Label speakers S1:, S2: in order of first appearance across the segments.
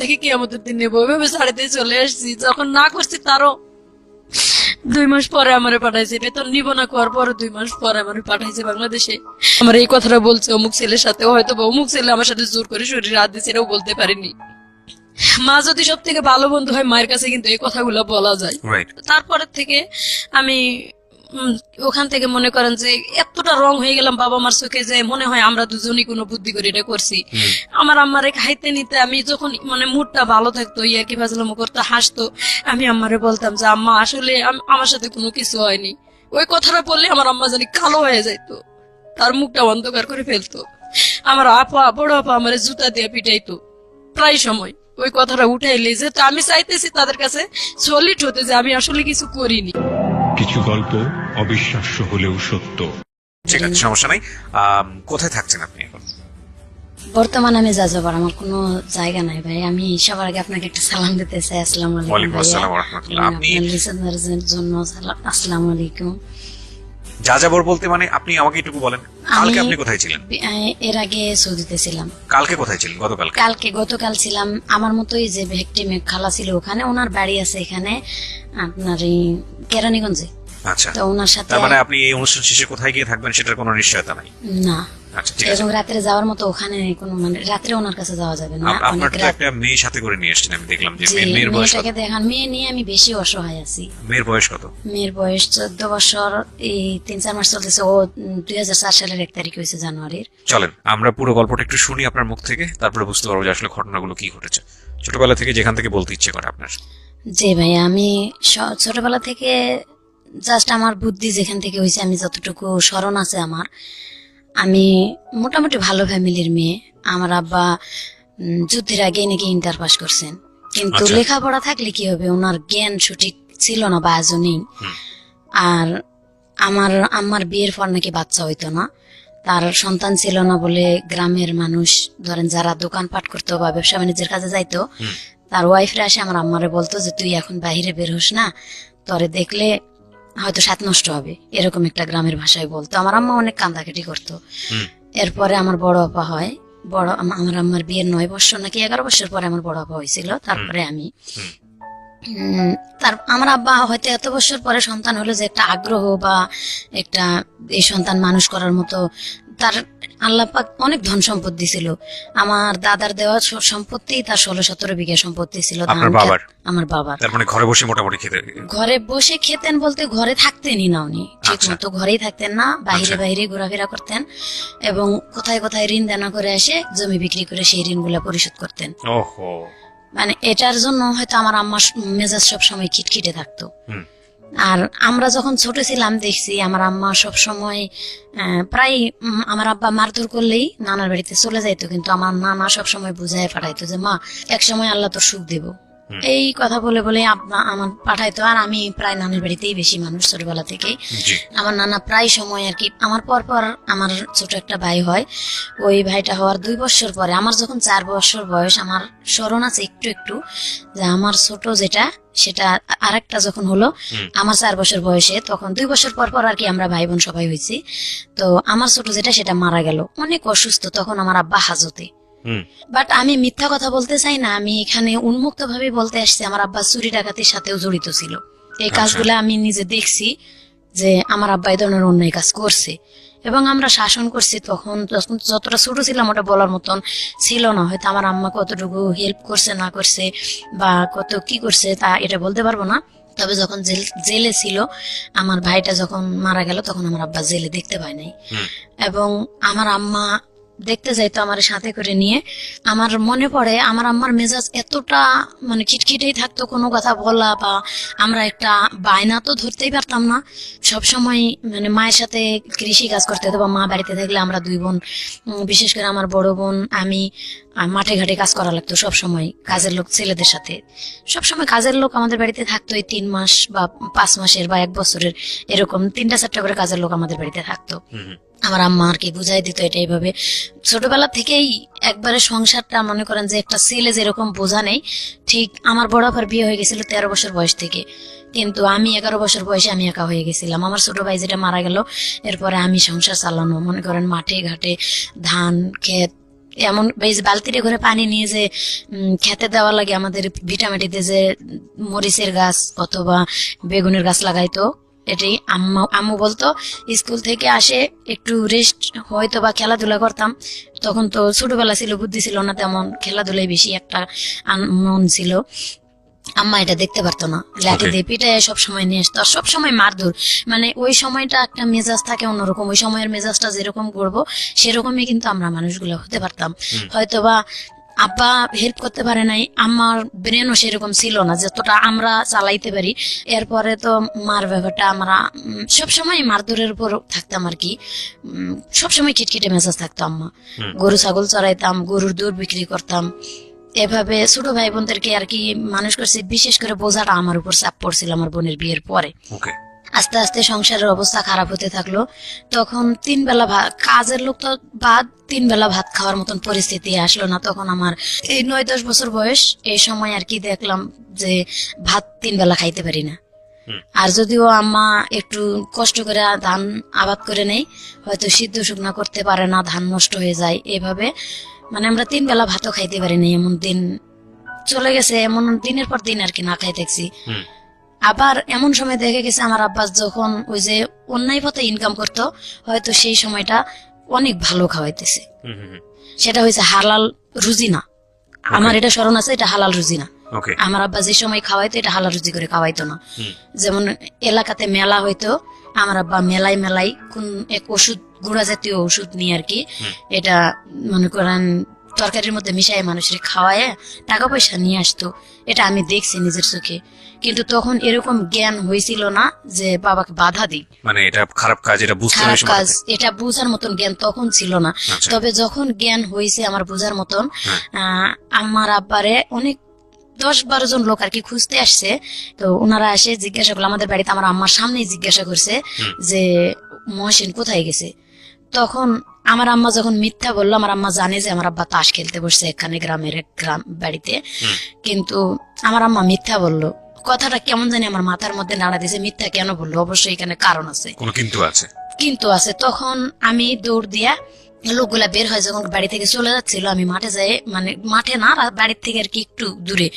S1: থেকে কিয়ামতের দিন নেবো ওইভাবে ছাড়ে দিয়ে চলে আসছি। যখন না করছি তারও 2 মাস পরে আমারে পাঠাইছে, বেতন নিব না করার পরে 2 মাস পরে আমারে পাঠাইছে বাংলাদেশে। আমার এই কথাটা বলছে অমুক ছেলের সাথে, হয়তো বা অমুক ছেলে আমার সাথে জোর করে শরীরে হাত দিয়েছে, এটাও বলতে পারিনি। মা যদি সব থেকে ভালো বন্ধু হয়, মায়ের কাছে কিন্তু এই কথাগুলো বলা যায়। তারপরের থেকে আমি ওখান থেকে মনে করেন যে এতটা রং হয়ে গেলাম বাবা মার চোখে, যে মনে হয় আমরা দুজনই কোনো বুদ্ধি করে এটা করছি। আমার আম্মারে খাইতে নিতে আমি যখন মানে মুডটা ভালো থাকতো, ইয়া কি ফাজলামো করতো, হাসতো, আমি আম্মারে বলতাম যে আম্মা আসলে আমার সাথে কোনো কিছু হয়নি। ওই কথাটা বললে আমার আম্মা জানি কালো হয়ে যাইতো, তার মুখটা অন্ধকার করে ফেলতো। আমার আপা, বড় আপা আমার জুতা দিয়ে পিটাইতো প্রায় সময় ওই কথাটা উঠাইলে, যেহেতু আমি চাইতেছি তাদের কাছে সলিড হতে যে আমি আসলে কিছু করিনি।
S2: কিছু গল্প অবিশ্বাস্য হলেও সত্য।
S3: ঠিক আছে, সমস্যা নাই। কোথায় থাকছেন আপনি এখন?
S4: বর্তমানে আমি যাযাবর, আমার কোনো জায়গা নাই ভাই। আমি সবার আগে আপনাকে একটা সালাম দিতে চাই। আসসালামু আলাইকুম।
S3: ওয়ালাইকুম আসসালাম ওয়া রাহমাতুল্লাহ। আপনি
S4: লিসেনারদের জন্য আসসালামু আলাইকুম।
S3: যাযাবর বলতে মানে আপনি আমাকে একটু বলেন, কালকে আপনি কোথায় ছিলেন?
S4: এর আগে সৌদিতে ছিলাম।
S3: কালকে কোথায় ছিলেন?
S4: গতকাল ছিলাম আমার মতোই, যে ভিকটিম খালা ছিল ওখানে, ওনার বাড়ি আছে এখানে আপনার এই কেরানীগঞ্জে।
S3: আচ্ছা,
S4: তো ওনার সাথে
S3: মানে আপনি এই অনুষ্ঠান শেষে কোথায় গিয়ে থাকবেন সেটার কোনো নিশ্চয়তা নাই?
S4: না।
S3: আচ্ছা, ঠিক আছে।
S4: এবং রাত্রে যাওয়ার মতো ওখানে কোনো মানে রাত্রে ওনার কাছে যাওয়া যাবে না।
S3: আপনার তো একটা মেয়ে সাথে করে নিয়ে এসেছেন, আমি দেখলাম যে মেয়ের বয়স কত?
S4: দেখেন, মেয়ে নিয়ে আমি বেশি অসহায় আছি।
S3: মেয়ের বয়স কত?
S4: মেয়ের বয়স 14 বছর। এই 3-4 মাস চলতেছে। ও 2004 সালের 1 তারিখ হয়েছে, জানুয়ারির।
S3: চলেন আমরা পুরো গল্পটা একটু শুনি আপনার মুখ থেকে, তারপরে বুঝতে পারবো যে আসলে ঘটনাগুলো কি ঘটেছে। ছোটবেলা থেকে যেখান থেকে বলতে ইচ্ছে করে আপনার।
S4: জি ভাই, আমি ছোটবেলা থেকে জাস্ট আমার বুদ্ধি যেখান থেকে হয়েছে, আমি যতটুকু স্মরণ আছে আমার, আমি মোটামুটি ভালো ফ্যামিলির মেয়ে। আমার আব্বা যুদ্ধের আগে নাকি ইন্টার পাস করছেন, কিন্তু লেখাপড়া থাকলে কি হবে, ওনার জ্ঞান সঠিক ছিল না বা আজও নেই। আর আমার বিয়ের পর নাকি বাচ্চা হইতো না, তার সন্তান ছিল না বলে গ্রামের মানুষ, ধরেন যারা দোকানপাট করতো বা ব্যবসা বাণিজ্যের কাজে যাইতো, তার ওয়াইফরা এসে আমার আম্মারে বলতো যে তুই এখন বাহিরে বের হোস না, তোরে দেখলে হয়তো সাত নষ্ট হবে, এরকম একটা গ্রামের ভাষায় বলতো। আমার আম্মা অনেক কান্দাকাটি করতো। এরপরে আমার বড় আপা হয়। আমার আম্মার বিয়ের 9 বছর নাকি 11 বছর পরে আমার বড় আপা হয়েছিল। তারপরে আমি আমার আব্বা হয়তো এত বছর পরে সন্তান হলো, যে একটা আগ্রহ বা একটা এই সন্তান মানুষ করার মতো তার আল্লাহ পাক অনেক ধন সম্পত্তি ছিল। আমার দাদার দেওয়া সম্পত্তি তার 16-17 বিঘা সম্পত্তি ছিল। আমার বাবার।
S3: তার মানে ঘরে বসে মোটামুটি
S4: ঘরে বসে খেতেন বলতে ঘরে থাকতেনই না উনি, ঠিক মতো ঘরেই থাকতেন না, বাইরে ঘোরাফেরা করতেন এবং কোথায় কোথায় ঋণ দেনা করে এসে জমি বিক্রি করে সেই ঋণগুলা পরিশোধ করতেন। মানে এটার জন্য হয়তো আমার আম্মার মেজাজ সব সময় খিটখিটে থাকতো। আর আমরা যখন ছোট ছিলাম দেখছি আমার আম্মা সব সময় প্রায় আমার আব্বা মারধর করলেই নানার বাড়িতে চলে যাইতো, কিন্তু আমার নানা সব সময় বুঝায় পাঠাইতো যে মা এক সময় আল্লাহ তোর সুখ দেব, এই কথা বলে বলে আমার পাঠাইতো। আর আমি প্রায় নানার বাড়িতেই বেশি মানুষ ছোটবেলা থেকেই। আমার নানা প্রায় সময় আর কি, আমার পর আমার ছোট একটা ভাই হয়, ওই ভাইটা হওয়ার 2 বছর পরে আমার যখন 4 বছর বয়স, আমার স্মরণ আছে একটু একটু যে আমার ছোট যেটা সেটা আরেকটা যখন হলো আমার 4 বছর বয়সে, তখন 2 বছর পর আর কি আমরা ভাই বোন সবাই হয়েছি। তো আমার ছোট যেটা সেটা মারা গেল, অনেক অসুস্থ, তখন আমার আব্বা হাজতে। বাট আমি মিথ্যা কথা বলতে চাই না, আমি এখানে উন্মুক্ত ভাবে বলতে আসছি আমার আব্বা চুরি ডাকাতির সাথেও জড়িত ছিল। এই কাজগুলো আমি নিজে দেখছি যে আমার আব্বা এই ধরনের অন্যায় কাজ করছে এবং আমরা শাসন করছি। তখন যতটা ছোট ছিলাম ওটা বলার মতন ছিল না, হয়তো আমার আম্মা কতটুকু হেল্প করছে না করছে বা কত কি করছে তা এটা বলতে পারবো না। তবে যখন জেলে ছিল, আমার ভাইটা যখন মারা গেল, তখন আমার আব্বা জেলে দেখতে পায় নাই এবং আমার আম্মা দেখতে যাইতো আমার সাথে করে নিয়ে। আমার মনে পড়ে আমার আম্মার মেজাজ এতটা মানে খিটখিটেই থাকতো, কোনো কথা বলা বা আমরা একটা বায়না তো ধরতেই পারতাম না। সব সময় মানে মায়ের সাথে কৃষি কাজ করতে হতো বা মা বাড়িতে থাকলে আমরা 2 বোন, বিশেষ করে আমার বড় বোন আমি, মাঠে ঘাটে কাজ করা লাগতো সব সময়, কাজের লোক ছেলেদের সাথে সব সময় কাজের লোক আমাদের বাড়িতে থাকতো। এই 3 মাস বা 5 মাসের বা 1 বছরের এরকম 3টা-4টা করে কাজের লোক আমাদের বাড়িতে থাকতো। আমার আম্মা আর কি বুঝাই দিত এটা এইভাবে। ছোটবেলা থেকেই একবারে সংসারটা মনে করেন যে একটা ছেলে যেরকম বোঝা নেই, ঠিক আমার বড় আপার বিয়ে হয়ে গেছিল 13 বছর বয়স থেকে, কিন্তু আমি 11 বছর বয়সে আমি একা হয়ে গেছিলাম। আমার ছোট ভাই যেটা মারা গেল, এরপরে আমি সংসার চালানো, মনে করেন মাঠে ঘাটে ধান ক্ষেত এমন এই যে বালতিতে করে পানি নিয়ে যে খেতে দেওয়া লাগে, আমাদের ভিটামিটিতে যে মরিচের গাছ অথবা বেগুনের গাছ লাগাইতো, এটাই আম্মু বলতো স্কুল থেকে আসে একটু রেস্ট হয়তো বা খেলাধুলা করতাম। তখন তো ছোটবেলা ছিল, বুদ্ধি ছিল না তেমন, খেলাধুলায় বেশি একটা মন ছিল। আম্মা এটা দেখতে পারতো না, লাঠি দিয়ে পিটায় সবসময় নিয়ে আসতো, আর সবসময় মারধর। মানে ওই সময়টা একটা মেজাজ থাকে অন্যরকম, ওই সময়ের মেজাজটা যেরকম করবো সেরকমই কিন্তু আমরা মানুষগুলো হতে পারতাম। হয়তোবা আব্বা হেল্প করতে পারে নাই, আমার ব্রেনও সেরকম ছিল না যতটা আমরা চালাইতে পারি। এরপরে তো মার ব্যাপারটা আমরা সবসময় মারধরের উপর থাকতাম আর কি, সবসময় খিটখিটে মেজাজ থাকতো। আম্মা গরু ছাগল চড়াইতাম, গরুর দুধ বিক্রি করতাম, এভাবে ছোট ভাই বোনদেরকে আর কি মানুষ করছি। বিশেষ করে বোঝাটা আমার উপর চাপ পড়ছিল আমার বোনের বিয়ের পরে। আস্তে আস্তে সংসারের অবস্থা খারাপ হতে থাকলো। তখন 3 বেলা কাজের লোক তো বাদ, 3 বেলা ভাত খাওয়ার মতন পরিস্থিতি আসলো না। তখন আমার এই 9-10 বছর বয়স, এই সময় আর কি দেখলাম যে ভাত 3 বেলা খাইতে পারি না। আর যদিও আম্মা একটু কষ্ট করে ধান আবাদ করে নেই, হয়তো সিদ্ধ শুকনা করতে পারে না, ধান নষ্ট হয়ে যায়, এভাবে মানে আমরা 3 বেলা ভাতও খাইতে পারি না। এমন দিন চলে গেছে, এমন দিনের পর দিন আর কি না খাই থাকছি। আবার এমন সময় দেখে গেছে আমার আব্বাস যখন ওই যে অন্যায় পথে ইনকাম করতো, হয়তো সেই সময়টা অনেক ভালো খাওয়াইতেছে, সেটা হয়েছে হালাল রুজি না। আমার এটা স্মরণ আছে, এটা হালাল রুজি না। আমার আব্বা যে সময় খাওয়াইতো এটা হালাল রুজি করে খাওয়াইতো না। যেমন এলাকাতে মেলা হইতো, আমার আব্বা মেলায় মেলায় কোন এক ওষুধ, গুঁড়া জাতীয় ওষুধ নিয়ে আর কি, এটা মনে করেন তরকারির মধ্যে মিশাই মানুষের খাওয়ায় টাকা পয়সা নিয়ে আসতো। এটা আমি দেখছি নিজের চোখে, কিন্তু তখন এরকম জ্ঞান হয়েছিল না যে বাবাকে বাধা দিই, মানে এটা খারাপ কাজ, খারাপ কাজ, এটা বুঝার মতন জ্ঞান তখন ছিল না। তবে যখন জ্ঞান হয়েছে আমার বুঝার মতন, আমার আব্বারে অনেক 10-12 জন লোক আর কি খুঁজতে আসছে। তো ওনারা এসে জিজ্ঞাসা করলো আমাদের বাড়িতে, আমার আম্মার সামনেই জিজ্ঞাসা করছে যে মহসিন কোথায় গেছে। তখন আমার আম্মা যখন মিথ্যা বললো, আমার আম্মা জানে যে আমার আব্বা তাস খেলতে বসছে এখানে গ্রামের এক গ্রাম বাড়িতে, কিন্তু আমার আম্মা মিথ্যা বললো। কথাটা কেমন জানি আমার মাথার মধ্যে নাড়া দিয়েছে, মিথ্যা কেন বললো, অবশ্যই এখানে কারণ আছে, কিন্তু আছে। তখন আমি দৌড় দিয়া, লোকগুলা বের হয় যখন বাড়ি থেকে চলে যাচ্ছিল, আমি মাঠে যাই, মানে মাঠে না, বাড়ির থেকে আর কি একটু দূরে,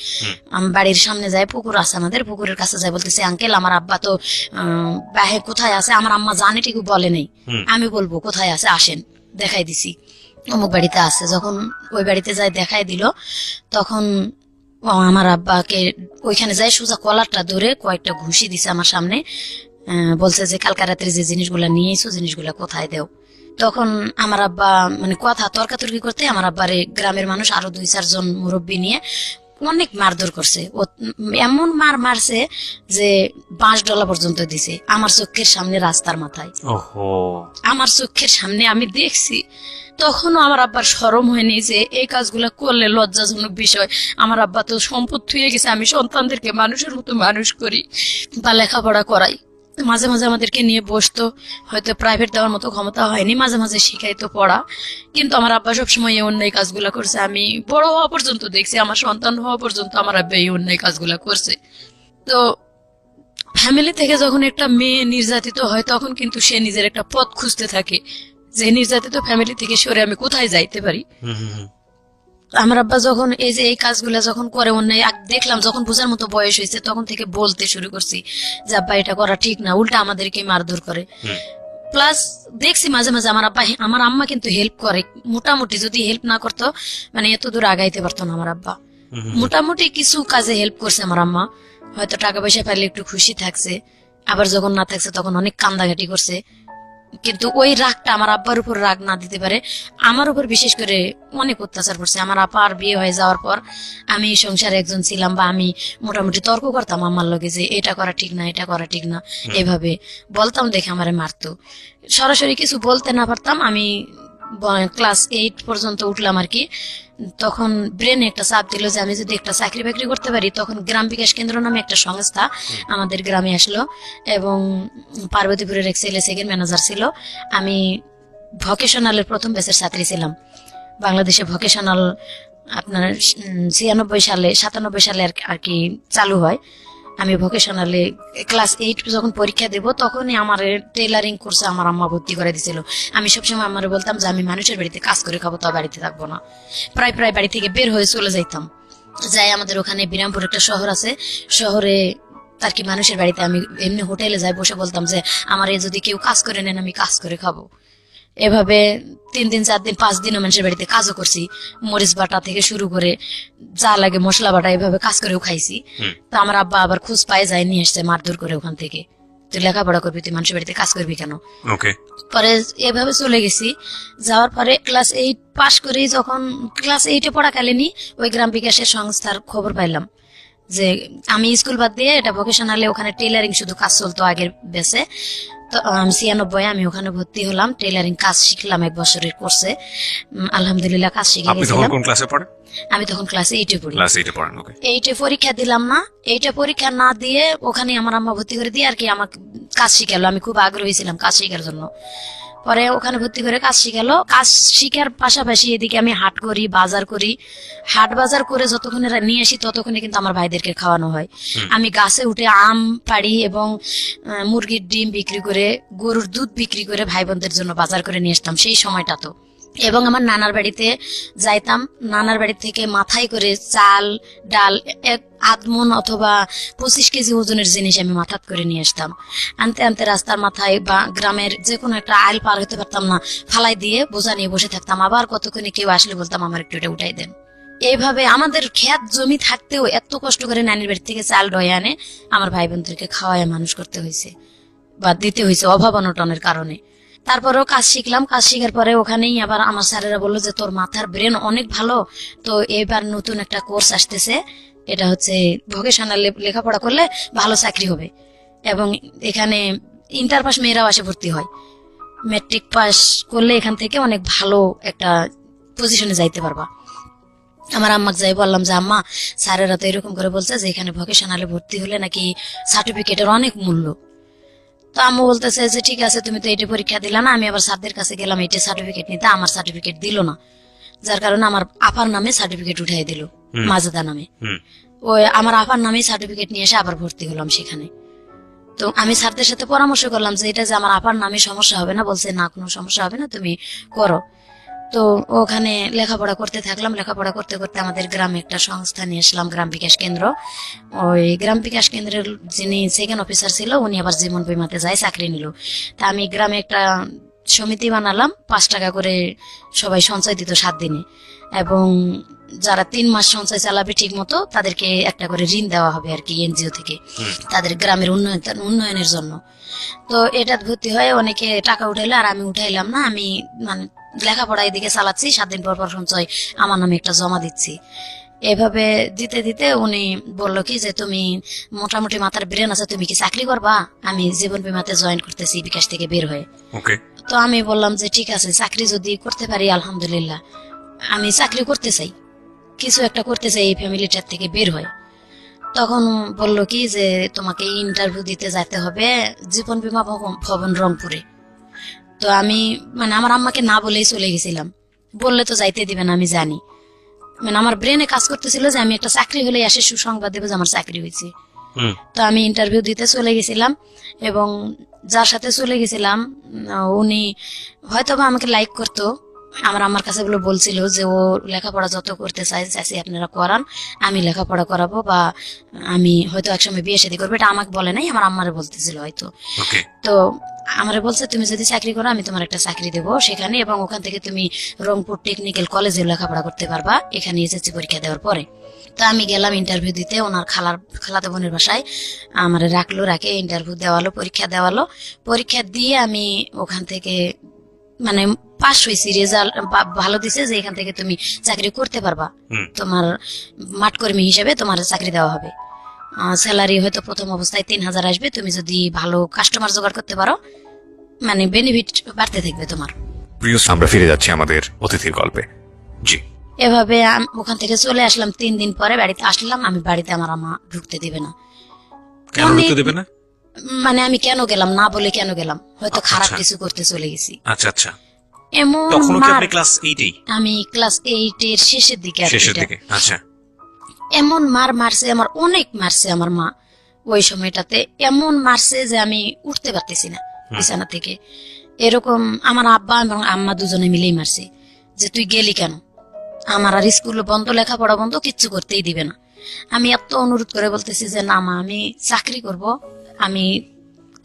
S4: বাড়ির সামনে যায় পুকুর আছে আমাদের, পুকুরের কাছে যাই, বলতেছে আঙ্কেল আমার আব্বা তো বাহে কোথায় আছে। আমার আম্মা জানে ঠিকই বলে নেই, আমি বলবো কোথায় আছে আসেন, দেখাই দিছি অমুক বাড়িতে আছে। যখন ওই বাড়িতে যাই দেখাই দিল, তখন আমার আব্বাকে ওইখানে যাই সোজা কলারটা ধরে কয়েকটা ঘুষি দিছে আমার সামনে, বলছে যে কালকা রাত্রে যে জিনিসগুলা নিয়ে এসো, জিনিসগুলা কোথায় দেও। তখন আমার আব্বা মানে কথা তর্কাতর্কি করতে আমার আব্বারে গ্রামের মানুষ আরো 2-4 জন মুরব্বী নিয়ে অনেক মারধর করছে। এমন মারছে যে 5 ডলা পর্যন্ত দিছে আমার চোখের সামনে, রাস্তার মাথায়, আমার চোখের সামনে আমি দেখছি। তখনও আমার আব্বার শরম হয়নি যে এই কাজগুলা করলে লজ্জাজনক বিষয়। আমার আব্বা তো সম্পদ থুয়ে গেছে, আমি সন্তানদেরকে মানুষের মতো মানুষ করি বা লেখাপড়া করাই। মাঝে মাঝে আমাদেরকে নিয়ে বসতো, হয়তো প্রাইভেট দেওয়ার মতো ক্ষমতা হয়নি, মাঝে মাঝে শিখাইতো পড়া, কিন্তু আমার আব্বা সবসময় এই অন্যায় কাজগুলা করছে। আমি বড় হওয়া পর্যন্ত দেখছি, আমার সন্তান হওয়া পর্যন্ত আমার আব্বা এই অন্যায় কাজগুলা করছে। তো ফ্যামিলি থেকে যখন একটা মেয়ে নির্যাতিত হয়, তখন কিন্তু সে নিজের একটা পথ খুঁজতে থাকে যে নির্যাতিত ফ্যামিলি থেকে সরে আমি কোথায় যাইতে পারি। আমার আব্বা যখন এই যে এই কাজগুলা যখন করে অন্যায় দেখলাম, যখন বোঝার মতো বয়স হয়েছে, তখন থেকে বলতে শুরু করছি যে আব্বা এটা করা ঠিক না, উল্টা আমাদেরকে মারধর করে। প্লাস দেখছি মাঝে মাঝে আমার আব্বা, আমার আম্মা কিন্তু হেল্প করে মোটামুটি, যদি হেল্প না করতো মানে এত দূর আগাইতে পারতো না আমার আব্বা। মোটামুটি কিছু কাজে হেল্প করছে আমার আম্মা, হয়তো টাকা পয়সা পাইলে একটু খুশি থাকছে, আবার যখন না থাকছে তখন অনেক কান্দাঘাটি করছে। কিন্তু ওই রাগটা আমার আব্বার উপর রাগ না দিতে পারে, আমার উপর বিশেষ করে অনেক অত্যাচার করছে। আমার আপার বিয়ে হয়ে যাওয়ার পর আমি সংসারে একজন ছিলাম, বা আমি মোটামুটি তর্ক করতাম আমার লগে যে এটা করা ঠিক না, এটা করা ঠিক না, এভাবে বলতাম দেখে আমারে মারতো। সরাসরি কিছু বলতে না পারতাম। আমি ক্লাস 8 পর্যন্ত উঠলাম আর কি, তখন ব্রেনে একটা চাপ দিল যে আমি যদি একটা চাকরি বাকরি করতে পারি। তখন গ্রাম বিকাশ কেন্দ্র নামে একটা সংস্থা আমাদের গ্রামে আসলো, এবং পার্বতীপুরের এক ছেলে সেকেন্ড ম্যানেজার ছিল। আমি ভকেশনালের প্রথম ব্যাচের ছাত্রী ছিলাম। বাংলাদেশে ভকেশনাল আপনার 96 সালে 97 সালে আর কি চালু হয়। আমি ভোকেশনালে ক্লাস 8 যখন পরীক্ষা দেব তখনই আমার টেলারিং কোর্সে আমার আম্মা ভর্তি করে দিয়েছিল। আমি সবসময় আমারে বলতাম যে আমি মানুষের বাড়িতে কাজ করে খাবো, তা বাড়িতে থাকবো না। প্রায় বাড়ি থেকে বের হয়ে চলে যাইতাম। যাই আমাদের ওখানে বিরামপুর একটা শহর আছে, শহরে আর কি মানুষের বাড়িতে আমি এমনি হোটেলে যাই, বসে বলতাম যে আমার যদি কেউ কাজ করে নেন আমি কাজ করে খাবো। এভাবে 3 দিন 4 দিন 5 দিনও মানুষের বাড়িতে কাজও করছি, মরিচ বাটা থেকে শুরু করে যা লাগে মশলা বাটা এভাবে কাজ করেও খাইছি। তো আমার আব্বা আবার খোঁজ পায় যায় নিয়ে আসছে মারধর করে ওখান থেকে, তুই লেখাপড়া করবি, তুই মানুষের বাড়িতে কাজ করবি কেন।
S3: ওকে,
S4: পরে এভাবে চলে গেছি। যাওয়ার পরে ক্লাস 8 পাশ করেই যখন ক্লাস 8-এ পড়াকালীনই ওই গ্রাম বিকাশের সংস্থার খবর পাইলাম যে আমি স্কুল বাদ দিয়ে এটা ভোকেশনালে ওখানে টেলারিং শুধু কাজ চলতো আগের বেসে। তো 96 আমি ওখানে ভর্তি হলাম, টেলারিং কাজ শিখলাম 1 বছরের কোর্সে। আলহামদুলিল্লাহ কাজ শিখে
S3: আপনি তখন
S4: গেছিলাম।
S3: কোন ক্লাসে পড়েন?
S4: আমি তখন ক্লাস 8-এ পড়ি।
S3: ক্লাস 8 এ পড়েন। ওকে,
S4: 8-এ পরীক্ষা দিলাম না, 8-এ পরীক্ষা না দিয়ে ওখানে আমার আম্মা ভর্তি করে দিয়ে আর কি আমাকে কাজ শিখালো। আমি খুব আগ্রহী ছিলাম কাজ শেখার জন্য। পরে ওখানে ভর্তি করে কাজ শিখালো। কাজ শিখার পাশাপাশি এদিকে আমি হাট করি, বাজার করি। হাট বাজার করে যতক্ষণে নিয়ে আসি ততক্ষণে কিন্তু আমার ভাইদেরকে খাওয়ানো হয়। আমি গাছে উঠে আম পাড়ি এবং মুরগির ডিম বিক্রি করে, গরুর দুধ বিক্রি করে ভাই বোনদের জন্য বাজার করে নিয়ে আসতাম সেই সময়টা তো। এবং আমার নানার বাড়িতে যাইতাম, নানার বাড়ি থেকে মাথায় করে চাল ডাল 1 মণ অথবা 25 কেজি ওজনের জিনিস আমি মাথাত করে নিয়ে আসতাম। আনতে আনতে রাস্তার মাথায় বা গ্রামের যে কোনো একটা আইল পার হতে পারতাম না, ফালাই দিয়ে বোঝা নিয়ে বসে থাকতাম। আবার কতক্ষণে কেউ আসলে বলতাম আমার একটু এটা উঠাই দেন। এইভাবে আমাদের ক্ষেত জমি থাকতেও এত কষ্ট করে নানির বাড়ি থেকে চাল ডয়ে আনে আমার ভাই বোনদেরকে খাওয়ায় মানুষ করতে হয়েছে বা দিতে হয়েছে অভাব অনটনের কারণে। তারপরেও কাজ শিখলাম। কাজ শিখার পরে ওখানেই আবার আমার স্যারেরা বললো যে তোর মাথার ব্রেন অনেক ভালো, তো এবার নতুন একটা কোর্স আসতেছে, এটা হচ্ছে ভোকেশনাল লেখাপড়া করলে ভালো চাকরি হবে এবং এখানে ইন্টার পাস মেয়েরাও আসে ভর্তি হয়। ম্যাট্রিক পাস করলে এখান থেকে অনেক ভালো একটা পজিশনে যাইতে পারবা। আমার আম্মাকে যাই বললাম যে আম্মা স্যারেরা তো এরকম করে বলছে যে এখানে ভোকেশনালে ভর্তি হলে নাকি সার্টিফিকেটের অনেক মূল্য। তো আম্মু বলতেছে যে ঠিক আছে তুমি তো এইটা পরীক্ষা দিলা না। আমি আবার স্যারদের কাছে গেলাম এইটা সার্টিফিকেট নিতে, আমার সার্টিফিকেট দিল না, যার কারণে আমার আপার নামে সার্টিফিকেট উঠাই দিল মাজেদা নামে। ওই আমার আপার নামে সার্টিফিকেট নিয়ে এসে আবার ভর্তি হলাম সেখানে। তো আমি স্যারদের সাথে পরামর্শ করলাম যে এটা যে আমার আপার নামে সমস্যা হবে না, বলছে না কোনো সমস্যা হবে না, তুমি করো। তো ওখানে লেখাপড়া করতে থাকলাম। লেখাপড়া করতে করতে আমাদের গ্রামে একটা সংস্থা নিয়ে আসলাম, গ্রাম বিকাশ কেন্দ্র। ওই গ্রাম বিকাশ কেন্দ্রের যিনি সেকেন্ড অফিসার ছিল উনি আবার জীবন বীমাতে যায় চাকরি নিল। তা আমি গ্রামে একটা সমিতি বানালাম, 5 টাকা করে সবাই সঞ্চয় দিত 7 দিনে, এবং যারা 3 মাস সঞ্চয় চালাবে ঠিক মতো তাদেরকে একটা করে ঋণ দেওয়া হবে আর কি এনজিও থেকে, তাদের গ্রামের উন্নয়নের জন্য। তো এটা ভর্তি হয়ে অনেকে টাকা উঠাইলো আর আমি উঠাইলাম না। আমি মানে লেখাপড়া এদিকে চালাচ্ছি, 7 দিন পর পর সঞ্চয় আমার নামে একটা জমা দিচ্ছি। এভাবে দিতে দিতে উনি বললো কি যে তুমি মোটামুটি মাথার ব্রেন আছে, তুমি কি চাকরি করবা? আমি জীবন বীমাতে জয়েন করতেছি বিকাশ থেকে বের হয়ে। তো আমি বললাম যে ঠিক আছে, চাকরি যদি করতে পারি আলহামদুলিল্লাহ, আমি চাকরি করতে চাই, কিছু একটা করতে চাই এই ফ্যামিলিটার থেকে বের হয়। তখন বললো কি যে তোমাকে ইন্টারভিউ দিতে যেতে হবে জীবন বীমা ভবন রংপুরে। তো আমি মানে আমার আম্মাকে না বলেই চলে গেছিলাম, বললে তো যাইতে দিবে না আমি জানি। মানে আমার ব্রেনে কাজ করতেছিল যে আমি একটা চাকরি হলে আসে সুসংবাদ দেবো যে আমার চাকরি হয়েছে। তো আমি ইন্টারভিউ দিতে চলে গেছিলাম এবং যার সাথে চলে গেছিলাম উনি হয়তো বা আমাকে লাইক করতো। আমার কাছে গুলো বলছিল যে ও লেখাপড়া যত করতে চাইছি আপনারা করান, আমি লেখাপড়া করাবো, বা আমি হয়তো একসময় বিয়ে শাদী করবো। এটা আমাকে বলে নাই, আমার আম্মারে বলতেছিল হয়তো। তো আমারে বলছে তুমি যদি চাকরি করো আমি তোমার একটা চাকরি দেবো সেখানে, এবং ওখান থেকে তুমি রংপুর টেকনিক্যাল কলেজে লেখাপড়া করতে পারবা এখানে এসএসসি পরীক্ষা দেওয়ার পরে। তো আমি গেলাম ইন্টারভিউ দিতে ওনার খালাতো বোনের বাসায়, আমার রাখে ইন্টারভিউ দেওয়ালো, পরীক্ষা দেওয়ালো। পরীক্ষা দিয়ে আমি ওখান থেকে মানে পাস হয়েছি, রেজাল্ট ভালো দিছে যে এখান থেকে তুমি চাকরি করতে পারবা, তোমার মাঠকর্মী হিসেবে তোমার চাকরি দেওয়া হবে। স্যালারি হয়তো প্রথম অবস্থায় 3000 আসবে, তুমি যদি ভালো কাস্টমার জোগাড় করতে পারো মানে বেনিফিট বাড়তে থাকবে তোমার।
S3: প্রিয়, আমরা ফিরে যাচ্ছি আমাদের অতিথির গল্পে। জি,
S4: এভাবে ওখান থেকে চলে আসলাম। 3 দিন পরে বাড়িতে আসলাম। আমি বাড়িতে আমার আম্মা ঢুকতে দিবে না।
S3: কেন ঢুকতে দেবে না?
S4: মানে আমি কেন গেলাম না বলে কেন গেলাম, হয়তো খারাপ কিছু করতে চলে গেছি।
S3: আচ্ছা আচ্ছা।
S4: এমন
S3: তখন কি আপনি ক্লাস 8
S4: আমি ক্লাস 8 এর শেষের দিকে।
S3: আচ্ছা।
S4: এমন মারছে আমার, অনেক মারছে আমার মা। ওই সময়টাতে এমন মারছে যে আমি উঠতে পারতেছি না বিছানা থেকে। এরকম আমার আব্বা এবং আম্মা দুজনে মিলেই মারছে যে তুই গেলি কেন, আমার আর স্কুল বন্ধ, লেখাপড়া বন্ধ, কিচ্ছু করতেই দিবে না। আমি এত অনুরোধ করে বলতেছি যে না মা, আমি চাকরি করব, আমি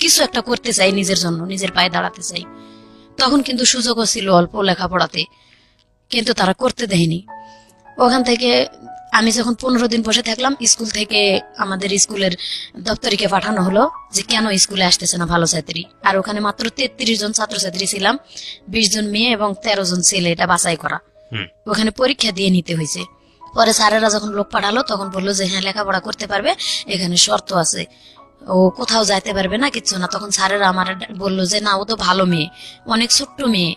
S4: কিছু একটা করতে চাই, নিজের জন্য নিজের পায়ে দাঁড়াতে চাই। তখন কিন্তু সুযোগও ছিল অল্প লেখাপড়াতে, কিন্তু তারা করতে দেয়নি। ওখান থেকে আমি যখন 15 দিন বসে থাকলাম, স্কুল থেকে আমাদের স্কুলের দপ্তরিকে পাঠানো হলো যে কেন স্কুলে আসতেছে না ভালো ছাত্রী। আর ওখানে মাত্র 33 জন ছাত্রছাত্রী ছিলাম, 20 জন মেয়ে এবং 13 জন ছেলে, এটা বাছাই করা। ওখানে পরীক্ষা দিয়ে নিতে হয়েছে। পরে স্যারেরা যখন লোক পাঠালো তখন বললো যে হ্যাঁ লেখাপড়া করতে পারবে, এখানে শর্ত আছে, ও কোথাও যাইতে পারবে না, কিচ্ছু না। তখন স্যারেরা আমার বললো যে না, ও তো ভালো মেয়ে, অনেক ছোট্ট মেয়ে,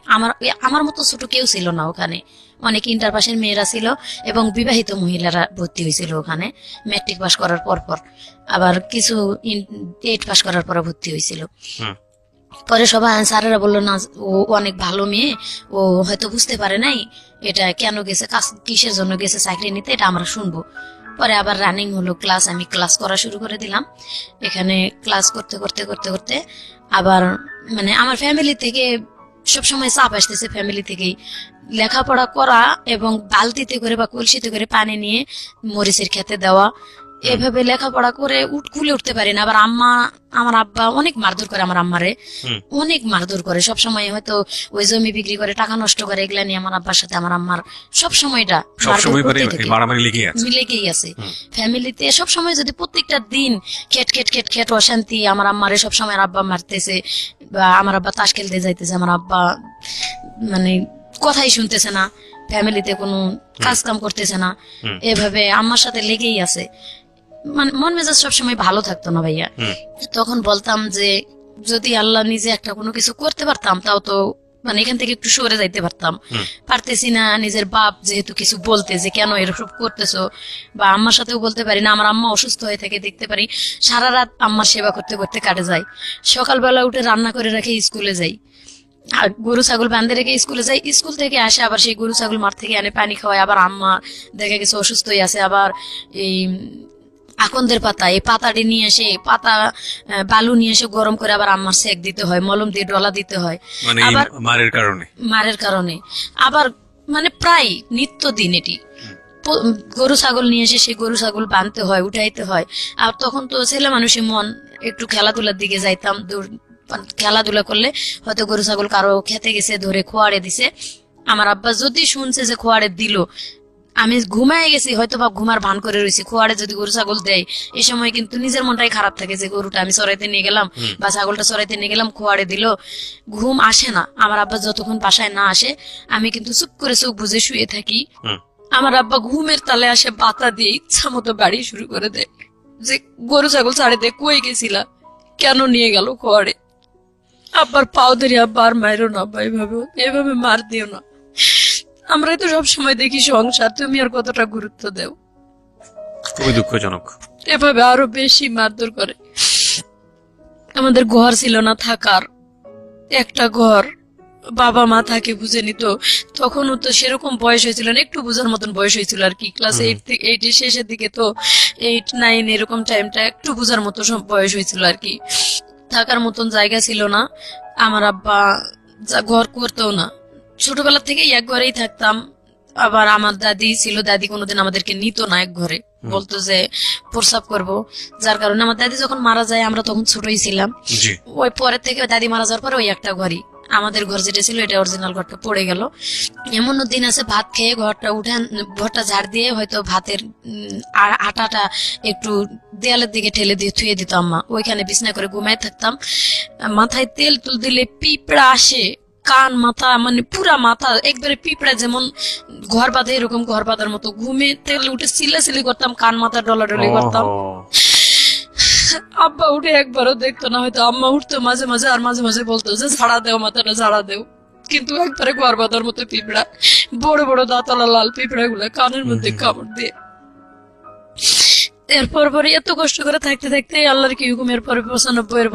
S4: আমার মতো ছোট কেউ ছিল না ওখানে, অনেক ইন্টার পাসের মেয়েরা ছিল এবং বিবাহিত মহিলারা ভর্তি হয়েছিল ওখানে, ম্যাট্রিক পাস করার পর আবার কিছু 8 পাস করার পর ভর্তি হয়েছিল। পরে সবাই স্যারেরা বললো না, ও অনেক ভালো মেয়ে, ও হয়তো বুঝতে পারে নাই এটা কেন গেছে, কিসের জন্য গেছে চাকরি নিতে, এটা আমরা শুনবো। পরে আবার রানিং হলো ক্লাস, আমি ক্লাস করা শুরু করে দিলাম। এখানে ক্লাস করতে করতে করতে করতে আবার মানে আমার ফ্যামিলি থেকে সবসময় চাপ আসতেছে, ফ্যামিলি থেকেই লেখাপড়া করা এবং বালতিতে করে বা কলসিতে করে পানি নিয়ে মরিচের খেতে দেওয়া, এভাবে লেখাপড়া করে কুলে উঠতে পারি না। আবার আমার আব্বা অনেক মারধর করে, আমার আম্মারে অনেক মারধর করে সবসময়, হয়তো ওই জমি বিক্রি করে টাকা নষ্ট করে, এগুলা নিয়ে আমার আব্বার সাথে আমার আম্মার সবসময়টা লেগেই আছে ফ্যামিলিতে। সবসময় যদি প্রত্যেকটা দিন খেট খেট খেট খেট অশান্তি, আমার আম্মারে সবসময় আব্বা মারতেছে বা আমার আব্বা তাস খেলতে যাইতেছে, আমার আব্বা মানে কথাই শুনতেছে না, ফ্যামিলিতে কোনো কাজ কাম করতেছে না, এভাবে আম্মার সাথে লেগেই আছে। মানে মন মেজাজ সবসময় ভালো থাকতো না ভাইয়া। তখন বলতাম যে যদি আল্লাহ নিজে একটা কোনো কিছু করতে পারতাম, তাও তো মানে এখান থেকে একটু সরে যাইতে পারতাম, পারতেছি না। নিজের বাপ যেহেতু কিছু বলতে যে কেন এরকম করতেছো, বা আম্মার সাথেও বলতে পারি না, আমার আম্মা অসুস্থ হয়ে থাকে, দেখতে পারি সারা রাত আম্মার সেবা করতে করতে কাটে যায়। সকালবেলা উঠে রান্না করে রেখে স্কুলে যাই, আর গরু ছাগল বাঁধে রেখে স্কুলে যাই, স্কুল থেকে আসে আবার সেই গরু ছাগল মাঠ থেকে আনে পানি খাওয়ায়। আবার আম্মা দেখা গেছে অসুস্থ হয়ে আছে, আবার এই আকন্দের পাতা, এই পাতাটি নিয়ে এসে পাতা বালু নিয়ে এসে গরম করে আবার আম্মার সেক দিতে হয়, মলম দিয়ে ডলা দিতে হয়, আবার মারের কারণে আবার মানে প্রায় নিত্য দিন এটি। গরু ছাগল নিয়ে এসে সেই গরু ছাগল বাঁধতে হয়, উঠাইতে হয়। আর তখন তো ছেলে মানুষের মন, একটু খেলাধুলার দিকে যাইতাম, খেলাধুলা করলে হয়তো গরু ছাগল কারো খেতে গেছে, ধরে খোয়াড়ে দিছে, আমার আব্বা যদি শুনছে যে খোয়াড়ে দিল, আমি ঘুমায় গেছি হয়তো বা ঘুমার ভান করে রয়েছি, খোয়াড়ে যদি গরু ছাগল দেয়, এই সময় কিন্তু নিজের মনটাই খারাপ থাকে যে গরুটা আমি চড়াইতে নিয়ে গেলাম বা ছাগলটা চড়াইতে নিয়ে গেলাম, খোয়াড়ে দিল, ঘুম আসে না। আমার আব্বা যতক্ষণ বাসায় না আসে আমি কিন্তু চুপ করে চোখ বুঝে শুয়ে থাকি। আমার আব্বা ঘুমের তালে আসে বাতা দিয়ে ইচ্ছা মতো বাড়ি শুরু করে দেয় যে গরু ছাগল ছাড়ে দে, কই গেছিলা, কেন নিয়ে গেল খোয়াড়ে। আব্বার পাও ধরি, আব্বা আর মায়েরও না, আব্বা এভাবে মার দিও না, আমরাই তো সবসময় দেখি সংসার, তুমি আর কতটা গুরুত্ব দেও।
S3: খুবই দুঃখজনক।
S1: এভাবে আরো বেশি মারধর করে। আমাদের ঘর ছিল না থাকার, একটা ঘর, বাবা মা থাকে বুঝে নিত। তখনও তো সেরকম বয়স হয়েছিল না, একটু বোঝার মতন বয়স হয়েছিল আর কি, ক্লাস 8 এর শেষের দিকে, তো 8, 9 এরকম টাইমটা একটু বোঝার মতো সব বয়স হয়েছিল আর কি। থাকার মতন জায়গা ছিল না, আমার আব্বা ঘর করতেও না, ছোটবেলা থেকে এক ঘরেই থাকতাম। আবার আমার দাদি ছিল, দাদি কোনোদিন আমাদেরকে নিত না এক ঘরে, বলতো যে প্রস্রাব করবো, যার কারণে আমার দাদি যখন মারা যায় আমরা তখন ছোটই ছিলাম, ওই পরের থেকে দাদি মারা যাওয়ার পরে ওই একটা ঘরই আমাদের ঘর যেটা ছিল, এটা অরিজিনাল ঘরটা পড়ে গেল। এমনও দিন আছে ভাত খেয়ে ঘরটা ঝাড় দিয়ে হয়তো ভাতের আটাটা একটু দেয়ালের দিকে ঠেলে দিয়ে থুয়ে দিত আম্মা, ওইখানে বিছনা করে ঘুমায় থাকতাম। মাথায় তেল তুল দিলে পিঁপড়া আসে, কান মাথা মানে পুরা মাথা একবারে পিঁপড়া যেমন ঘর বাঁধে এরকম ঘর বাঁধার মতো, ঘুমে তেলে উঠে সিলাসিলি করতাম, কান মাথা ডলাডলি করতাম। আব্বা উঠে একবারও দেখতো না, হয়তো আম্মা উঠতো মাঝে মাঝে, আর মাঝে মাঝে বলতো যে ঝাড়া দেও মাথাটা, ঝাড়া দেও, কিন্তু একবারে ঘর বাঁধার মতো পিঁপড়া, বড় বড় দাঁতলা লাল পিঁপড়া গুলা কানের মধ্যে কামড় দিয়ে। এরপর পরে এত কষ্ট করে থাকতে থাকতে আল্লাহর কি হুকুম, এরপরে 95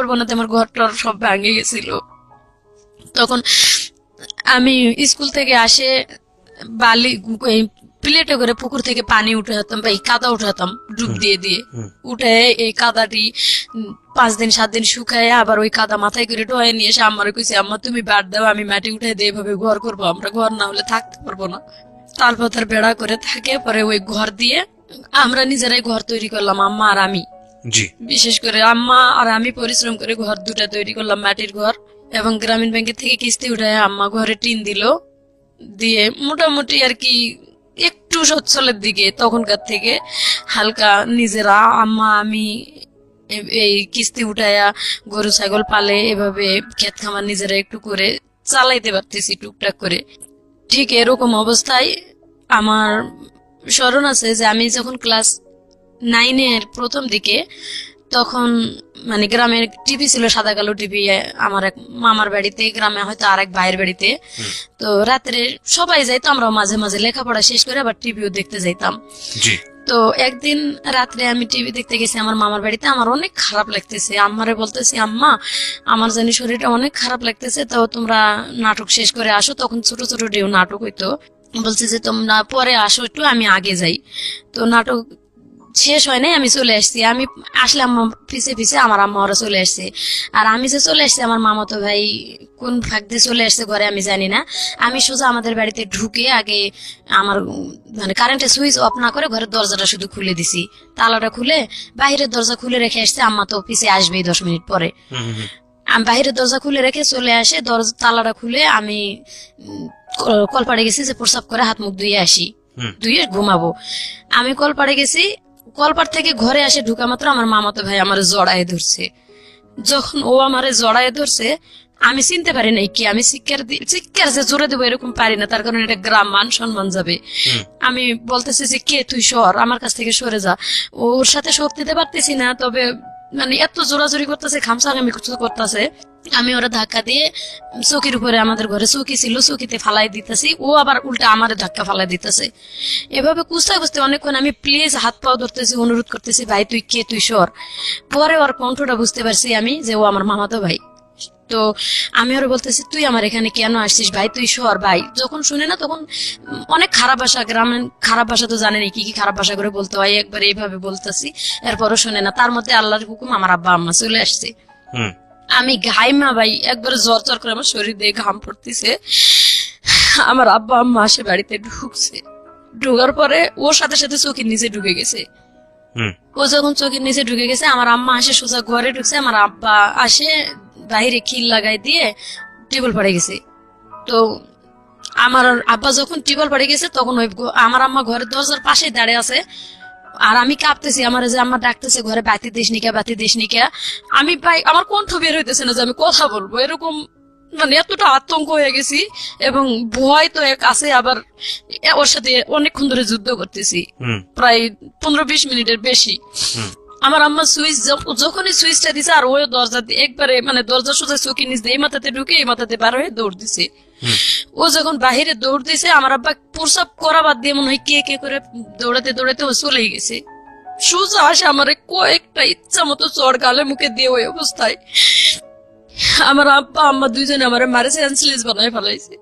S1: বন্যাতে আমার ঘরটা সব ভেঙে গেছিল। তখন আমি স্কুল থেকে আসে বালি প্লেটে করে পুকুর থেকে পানি উঠাতাম বা এই কাদা উঠাতাম ডুব দিয়ে দিয়ে উঠে এই কাদাটি 5 দিন 7 দিন শুকায় আবার ওই কাদা মাথায় করে ঢোয়ে নিয়ে এসে আমার কইছে আম্মা তুমি বাদ দাও আমি মাটি উঠে দিয়ে এভাবে ঘর করবো, আমরা ঘর না হলে থাকতে পারবো না। তালপাতার বেড়া করে থাকে, পরে ওই ঘর দিয়ে আমরা নিজেরাই ঘর তৈরি করলাম আম্মা আর আমি।
S3: জি।
S1: বিশেষ করে আম্মা আর আমি পরিশ্রম করে ঘর দুটা তৈরি করলাম, মাটির ঘর, এবং গ্রামীণ ব্যাংকের থেকে কিস্তি উঠায় আম্মা ঘরে টিন দিল, দিয়ে মোটামুটি আর কি একটু সচ্ছলের দিকে তখনকার থেকে হালকা নিজেরা আম্মা আমি এই কিস্তি উঠায়া গরু ছাগল পালে এভাবে ক্ষেত খামার নিজেরা একটু করে চালাইতে পারতেছি টুকটাক করে। ঠিক এরকম অবস্থায় আমার স্মরণ আছে যে আমি যখন ক্লাস 9-এর প্রথম দিকে, তখন মানে গ্রামের টিভি ছিল, সাদা কালো টিভি, আমার এক মামার বাড়িতে, গ্রামে হয়তো আর এক ভাইয়ের বাড়িতে। তো রাত্রে সবাই যাইতো, আমরা মাঝে মাঝে লেখাপড়া শেষ করে আবার টিভিও দেখতে যাইতাম। তো একদিন রাত্রে আমি টিভি দেখতে গেছি আমার মামার বাড়িতে, আমার অনেক খারাপ লাগতেছে, আম্মারে বলতেছি আম্মা আমার জানি শরীরটা অনেক খারাপ লাগতেছে, তো তোমরা নাটক শেষ করে আসো। তখন ছোট ছোট ডিও নাটক হইতো, বলছে যে তোমরা পরে আসো একটু, আমি আগে যাই। তো নাটক শেষ হয় নাই, আমি চলে আসছি। আমি আসলে আম্মা পিছে পিছে আমার আম্মা ওরা চলে আসছে, আর আমি যে চলে আসছি আমার মামাতো ভাই কোন ফাঁক দিয়ে চলে আসছে ঘরে আমি জানি না। আমি সোজা আমাদের বাড়িতে ঢুকে আগে আমার মানে কারেন্টের সুইচ অফ না করে ঘরের দরজাটা শুধু খুলে দিছি, তালাটা খুলে বাইরের দরজা খুলে রেখে আসছে। আম্মা তো পিছে আসবেই 10 মিনিট পরে। আমি বাইরের দরজা খুলে রেখে চলে আসে, দরজা তালাটা খুলে আমি কলপাড়ে গেছি যে প্রসাব করে হাত মুখ ধুয়ে আসি, ধুয়ে ঘুমাবো। আমি কলপাড়ে গেছি, কলপাড় থেকে ঘরে আসে ঢুকা মাত্র আমার মামাতো ভাই আমার জড়ায় ধরছে। যখন ও আমারে জড়ায় ধরছে আমি চিনতে পারি নাই কি, আমি চিৎকার যে জোরে দেবো এরকম পারি না, তার কারণে এটা গ্রাম মান সম্মান যাবে। আমি বলতেছি যে কে তুই সর, আমার কাছ থেকে সরে যা। ওর সাথে শক্তি দিতে পারতেছি না, তবে মানে এত জোরাজোরি করতেছে, খামসাগামি কিছু করতেছে। আমি ওরা ধাক্কা দিয়ে চৌকির উপরে, আমাদের ঘরে চৌকি ছিল, চৌকিতে ফালাই দিতেছি, ও আবার উল্টা আমারে ধাক্কা ফালাই দিতেছে। এভাবে কুস্তা কুস্তি অনেকক্ষণ আমি প্লিজ হাত পাও ধরতেছি, অনুরোধ করতেছি ভাই তুই কে, তুই সর। পরে ওর কণ্ঠটা বুঝতে পারছি আমি যে ও আমার মামাতো ভাই। তো আমি ওরা বলতেছি তুই আমার এখানে কেন আসছিস ভাই, তুই সর ভাই। যখন শুনে না তখন অনেক খারাপ ভাষা, গ্রামের খারাপ ভাষা তো জানেনি কি কি খারাপ ভাষা করে বলতে হয়, একবার এইভাবে বলতেছি, এরপরও শুনে না। তার মধ্যে আল্লাহর হুকুম আমার আব্বা আম্মা চলে আসছে। আমি ঘাইমা ভাই, একবারে জ্বর জ্বর করে আমার শরীর দিয়ে ঘাম পড়তেছে। আমার আব্বা আম্মা আসে বাড়িতে ঢুকছে, ঢুকার পরে ওর সাথে সাথে চোখের নিচে ঢুকে গেছে। ও যখন চোখের নিচে ঢুকে গেছে আমার আম্মা আসে সোজা ঘরে ঢুকছে, আমার আব্বা আসে বাইরে খিল লাগাই দিয়ে টেবিল পড়ে গেছে। তো আমার আব্বা যখন টেবিল পড়ে গেছে তখন ওই আমার আম্মা ঘরের দরজার পাশে দাঁড়িয়ে আছে, আর আমি কাঁপতেছি, আমার যে আম্মা ডাকতেছে ঘরে বাতি দিস নিকা, বাতি দিস নিকা। আমি ভাই আমার কণ্ঠ বের হইতেছে না যে আমি কথা বলবো, এরকম মানে এতটা আতঙ্ক হয়ে গেছি, এবং ভয় তো এক আছে, আবার ওর সাথে অনেকক্ষণ ধরে যুদ্ধ করতেছি, প্রায় 15-20 মিনিটের বেশি। আমার আম্মা সুইচ যখনই সুইচটা দিছে আর ওই দরজা একবারে মানে দরজা সোজা চৌকি নিচ দিয়ে এই মাথাতে ঢুকে এই মাথাতে বার হয়ে দৌড় দিছে। ও যখন বাহিরে দৌড় দিছে আমার আব্বা প্রসাব করা বাদ দিয়ে মনে হয় কে কে করে দৌড়াতে দৌড়াতে ও চলে গেছে। সোজা আসে আমার কয়েকটা ইচ্ছা মতো চড় গালে মুখে দিয়ে ওই অবস্থায় আমার আব্বা আম্মা দুইজনে আমার মারে সেন্সলেস বানায় ফেলাইছে।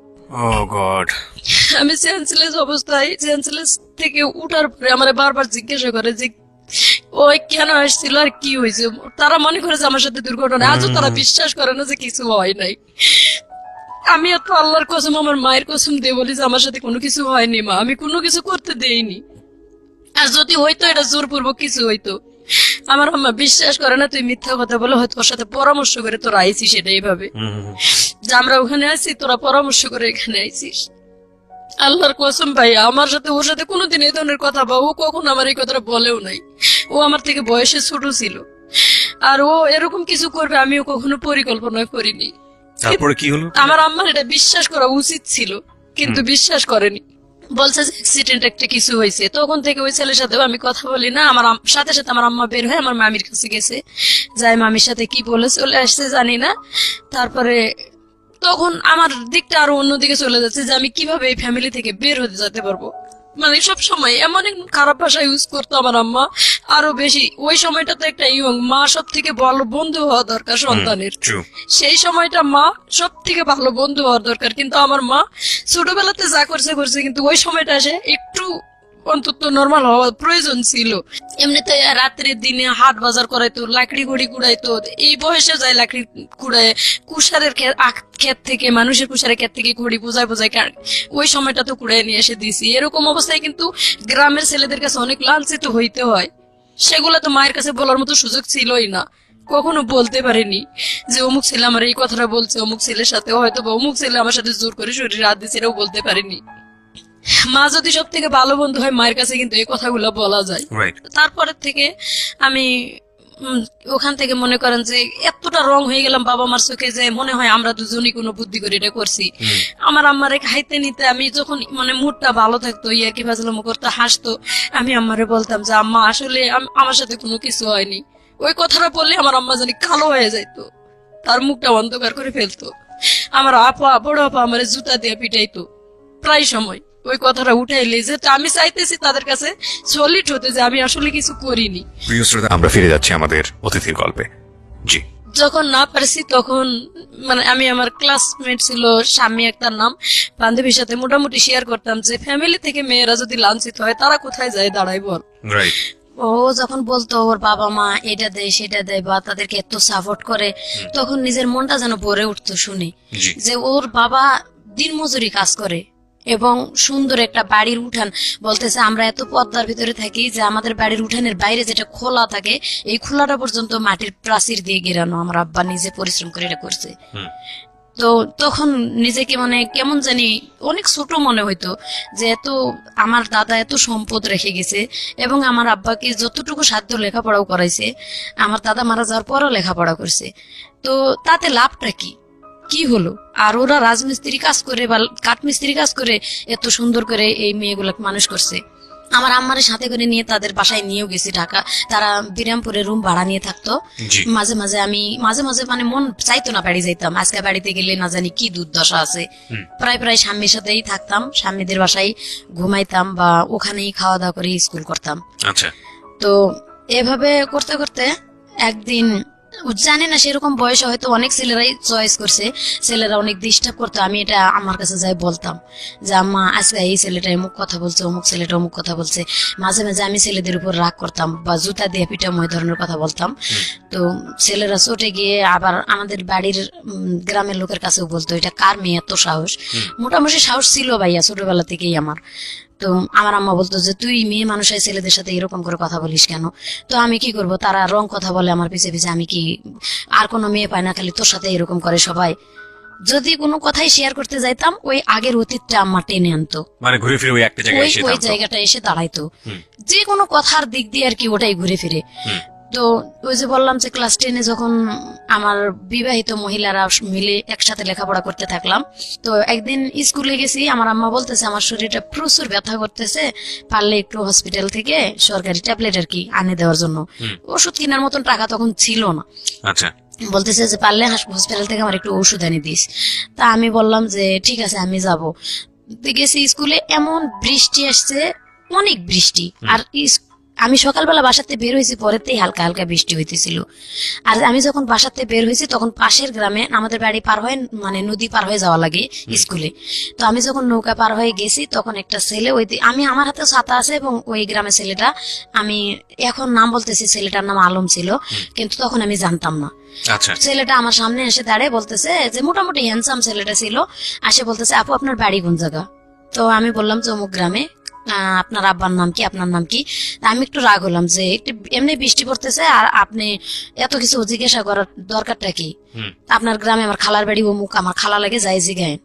S1: আমি সেন্সলেস অবস্থায়, সেন্সলেস থেকে উঠার পরে আমার বারবার জিজ্ঞাসা করে যে ওই কেন আসছিল আর কি হয়েছে। তারা মনে করে যে আমার সাথে দুর্ঘটনা, আজও তারা বিশ্বাস করে না যে কিছু হয় নাই। আমি এত আল্লাহর কসম আমার মায়ের কসম দিয়ে বলি যে আমার সাথে কোনো কিছু হয়নি মা, আমি কোনো কিছু করতে দেইনি, আর যদি হইতো এটা জোরপূর্বক কিছু হইতো। আমার আম্মা বিশ্বাস করে না, তুই মিথ্যা কথা বলে হয়তো ওর সাথে পরামর্শ করে তোরা আইছিস, সেটা এইভাবে যে আমরা ওখানে আছি তোরা পরামর্শ করে এখানে আইছিস। আল্লাহর কসম ভাই আমার সাথে ওর সাথে কোনোদিন এই ধরনের কথা বা ও কখনো আমার এই কথাটা বলেও নাই। ও আমার থেকে বয়সে ছোট ছিল, আর ও এরকম কিছু করবে আমিও কখনো পরিকল্পনা করিনি।
S3: তারপরে কি হলো? আমার
S1: আম্মার এটা বিশ্বাস করা উচিত ছিল, কিন্তু বিশ্বাস করেনি। বলছে যে অ্যাক্সিডেন্ট একটা কিছু হয়েছে। তখন থেকে ওই ছেলের সাথেও আমি কথা বলি না। আমার সাথে সাথে আমার আম্মা বের হয়ে আমার মামির কাছে গেছে, যাই মামির সাথে কি বলে চলে আসছে জানি না। তারপরে তখন আমার দিকটা আরো অন্যদিকে চলে যাচ্ছে যে আমি কিভাবে এই ফ্যামিলি থেকে বের হতে যেতে পারবো। মানে সব সময় এমন এক খারাপ ভাষা ইউজ করতো আমার আম্মা, আরো বেশি। ওই সময়টা তো একটা ইয়ং মা সব থেকে ভালো বন্ধু হওয়া দরকার সন্তানের, সেই সময়টা মা সব থেকে ভালো বন্ধু হওয়ার দরকার। কিন্তু আমার মা ছোটবেলাতে যা করছে করছে, কিন্তু ওই সময়টা এসে একটু অন্তত নর্মাল হওয়া প্রয়োজন ছিল। এমনিতে রাত্রে দিনে হাট বাজার করাইতো, লাকড়ি ঘড়ি কুড়াইতো, এই বয়সে যায় লাকড়ি কুড়ায়, কুষারের ক্ষেত থেকে, মানুষের কুষারের ক্ষেত থেকে ঘড়ি বোঝায় বোঝায় ওই সময়টা তো কুড়াই নিয়ে এসে দিছি। এরকম অবস্থায় কিন্তু গ্রামের ছেলেদের কাছে অনেক লাঞ্ছিত হইতে হয়। সেগুলো তো মায়ের কাছে বলার মতো সুযোগ ছিলই না, কখনো বলতে পারিনি যে অমুক ছেলে আমার এই কথাটা বলছে, অমুক ছেলের সাথে হয়তো বা অমুক ছেলে আমার সাথে জোর করে শরীরে হাত দিচ্ছে, এটাও বলতে পারিনি। মা যদি সব থেকে ভালো বন্ধু হয়, মায়ের কাছে কিন্তু এই কথাগুলো বলা যায়। তারপরের থেকে আমি ওখান থেকে মনে করেন যে এতটা রং হয়ে গেলাম বাবা মার চোখে যে মনে হয় আমরা দুজনই কোনো বুদ্ধি করে এটা করছি। আমার আম্মারে খাইতে নিতে আমি যখন মানে মুডটা ভালো থাকতো, ইয়ার কি ফাজলামো করতে, হাসতো, আমি আম্মারে বলতাম যে আম্মা আসলে আমার সাথে কোনো কিছু হয়নি। ওই কথাটা বললে আমার আম্মা জানি কালো হয়ে যাইতো, তার মুখটা অন্ধকার করে ফেলতো। আমার আপা, বড় আপা আমার জুতা দিয়ে পিটাইতো প্রায় সময় ওই কথাটা উঠাইলে, যে আমি চাইতেছি তাদের কাছে সলিড হতে যে আমি আসলে কিছু করিনি।
S3: প্রিয় শ্রোতা, আমরা ফিরে যাচ্ছি আমাদের অতিথির গল্পে। জি,
S1: যখন না পারছি তখন মানে আমি, আমার ক্লাসমেট ছিল স্বামী একটার নাম, বান্ধবীর সাথে মোটামুটি শেয়ার করতাম যে ফ্যামিলি থেকে মেয়েরা যদি লাঞ্ছিত হয় তারা কোথায় যায় দাঁড়ায় বল। ও যখন বলতো ওর বাবা মা এটা দেয় সেটা দেয় বা তাদেরকে এত সাপোর্ট করে, তখন নিজের মনটা যেন ভরে উঠতো শুনে যে ওর বাবা দিনমজুরি কাজ করে এবং সুন্দর একটা বাড়ির উঠান, বলতেছে আমরা এত পদ্মার ভিতরে থাকি যে আমাদের বাড়ির উঠানের বাইরে যেটা খোলা থাকে এই খোলাটা পর্যন্ত মাটির প্রাচীর দিয়ে ঘেরানো, আমার আব্বা নিজে পরিশ্রম করে এটা করছে। তো তখন নিজেকে মানে কেমন জানি অনেক ছোট মনে হইতো যে এত আমার দাদা এত সম্পদ রেখে গেছে এবং আমার আব্বাকে যতটুকু সাধ্য লেখাপড়াও করাইছে, আমার দাদা মারা যাওয়ার পরও লেখাপড়া করছে, তো তাতে লাভটা কি হলো? আর ওরা রাজমিস্ত্রি কাজ করে বা কাঠমিস্ত্রি কাজ করে এত সুন্দর করে এই মেয়েগুলোকে মানুষ করছে। আমার আম্মার সাথে করে নিয়ে তাদের বাসায় নিয়েও গেছি ঢাকা, তারা বিরামপুরে রুম ভাড়া নিয়ে থাকতো। মাঝে মাঝে আমি মাঝে মানে মন চাইতো না বাড়ি যাইতাম, আজকে বাড়িতে গেলে না জানি কি দুর্দশা আছে। প্রায় স্বামীর সাথেই থাকতাম, স্বামীদের বাসায় ঘুমাইতাম বা ওখানেই খাওয়া দাওয়া করে স্কুল করতাম। তো এভাবে করতে করতে একদিন জানি না সেরকম বয়সে হয়তো অনেক ছেলেরাই চয়েস করছে, ছেলেরা অনেক ডিস্টার্ব করতো, আমি এটা আমার কাছে যাই বলতাম যে আম্মা আজকে এই ছেলেটা অমুক কথা বলছে, অমুক ছেলেটা অমুক কথা বলছে। মাঝে মাঝে আমি ছেলেদের উপর রাগ করতাম বা জুতা দিয়ে পিটাম, ওই ধরনের কথা বলতাম। তো ছেলেরা চটে গিয়ে আবার আমাদের বাড়ির গ্রামের লোকের কাছেও বলতো এটা কার মেয়ে এত সাহস। মোটামুটি সাহস ছিল ভাইয়া ছোটবেলা থেকেই আমার। তো আমার আম্মা বলতো যে তুই মেয়ে মানুষ হয় ছেলেদের সাথে এরকম করে কথা বলিস কেন? তো আমি কি করব, তারা রং কথা বলে আমার পিছে পিছে, আমি কি আর কোনো মেয়ে পাই না, খালি তোর সাথে এরকম করে সবাই। যদি কোনো কথাই শেয়ার করতে যাইতাম ওই আগের অতীতটা আম্মা টেনে আনতো, মানে ঘুরে ফিরে ওই জায়গাটা এসে দাঁড়াইতো, যে কোনো কথার দিক দিয়ে আর কি ওটাই ঘুরে ফিরে। তো ওই যে বললাম যে ক্লাস 10-এ যখন আমার বিবাহিত মহিলারা মিলে একসাথে লেখাপড়া করতে থাকলাম, তো একদিন স্কুলে গেছি, আমার আম্মা বলতেছে আমার শরীরটা প্রচুর ব্যথা করতেছে, পারলে একটু হসপিটাল থেকে সরকারি ট্যাবলেট আর কি আনে দেওয়ার জন্য। ওষুধ কেনার মতন টাকা তখন ছিল না। বলতেছে যে পারলে হসপিটাল থেকে আমার একটু ওষুধ এনে দিস। তা আমি বললাম যে ঠিক আছে আমি যাবো। গেছি স্কুলে, এমন বৃষ্টি আসছে, অনেক বৃষ্টি, আর আমি সকালবেলা বাসাতে বের হয়েছি, পরেতেই হালকা হালকা বৃষ্টি হইতেছিল। আর আমি যখন বাসাতে বের হয়েছি তখন পাশের গ্রামে আমাদের বাড়ি পার হয়ে মানে নদী পার হয়ে যাওয়া লাগে স্কুলে। তো আমি যখন নৌকা পার হয়ে গেছি তখন একটা ছেলে, ওই আমি আমার হাতে ছাতা আছে এবং ওই গ্রামের ছেলেটা, আমি এখন নাম বলতেছি, ছেলেটার নাম আলম ছিল, কিন্তু তখন আমি জানতাম না। ছেলেটা আমার সামনে এসে দাঁড়িয়ে বলতেছে যে, মোটামুটি হ্যান্ডসাম ছেলেটা ছিল, আসে বলতেছে আপু আপনার বাড়ি কোন জায়গা? তো আমি বললাম যে অমুক গ্রামে। আপনার আব্বার নাম কি, আপনার নাম কি? আমি একটু রাগ হলাম যে এমনি বৃষ্টি পড়তেছে আর আপনি এত কিছু জিজ্ঞাসা করার দরকারটা কি? আপনার গ্রামে আমার খালার বাড়ি অমুক, আমার খালা লাগে, যাই জিগায়।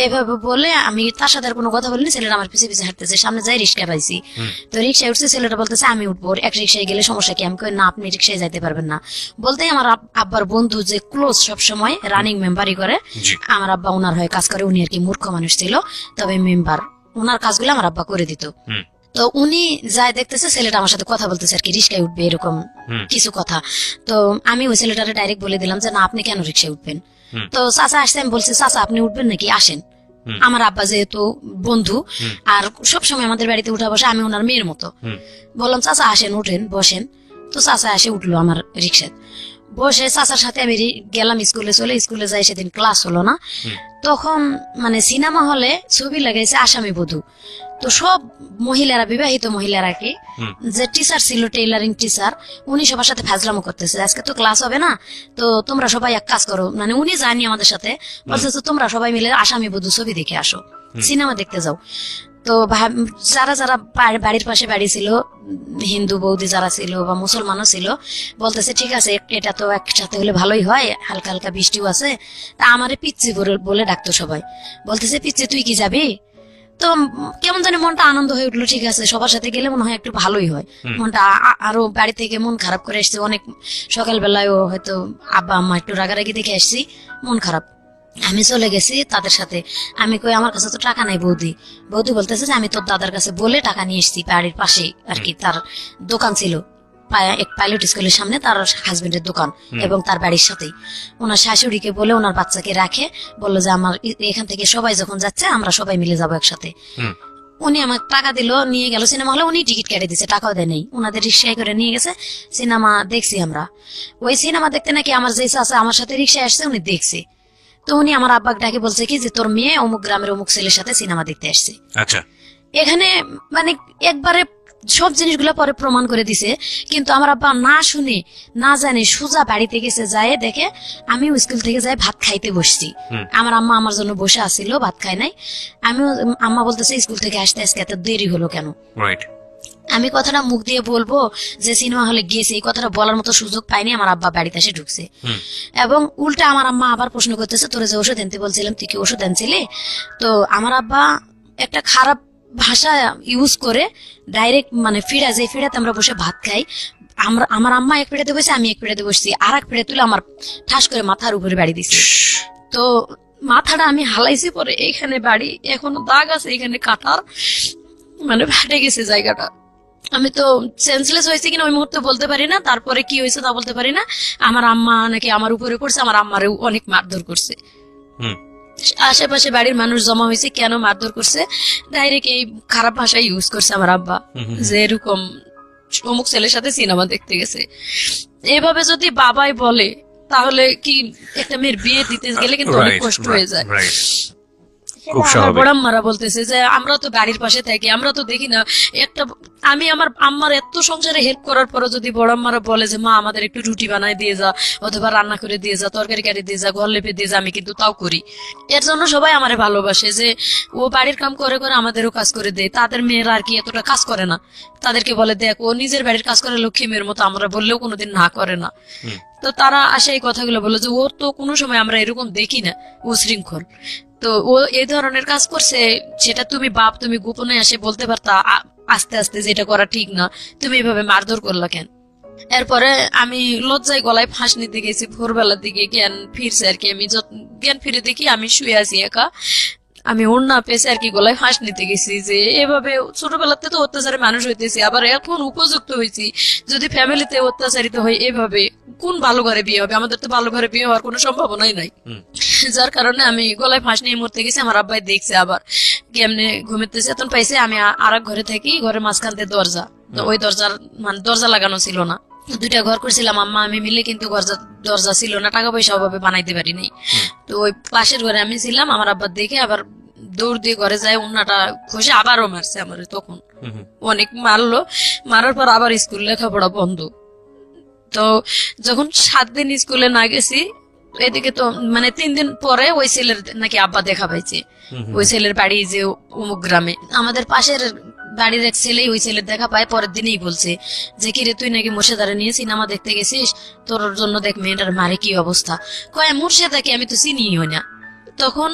S1: এভাবে বলে আমি তার সাথে আর কোনো কথা বলিনি, ছেলেটা আমার পিছিয়ে পিছিয়ে হাঁটতেছে, সামনে যাই রিক্সা পাইছি। তো রিক্সায় উঠছে, ছেলেটা বলতেছে আমি উঠবো, এক রিক্সায় গেলে সমস্যা কি? আমি কই না, আপনি রিক্সায় যাইতে পারবেন না। বলতেই আমার আব্বার বন্ধু যে ক্লোজ সবসময় রানিং মেম্বারই করে, আমার আব্বা ওনার হয়ে কাজ করে, উনি আর কি মূর্খ মানুষ ছিল, তবে মেম্বার, ওনার কাজগুলো আমার আব্বা করে দিত। তো উনি যাই দেখতেছে ছেলেটা আমার সাথে কথা বলতেছে আর কি, রিক্সায় উঠবে এরকম কিছু কথা। তো আমি ওই ছেলেটারে ডাইরেক্ট বলে দিলাম যে না আপনি কেন রিক্সায় উঠবেন? তো চাচা আসছে, আমি বলছি চাচা আপনি উঠবেন নাকি, আসেন। আমার আব্বা যেহেতু বন্ধু আর সবসময় আমাদের বাড়িতে উঠা বসে, আমি ওনার মেয়ের মতো। বললাম চাচা আসেন, উঠেন, বসেন। তো চাচা আসে উঠলো আমার রিক্সায়।
S4: বসে চাচার সাথে আমি গেলাম স্কুলে যাই, সেদিন ক্লাস হলো না। তখন মানে সিনেমা হলে ছবি লাগাইছে আসামি বধূ। তো সব মহিলারা, বিবাহিত মহিলারা কি, যে টিচার ছিল, টেইলারিং টিচার, উনি সবার সাথে ফাজলামো করতেছে, আজকে তো ক্লাস হবে না, তো তোমরা সবাই এক কাজ করো, মানে উনি জানি আমাদের সাথে বলছে তোমরা সবাই মিলে আসামি বধূ ছবি দেখে আসো, সিনেমা দেখতে যাও। তো যারা যারা বাড়ির পাশে বাড়ি ছিল, হিন্দু বৌদি যারা ছিল বা মুসলমানও ছিল, বলতেছে ঠিক আছে, এটা তো একসাথে হলে ভালোই হয়, হালকা হালকা বৃষ্টিও আছে। তা আমারে পিচ্ছি বলে ডাকতো সবাই, বলতেছে পিচ্ছি তুই কি যাবি? তো কেমন জানি মনটা আনন্দ হয়ে উঠলো, ঠিক আছে সবার সাথে গেলে মনে হয় একটু ভালোই হয় মনটা। আরো বাড়ি থেকে মন খারাপ করে এসছে অনেক, সকালবেলায় হয়তো আব্বা আম্মা একটু রাগারাগি দেখে আসছি, মন খারাপ। আমি চলে গেছি তাদের সাথে, আমি কই আমার কাছে তো টাকা নাই। বৌদি বলতেছে যে আমি তোর দাদার কাছে বলে টাকা নিয়ে এসেছি, বাড়ির পাশে আর কি তার দোকান ছিল, এক পাইলট স্কুলের সামনে তার হাজবেন্ডের দোকান এবং তার বাড়ির সাথেই। ওনার শাশুড়িকে বলে ওনার বাচ্চাকে রাখে, বললো যে আমার এখান থেকে সবাই যখন যাচ্ছে আমরা সবাই মিলে যাবো একসাথে। উনি আমার টাকা দিল, নিয়ে গেল সিনেমা হলে, উনি টিকিট কেটে দিচ্ছে, টাকাও দেয় নেই, ওনাদের রিক্সায় করে নিয়ে গেছে। সিনেমা দেখছি আমরা। ওই সিনেমা দেখতে নাকি আমার যে আছে আমার সাথে রিক্সায় আসছে, উনি দেখছে। তো উনি আমার আব্বাকে ডাকে বলছে কি যে তোর মেয়ে অমুক গ্রামের অমুক ছেলের সাথে সিনেমা দেখতে আসছে।
S3: আচ্ছা,
S4: এখানে মানে একবারে সব জিনিসগুলো পরে প্রমাণ করে দিছে, কিন্তু আমার আব্বা না শুনে না জানে সোজা বাড়িতে গেছে, যায় দেখে আমি স্কুল থেকে যাই ভাত খাইতে বসছি। আমার আম্মা আমার জন্য বসে আসছিল, ভাত খাই নাই। আমিও, আম্মা বলতেছে স্কুল থেকে আসতে আজকে এত দেরি হলো কেন। আমি কথাটা মুখ দিয়ে বলবো যে সিনেমা হলে গিয়েছে, এই কথাটা বলার মতো সুযোগ পাইনি। আমার আব্বা বাড়িতে এসে ঢুকছে এবং উল্টা আমার আম্মা আবার প্রশ্ন করতেছে তোরে যে ওষুধ আনতে বলছিলাম তুই কি ওষুধ আনছিলি? তো আমার আব্বা একটা খারাপ ভাষা ইউজ করে ডাইরেক্ট মানে ফিরা, যে ফিরাতে আমরা বসে ভাত খাই, আমার আম্মা এক পেড়াতে বসে, আমি এক পেড়াতে বসছি, আর এক পেড়ে তুলে আমার ঠাস করে মাথার উপরে বাড়ি দিছে। তো মাথাটা আমি হালাইছি, পরে এখানে বাড়ি, এখনো দাগ আছে এখানে কাটার, মানে ফাটে গেছে জায়গাটা। আমি তো সেন্সলেস হয়েছি কিনা ওই মুহূর্তে বলতে পারি না, তারপরে কি হয়েছে তা বলতে পারি না। আমার আম্মা নাকি আমার উপরে পড়ছে, আমার আম্মারেও অনেক মারধর করছে। আশেপাশে বাড়ির মানুষ জমা হয়েছে, কেন মারধর করছে, ডাইরেক্ট এই খারাপ ভাষা ইউজ করছে আমার আব্বা, যে এরকম অমুক ছেলের সাথে সিনেমা দেখতে গেছে। এভাবে যদি বাবাই বলে তাহলে কি একটা মেয়ের বিয়ে দিতে গেলে কিন্তু অনেক কষ্ট হয়ে যায়। বড়াম্মারা বলতেছে যে আমরা তো বাড়ির পাশে থাকি, আমরা তো দেখি না একটা, আমি আমার আম্মার এত সংসারে হেল্প করার পরে যদি বড়াম্মারা বলে যে মা আমাদের একটু রুটি বানায় দিয়ে যা, অথবা রান্না করে দিয়ে যা, তরকারি কাটি দিয়ে যা, ঘর লেপে দিয়ে যা, আমি কিন্তু তাও করি। এর জন্য সবাই আমারে ভালোবাসে যে ও বাড়ির কাম করে করে আমাদেরও কাজ করে দেয়। তাদের মেয়েরা আর কি এতটা কাজ করে না, তাদেরকে বলে দেখ ও নিজের বাড়ির কাজ করে লক্ষ্মী মেয়ের মতো, আমরা বললেও কোনোদিন না করে না। তো তারা আসে এই কথাগুলো বলে যে ওর তো কোনো সময় আমরা এরকম দেখি না, ও শৃঙ্খল। তো ও এই ধরনের কাজ করছে, সেটা তুমি বাপ তুমি গোপনে আসে বলতে পারতা আস্তে আস্তে, যেটা করা ঠিক না, তুমি এভাবে মারধর করলা কেন? এরপরে আমি লজ্জায় গলায় ফাঁস নিতে গেছি, ভোরবেলার দিকে জ্ঞান ফিরছে আর কি। আমি জ্ঞান ফিরে দেখি আমি শুয়ে আছি একা, আমি ওড়না পেয়েছে আর কি, গলায় ফাঁস নিতে গেছি। যে এভাবে ছোটবেলাতে তো অত্যাচারে মানুষ হইতেছি, আবার এখন উপযুক্ত হয়েছি, যদি ফ্যামিলিতে অত্যাচারিত হয় এভাবে কোন ভালো ঘরে বিয়ে হবে? আমাদের তো ভালো ঘরে বিয়ে হওয়ার কোনো সম্ভাবনাই নাই। যার কারণে আমি গলায় ফাঁস নিয়ে মরতে গেছি। আমার আব্বাই দেখছে, আবার কেমনে ঘুমিতেছে, এখন পাইছে আমি আর এক ঘরে থাকি, ঘরের মাঝখান থেকে দরজা, তো ওই দরজার মানে দরজা লাগানো ছিল না, দুইটা ঘর করছিলাম আম্মা আমি মিলে, কিন্তু দরজা ছিল না, টাকা পয়সা অভাবে বানাইতে পারি নাই। তো ওই পাশের ঘরে আমি ছিলাম, আমার আব্বা দেখে আবার দৌড় দিয়ে ঘরে যায়, উন্নাটা খসে আবারও মারছে আমার। তখন অনেক মারলো, মারার পর আবার স্কুল লেখাপড়া বন্ধ। তো যখন 7 দিন স্কুলে না গেছি, এদিকে তো মানে 3 দিন পরে ওই ছেলের নাকি আব্বা দেখা পাইছে, ওই ছেলের বাড়ি যে অমুক গ্রামে, আমাদের পাশের বাড়ির এক ছেলেই ওই ছেলের দেখা পায়। পরের দিনেই বলছে যে কিরে তুই নাকি মুর্শিদারে নিয়ে সিনেমা দেখতে গেছিস, তোর জন্য দেখ মেয়েটার মারে কি অবস্থা। কয় মুর্শিদাকে আমি তো চিনিও না। তখন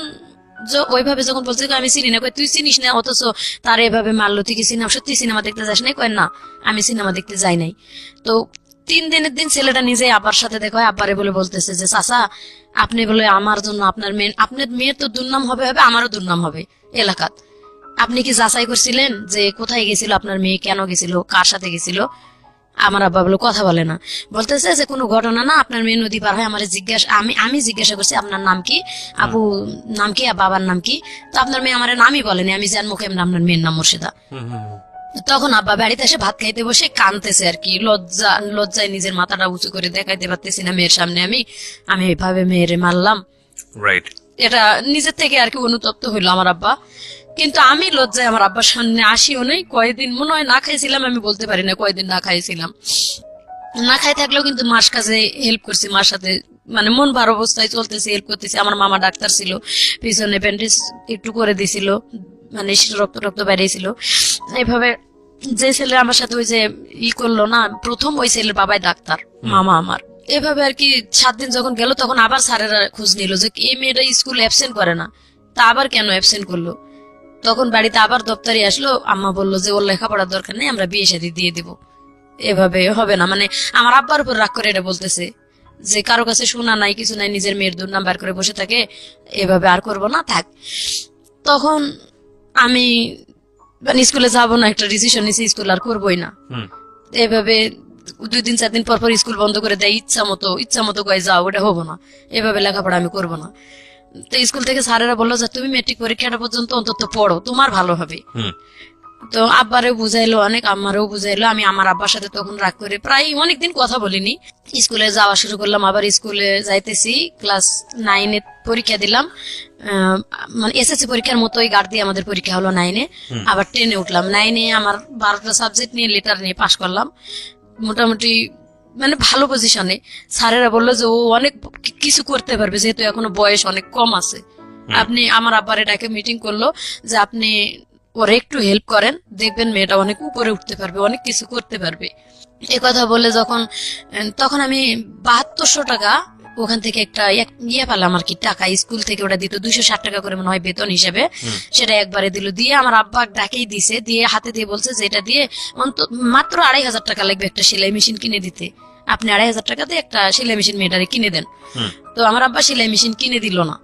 S4: ওইভাবে যখন বলছে আমি চিনি না, কয় তুই চিনিস না, অথচ তার এভাবে মারলো, তুই কি সিনেমা সত্যি সিনেমা দেখতে যাস নাই? কয় না আমি সিনেমা দেখতে যাই নাই। তো 3 দিনের দিন ছেলেটা নিজে আব্বার সাথে দেখা হয়, আব্বারে বলতেছে যে চাচা আপনি বলে আমার জন্য আপনার মেয়ের তো দুর্নাম হবে, আমারও দুর্নাম হবে এলাকাত। আপনি কি যাচাই করছিলেন যে কোথায় গেছিল আপনার মেয়ে, কেন গেছিল, কার সাথে গেছিল? আমার আব্বা বলে কথা বলে না, বলতেছে যে কোনো ঘটনা না, আপনার মেয়ে নদী পার হয়, আমার আমি জিজ্ঞাসা করছি আপনার নাম কি, আবু নাম কি, বাবার নাম কি? তো আপনার মেয়ে আমার নামই বলেনি, আমি জান মুখে আপনার মেয়ের নাম মুর্শিদা।
S1: তখন আব্বা বাড়িতে এসে ভাত খাইতে বসে কাঁদতেছে আর কি, লজ্জায় নিজের মাথাটা উঁচু করে দেখাইতে পারতেছি না মেয়ের সামনে আমি এভাবে মেয়েরে মারলাম।
S3: রাইট।
S1: এটা নিজের থেকে আর কি অনুতপ্ত হইলো আমার আব্বা। কিন্তু আমি লজ্জায় আমার আব্বার সামনে আসিও নেই। কয়েকদিন মনে হয় না খাইছিলাম, আমি বলতে পারি না কয়েকদিন না খাইছিলাম। না খাই থাকলেও কিন্তু মার কাছে হেল্প করছি, মার সাথে মানে মন ভার অবস্থায় চলতেছি, হেল্প করতেছি। আমার মামা ডাক্তার ছিল, পিছনে ব্যান্ডেজ একটু করে দিছিল, মানে রক্ত বেরিয়েছিল। এইভাবে যে ছেলে আমার সাথে ওই যে করলো না প্রথম, ওই ছেলের বাবাই ডাক্তার, মামা আমার। এভাবে আর কি 7 দিন যখন গেল তখন আবার স্যারেরা খোঁজ নিল যে এই মেয়েটা স্কুল অ্যাবসেন্ট করে না, তা আবার কেন অ্যাবসেন্ট করলো। তখন বাড়িতে আবার দপ্তরে আসলো, আম্মা বললো যে ওর লেখাপড়ার দরকার নেই, আমরা বিয়ে শাদী দিয়ে দিব, এভাবে হবে না। মানে আমার আব্বার উপর রাগ করে এটা বলতেছে যে কারো কাছে শোনা নাই কিছু নাই, নিজের মেয়ের দুর্নাম বার করে বসে থাকে, এভাবে আর করবো না, থাক। তখন আমি মানে স্কুলে যাবো না, একটা ডিসিশন নিয়েছি, স্কুল আর করবোই না। এভাবে 2 দিন 4 দিন পর স্কুল বন্ধ করে দেয়, ইচ্ছা মতো কয়ে যাও, ওটা হবো না, এভাবে লেখাপড়া আমি করবো না। তো স্কুল থেকে স্যারেরা বললো যে তুমি মেট্রিক পরীক্ষাটা পর্যন্ত অন্তত পড়ো, তোমার ভালো হবে। তো আব্বারেও বুঝাইলো অনেক, আম্মারেও বুঝাইলো। আমি আমার আব্বার সাথে তখন রাগ করে প্রায় অনেকদিন কথা বলিনি। স্কুলে যাওয়া শুরু করলাম, আবার স্কুলে যাইতেছি, ক্লাস 9-এ পরীক্ষা দিলাম, মানে এসএসসি পরীক্ষার মতোই গার্ড দিয়ে আমাদের পরীক্ষা হলো 9-এ। আবার 10-এ উঠলাম। 9-এ আমার 12টা সাবজেক্ট নিয়ে লেটার নিয়ে পাশ করলাম মোটামুটি, মানে ভালো পজিশনে। স্যারেরা বললো যে ও অনেক কিছু করতে পারবে, যেহেতু এখনো বয়স অনেক কম আছে। আপনি, আমার আব্বারে ডাকে মিটিং করলো যে আপনি ওরে একটু হেল্প করেন, দেখবেন মেয়েটা অনেক উপরে উঠতে পারবে, অনেক কিছু করতে পারবে। এ কথা বলে তখন আমি 7200 টাকা ওখান থেকে একটা ইয়ে পেলাম আর কি, টাকা স্কুল থেকে ওটা দিত 260 টাকা করে মনে হয় বেতন হিসেবে, সেটা একবারে দিল। দিয়ে আমার আব্বা ডাকেই দিছে, দিয়ে হাতে দিয়ে বলছে যে এটা দিয়ে মাত্র 2500 টাকা লাগবে একটা সেলাই মেশিন কিনে দিতে, আপনি 2500 টাকা দিয়ে একটা সেলাই মেশিন মেয়েটারে কিনে দেন। তো আমার আব্বা সেলাই মেশিন কিনে দিল না,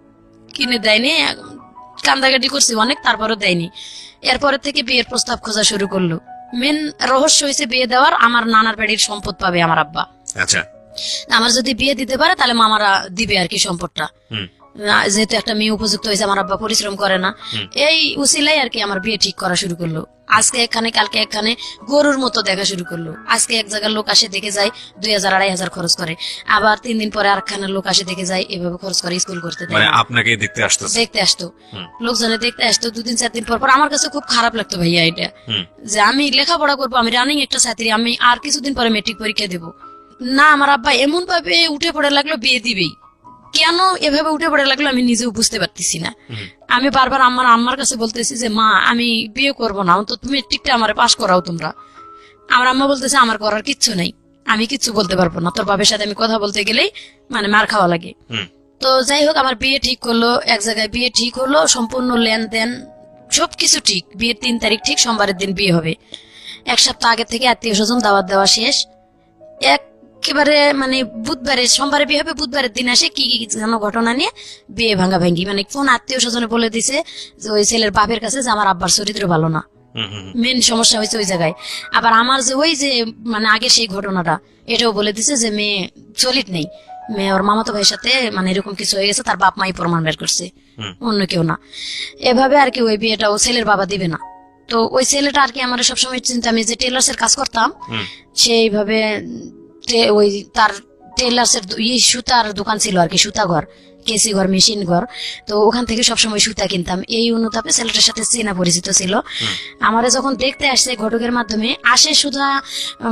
S1: কিনে দেয়নি, কান্দাকাটি করছি অনেক, তারপরও দেয়নি। এরপরে থেকে বিয়ের প্রস্তাব খোঁজা শুরু করলো। মেন রহস্য হয়েছে বিয়ে দেওয়ার, আমার নানার বাড়ির সম্পদ পাবে আমার আব্বা।
S3: আচ্ছা,
S1: আমার যদি বিয়ে দিতে পারে তাহলে মামারা দিবে আর কি সম্পদটা, যেহেতু একটা মেয়ে উপযুক্ত হয়েছে, আমার আব্বা পরিশ্রম করে না। এই উসিলাই আর কি আমার বিয়ে ঠিক করা শুরু করলো। আজকে এখানে কালকে এখানে গরুর মতো দেখা শুরু করলো। আজকে এক জায়গার লোক আসে দেখে যায় 2000-2500 খরচ করে, আবার 3 দিন পরে আরেকখানের লোক আসে দেখে যায়, এভাবে খরচ করে স্কুল করতে দেয়।
S3: মানে আপনাকে দেখতে আসতো
S1: লোকজনে দেখতে আসতো 2 দিন 4 দিন পর। আমার কাছে খুব খারাপ লাগতো ভাইয়া এটা, যে আমি লেখাপড়া করবো, আমি রানিং একটা ছাত্রী, আমি আর কিছুদিন পরে মেট্রিক পরীক্ষা দেবো না। আমার আব্বা এমন ভাবে উঠে পড়ে লাগলো বিয়ে দিবেই, কেন এভাবে উঠে পড়ে লাগলো আমি নিজেও বুঝতে পারতেছি না। আমি বারবার আম্মার কাছে বলতেছি যে মা আমি বিয়ে করবো না, অন্তত মেট্রিকটা আমার পাশ করাও তোমরা। আমার আম্মা বলতেছে আমার করার কিচ্ছু নেই, আমি কিচ্ছু বলতে পারবো না, তোর বাবার সাথে আমি কথা বলতে গেলেই মানে মার খাওয়া লাগে। তো যাই হোক, আমার বিয়ে ঠিক করলো, এক জায়গায় বিয়ে ঠিক হলো, সম্পূর্ণ লেনদেন সবকিছু ঠিক। বিয়ের 3 তারিখ ঠিক, সোমবারের দিন বিয়ে হবে। 1 সপ্তাহ আগে থেকে আত্মীয় স্বজন দাওয়াত দেওয়া শেষ। একেবারে মানে বুধবারে, সোমবারে বিয়ে হবে, বুধবারের দিন আসে কি যেন ঘটনা নিয়ে বিয়ে ভাঙ্গি। মানে কোন আত্মীয় স্বজনে বলে দিছে যে ওই ছেলের বাপের কাছে যে আমার আব্বার চরিত্র ভালো না, মেন সমস্যা হয়েছে ওই জায়গায়। আবার আমার যে ওই যে মানে আগে সেই ঘটনাটা, এটাও বলে দিছে যে মেয়ে চলিত নেই, মেয়ে ওর মামাতো ভাইয়ের সাথে মানে এরকম কিছু হয়ে গেছে, তার বাপ মাই প্রমাণ বের করছে, অন্য কেউ না। এভাবে আর কি ওই বিয়েটা ও ছেলের বাবা দিবে না। তো ওই ছেলেটা আর কি আমার সবসময় চিন্তা, আমি যে টেলার্স এর কাজ করতাম সেইভাবে ওই তার টেলার্স এর সুতার দোকান ছিল আর কি, সুতা ঘর, কেসি ঘর, মেশিন ঘর। তো ওখান থেকে সবসময় সুতা কিনতাম। এই অনুতাপে ছেলেটার সাথে চেনা পরিচিত ছিল। আমারে যখন দেখতে আসছে ঘটকের মাধ্যমে আসে, সুধা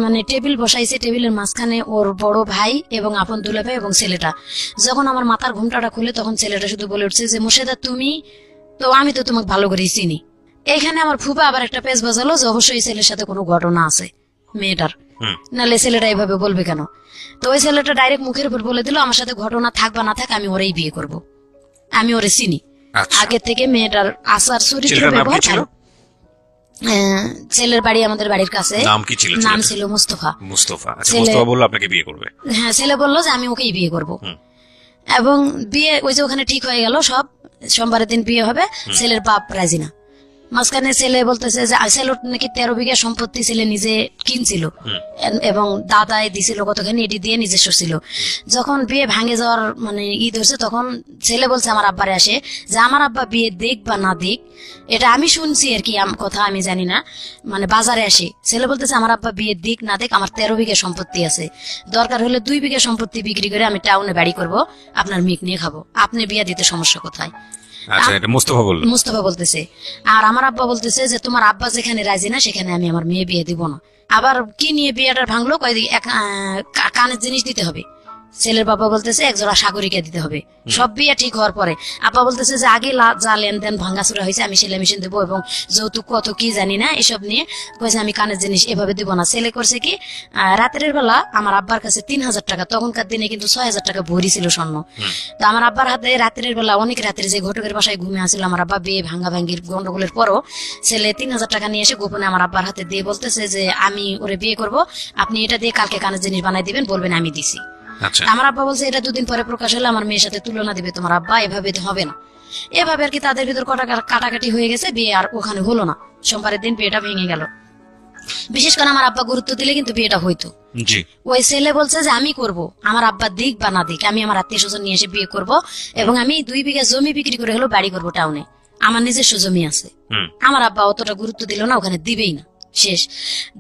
S1: মানে টেবিল বসাইছে, টেবিলের মাঝখানে ওর বড় ভাই এবং আপন দুলা ভাই এবং ছেলেটা। যখন আমার মাথার ঘুমটাটা খুলে তখন ছেলেটা শুধু বলে উঠছে যে মোর্শেদা তুমি তো, আমি তো তোমাকে ভালো করেই চিনি। এইখানে আমার ফুপা আবার একটা পেজ বাজালো যে অবশ্যই ছেলের সাথে কোনো ঘটনা আছে মেয়েটার, নাহলে ছেলেটা এইভাবে বলবে কেন। তো ওই ছেলেটা ডাইরেক্ট মুখের উপর বলে দিল আমার সাথে ঘটনা থাক বা না থাক আমি ওরেই বিয়ে করব, আমি ওরে চিনি আগে থেকে। মেয়েটার আচার চরিত্র ব্যবহার ভালো। ছেলের বাড়ি আমাদের বাড়ির কাছে। নাম ছিল মুস্তফা।
S3: বলল আপনাকে বিয়ে করবে?
S1: হ্যাঁ, ছেলে বললো যে আমি ওকেই বিয়ে করব। এবং বিয়ে ওই যে ওখানে ঠিক হয়ে গেল সব, সোমবারের দিন বিয়ে হবে। ছেলের বাপ রাজি না,
S4: মাঝখানে ছেলে বলতেছে যে ছেলের নাকি 13 বিঘা সম্পত্তি ছেলে নিজে কিনছিল এবং দাদাই দিছিল কতখানি, এটি দিয়ে নিজস্ব ছিল। যখন বিয়ে ভাঙে যাওয়ার মানে ধরছে, তখন ছেলে বলছে আমার আব্বারে আসে যে আমার আব্বা বিয়ে দিক বা না দিক, এটা আমি শুনছি আর কি, কথা আমি জানি না, মানে বাজারে আসে ছেলে বলতেছে আমার আব্বা বিয়ে দিক না দিক, আমার 13 বিঘা সম্পত্তি আছে, দরকার হলে 2 বিঘা সম্পত্তি বিক্রি করে আমি টাউনে বাড়ি করব, আপনার মিক নিয়ে খাবো, আপনি বিয়ে দিতে সমস্যা কোথায়?
S3: আচ্ছা, এটা মুস্তফা বলল।
S4: মুস্তফা বলতেছে। আর আমার আব্বা বলতেছে যে তোমার আব্বা যেখানে রাজি না সেখানে আমি আমার মেয়ে বিয়ে দিব না। আবার কি নিয়ে বিয়েটা ভাঙলো, কানের জিনিস দিতে হবে। ছেলের বাবা বলতেছে 1 জোড়া সাগরিকা দিতে হবে। সব বিয়ে ঠিক হওয়ার পরে আব্বা বলতেছে যে আগে যা লেনদেন ভাঙ্গাচুরা হয়েছে আমি সেলাই মেশিন দেবো এবং যৌতুক কত কি জানি না, এসব নিয়ে কয়েছে আমি কানের জিনিস এভাবে দিব না। ছেলে করছে কি, রাতের বেলা আমার আব্বার কাছে 3000 টাকা, তখনকার দিনে কিন্তু 6000 টাকা ভরি ছিল স্বর্ণ। তো আমার আব্বার হাতে রাতের বেলা, অনেক রাত্রে যে ঘটকের বাসায় ঘুমিয়ে আসছিল আমার আব্বা, বিয়ে ভাঙ্গা ভাঙ্গির গন্ডগোলের পরও ছেলে 3000 টাকা নিয়ে এসে গোপনে আমার আব্বার হাতে দিয়ে বলতেছে যে আমি ওরে বিয়ে করব, আপনি এটা দিয়ে কালকে কানের জিনিস বানাই দিবেন, বলবেন আমি দিছি।
S3: আচ্ছা,
S4: আমার আব্বা বলছে এটা 2 দিন পরে প্রকাশ হলে আমার মেয়ের সাথে তুলনা দিবে তোমার আব্বা, এভাবে তো হবে না। এভাবে আর কি তাদের ভিতর কাটাকাটি হয়ে গেছে, বিয়ে আর ওখানে হলো না। সোমবারের দিন বিয়েটা ভেঙে গেল। বিশেষ করে আমার আব্বা গুরুত্ব দিলে কিন্তু বিয়েটা হইতো।
S3: জি,
S4: ওই ছেলে বলছে যে আমি করব, আমার আব্বা দিক বা না দিক, আমি আমার আত্মীয় স্বজন নিয়ে এসে বিয়ে করব এবং আমি 2 বিঘা জমি বিক্রি করে হলো বাড়ি করবো টাউনে, আমার নিজস্ব জমি আছে। আমার আব্বা অতটা গুরুত্ব দিল না, ওখানে দিবেই না, শেষ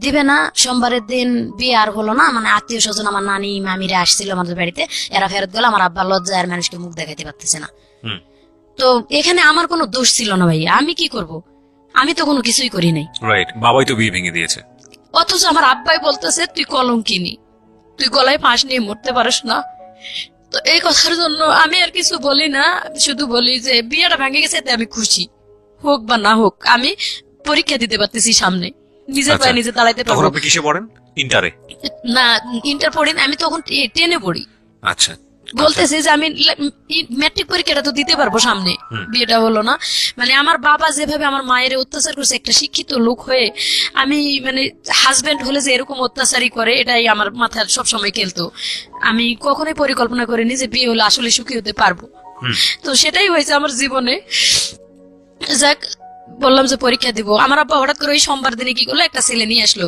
S4: দিবে না। সোমবারের দিন বিয়ে আর হলো না, মানে আত্মীয় স্বজন আমার নানি মামিরা আসছিল আমাদের বাড়িতে, এরা ফেরত গেল। আমার আব্বা লজ্জায় আর মানুষকে মুখ দেখাইতে পারতেছে না। তো এখানে আমার কোনো দোষ ছিল না ভাই, আমি কি করব, আমি তো কোনো কিছুই করি নাই।
S3: রাইট, বাবাই তো বিয়ে ভেঙে দিয়েছে।
S1: অথচ আমার আব্বাই বলতেছে তুই কলঙ্কিনী, তুই গলায় ফাঁস নিয়ে মরতে পারিস না। তো এই কথার জন্য আমি আর কিছু বলি না, শুধু বলি যে বিয়েটা ভেঙে গেছে এতে আমি খুশি, হোক বা না হোক আমি পরীক্ষা দিতে পারতেছি সামনে, নিজের পায়ে নিজে দাঁড়াইতে
S3: তখন
S1: পারবো।
S3: আপনি কিসে পড়েন? ইন্টারে?
S1: না, ইন্টার পড়ি না, আমি তখন 10-এ পড়ি।
S3: আচ্ছা,
S1: বলতেছে যে আমি ম্যাট্রিক পরীক্ষাটা তো দিতে পারবো সামনে, বিয়েটা হলো না। মানে আমার বাবা যেভাবে আমার মায়ের অত্যাচার করছে, একটা শিক্ষিত লোক হয়ে আমি মানে হাজবেন্ড হলে যে এরকম অত্যাচারই করে, এটাই আমার মাথায় সবসময় খেলতো। আমি কখনোই পরিকল্পনা করিনি যে বিয়ে হলে আসলে সুখী হতে পারবো। তো সেটাই হয়েছে আমার জীবনে। যাক, বললাম যে পরীক্ষা দিব। আমার আব্বা হঠাৎ করে ওই সোমবার দিনে কি করলো, একটা ছেলে নিয়ে আসলো।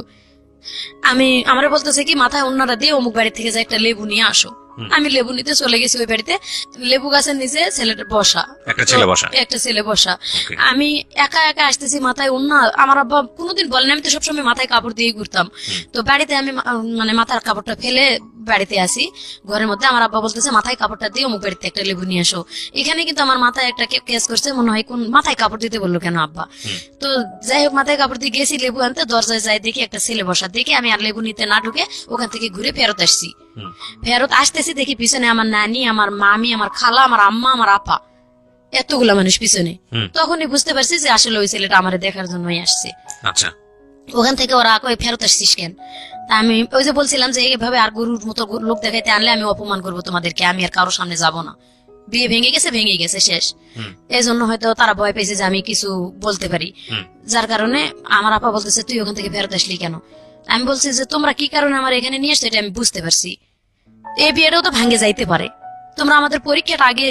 S1: আমার বলতেছে কি মাথায় অন্যরা দিয়ে অমুক বাড়ি থেকে যে একটা লেবু নিয়ে আসো। আমি লেবু নিতে চলে গেছি ওই বাড়িতে, লেবু গাছের নিচে ছেলেটা বসা,
S3: একটা ছেলে বসা।
S1: একটা ছেলে বসা। আমি একা একা আসতেছি, মাথায় অন্য। আমার আব্বা কোনোদিন বলেন, আমি তো সবসময় মাথায় কাপড় দিয়ে ঘুরতাম। তো বাড়িতে আমি মানে মাথার কাপড়টা ফেলে বাড়িতে আসি, ঘরের মধ্যে আমার আব্বা বলতেছে মাথায় কাপড়টা দিয়ে অমুক বাড়িতে একটা লেবু নিয়ে আসো। এখানে কিন্তু আমার মাথায় একটা কেস করছে, মনে হয় কোন মাথায় কাপড় দিতে বললো কেন আব্বা। তো যাই হোক, মাথায় কাপড় দিয়ে গেছি লেবু আনতে, দরজায় যাই দেখি একটা ছেলে বসা, দেখি আমি আর লেবু নিতে না ঢুকে ওখান থেকে ঘুরে ফেরত আসছি। ফেরত আসতেছি দেখি পিছনে আমার নানি, আমার মামি, আমার খালা, আমার আম্মা, আমার আপা, এতগুলা মানুষ পিছনে। তখনই বুঝতে পারছি যে আসলে ওই ছেলেটা আমার দেখার জন্যই আসছে।
S3: আচ্ছা,
S4: ওখান থেকে ওরা কই ফেরত আসছিস কেন? তা আমি ওই যে বলছিলাম যে এইভাবে আর গরুর মতো লোক দেখাইতে আনলে আমি অপমান করবো তোমাদেরকে, আমি আর কারোর সামনে যাব না। বিয়ে ভেঙে গেছে শেষ। এই জন্য হয়তো তারা ভয় পেয়েছে যে আমি কিছু বলতে পারি, যার কারণে আমার আপা বলতেছে তুই ওখান থেকে ফেরত আসলি কেন? আমি বলছি যে তোমরা কি কারণে আমার এখানে নিয়ে আসছো এটা আমি বুঝতে পারছি, এই বিয়েটাও তো ভাঙে যাইতে পারে, তোমরা আমাদের পরীক্ষাটা আগে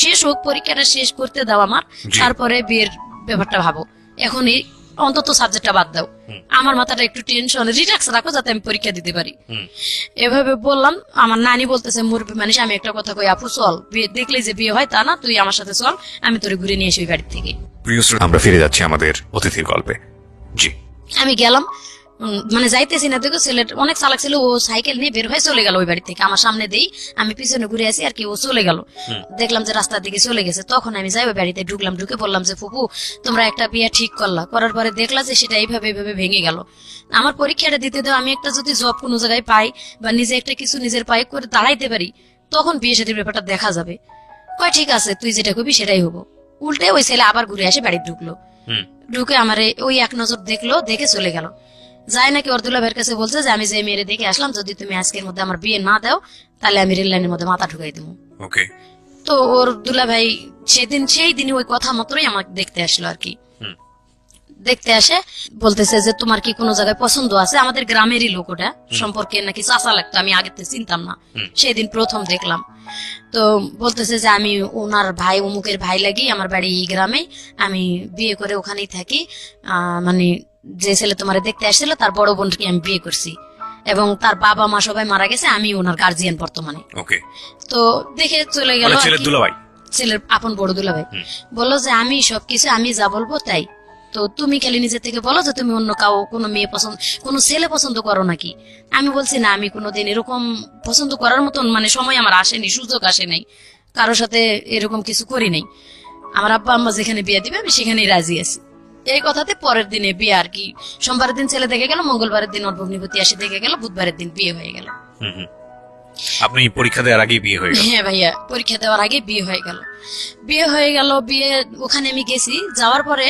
S4: শেষ হোক, পরীক্ষাটা শেষ করতে দাও আমার, তারপরে বিয়ের ব্যাপারটা ভাবো, এখন এই অন্তত সাবজেক্টটা বাদ দাও, আমার মাথাটা একটু টেনশন রিল্যাক্স রাখো যাতে আমি পরীক্ষা দিতে পারি। এভাবে বললাম। আমার নানি বলতেছে মুরব্বী মানুষ, আমি একটা কথা কই আপু চল, বিয়ে দেখলে যে বিয়ে হয় তা না, তুই আমার সাথে চল, আমি তোরে ঘুরে নিয়ে আসি ওই বাড়ি থেকে।
S3: প্রিয় শ্রোতা, আমরা ফিরে যাচ্ছি আমাদের অতিথির গল্পে। জি,
S4: আমি গেলাম, মানে যাইতেছি না, দেখো ছেলেটা অনেক চালাক ছিল, ও সাইকেল নিয়ে বের হয়ে চলে গেল ওই বাড়ি থেকে, আমার সামনে দেই, আমি পিছনে ঘুরে আসি আর কি, ও চলে গেল। দেখলাম যে রাস্তার দিকে চলে গেছে, তখন আমি যাই ওই বাড়িতে ঢুকলাম, ঢুকে বললাম যে ফুপু তোমরা একটা বিয়ে ঠিক করলা, করার পরে দেখলা যে সেটা এইভাবে ভেঙে গেল, আমার পরীক্ষাটা দিতে দাও, আমি একটা যদি জব কোনো জায়গায় পাই বা নিজে একটা কিছু নিজের পায়ে করে দাঁড়াইতে পারি, তখন বিয়ে সাথে ব্যাপারটা দেখা যাবে। কয় ঠিক আছে, তুই যেটা করবি সেটাই হবো। উল্টে ওই ছেলে আবার ঘুরে আসে বাড়ি ঢুকলো, ঢুকে আমারে ওই এক নজর দেখলো, দেখে চলে গেল। যাই নাকি ওর দুলাভাইয়ের কাছে বলছে যে আমি যে মেয়েরে দেখে আসলাম, যদি তুমি আজকের মধ্যে আমার বিয়ে না দাও তাহলে আমি রেল লাইনের মধ্যে মাথা ঢুকাই দেবো।
S3: ওকে।
S4: তো ওর দুলাভাই সেই দিনই ওই কথা মতোই আমাকে দেখতে আসলো আর কি। দেখতে আসে, বলতেছে যে তোমার কি কোনো জায়গায় পছন্দ আছে? আমাদের গ্রামেরই লোক, ওটা সম্পর্কে নাকি চাচা লাগতো, আমি আগে তো চিনতাম না, সেদিন প্রথম দেখলাম। তো বলতেছে যে আমি ওনার ভাই, অমুকের ভাই লাগি, আমার বাড়ি এই গ্রামে, আমি বিয়ে করে ওখানেই থাকি, মানে যে ছেলে তোমার দেখতে আসছিল তার বড় বোনকে আমি বিয়ে করছি, এবং তার বাবা মা সবাই মারা গেছে, আমি ওনার গার্জিয়ান বর্তমানে।
S3: ওকে,
S4: তো দেখে চলে গেল,
S3: ছেলের দুলাভাই,
S4: ছেলের আপন বড় দুলাভাই। বললো যে আমি সবকিছু আমি যা বলবো তাই, তো তুমি খালি নিজে থেকে বলো যে তুমি অন্য কোনো মেয়ে পছন্দ, কোনো ছেলে পছন্দ করো নাকি। আমি বলছি না, আমি কোনোদিন এরকম পছন্দ করার মতন মানে সময় আমার আসেনি, সুযোগ আসে নাই, কারোর সাথে এরকম কিছু করি নাই। আমার আব্বা আম্মা যেখানে বিয়ে দিবে আমি সেখানেই রাজি আছি। এই কথাতে পরের দিনে বিয়ে আর কি, সোমবারের দিন ছেলে দেখে গেল, মঙ্গলবারের দিন ওর ভগ্নিপতি এসে দেখে গেল, বুধবারের দিন বিয়ে হয়ে গেল।
S3: আপনি পরীক্ষা দেওয়ার আগেই বিয়ে হয়ে গেল?
S4: হ্যাঁ ভাইয়া, পরীক্ষা দেওয়ার আগে বিয়ে হয়ে গেল। বিয়ে ওখানে আমি গেছি, যাওয়ার পরে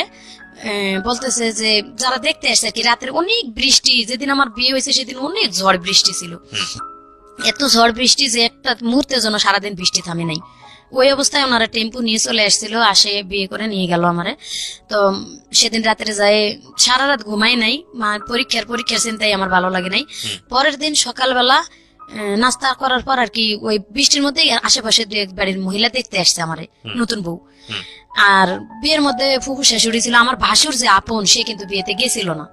S4: বলতেছে যে যারা দেখতে আসছে আর কি, রাতের অনেক বৃষ্টি, যেদিন আমার বিয়ে হয়েছে সেদিন অনেক ঝড় বৃষ্টি ছিল, এত ঝড় বৃষ্টি যে একটা মুহূর্তের জন্য সারাদিন বৃষ্টি থামে নাই। ওই অবস্থায় ওনারা টেম্পু নিয়ে চলে আসছিল, আসে বিয়ে করে নিয়ে গেল আমারে। তো সেদিন রাত্রে যায়, সারা রাত ঘুমাই নাই, পরীক্ষার চিন্তাই আমার ভালো লাগে নাই। পরের দিন সকালবেলা নাস্তা করার পর আর কি, ওই বৃষ্টির মধ্যে আশেপাশে দু এক বাড়ির মহিলা দেখতে আসছে আমারে, নতুন বউ। আর বিয়ের মধ্যে ফুফু শাশুড়ি ছিল, আমার ভাসুর যে আপন সে কিন্তু বিয়েতে গেছিল না।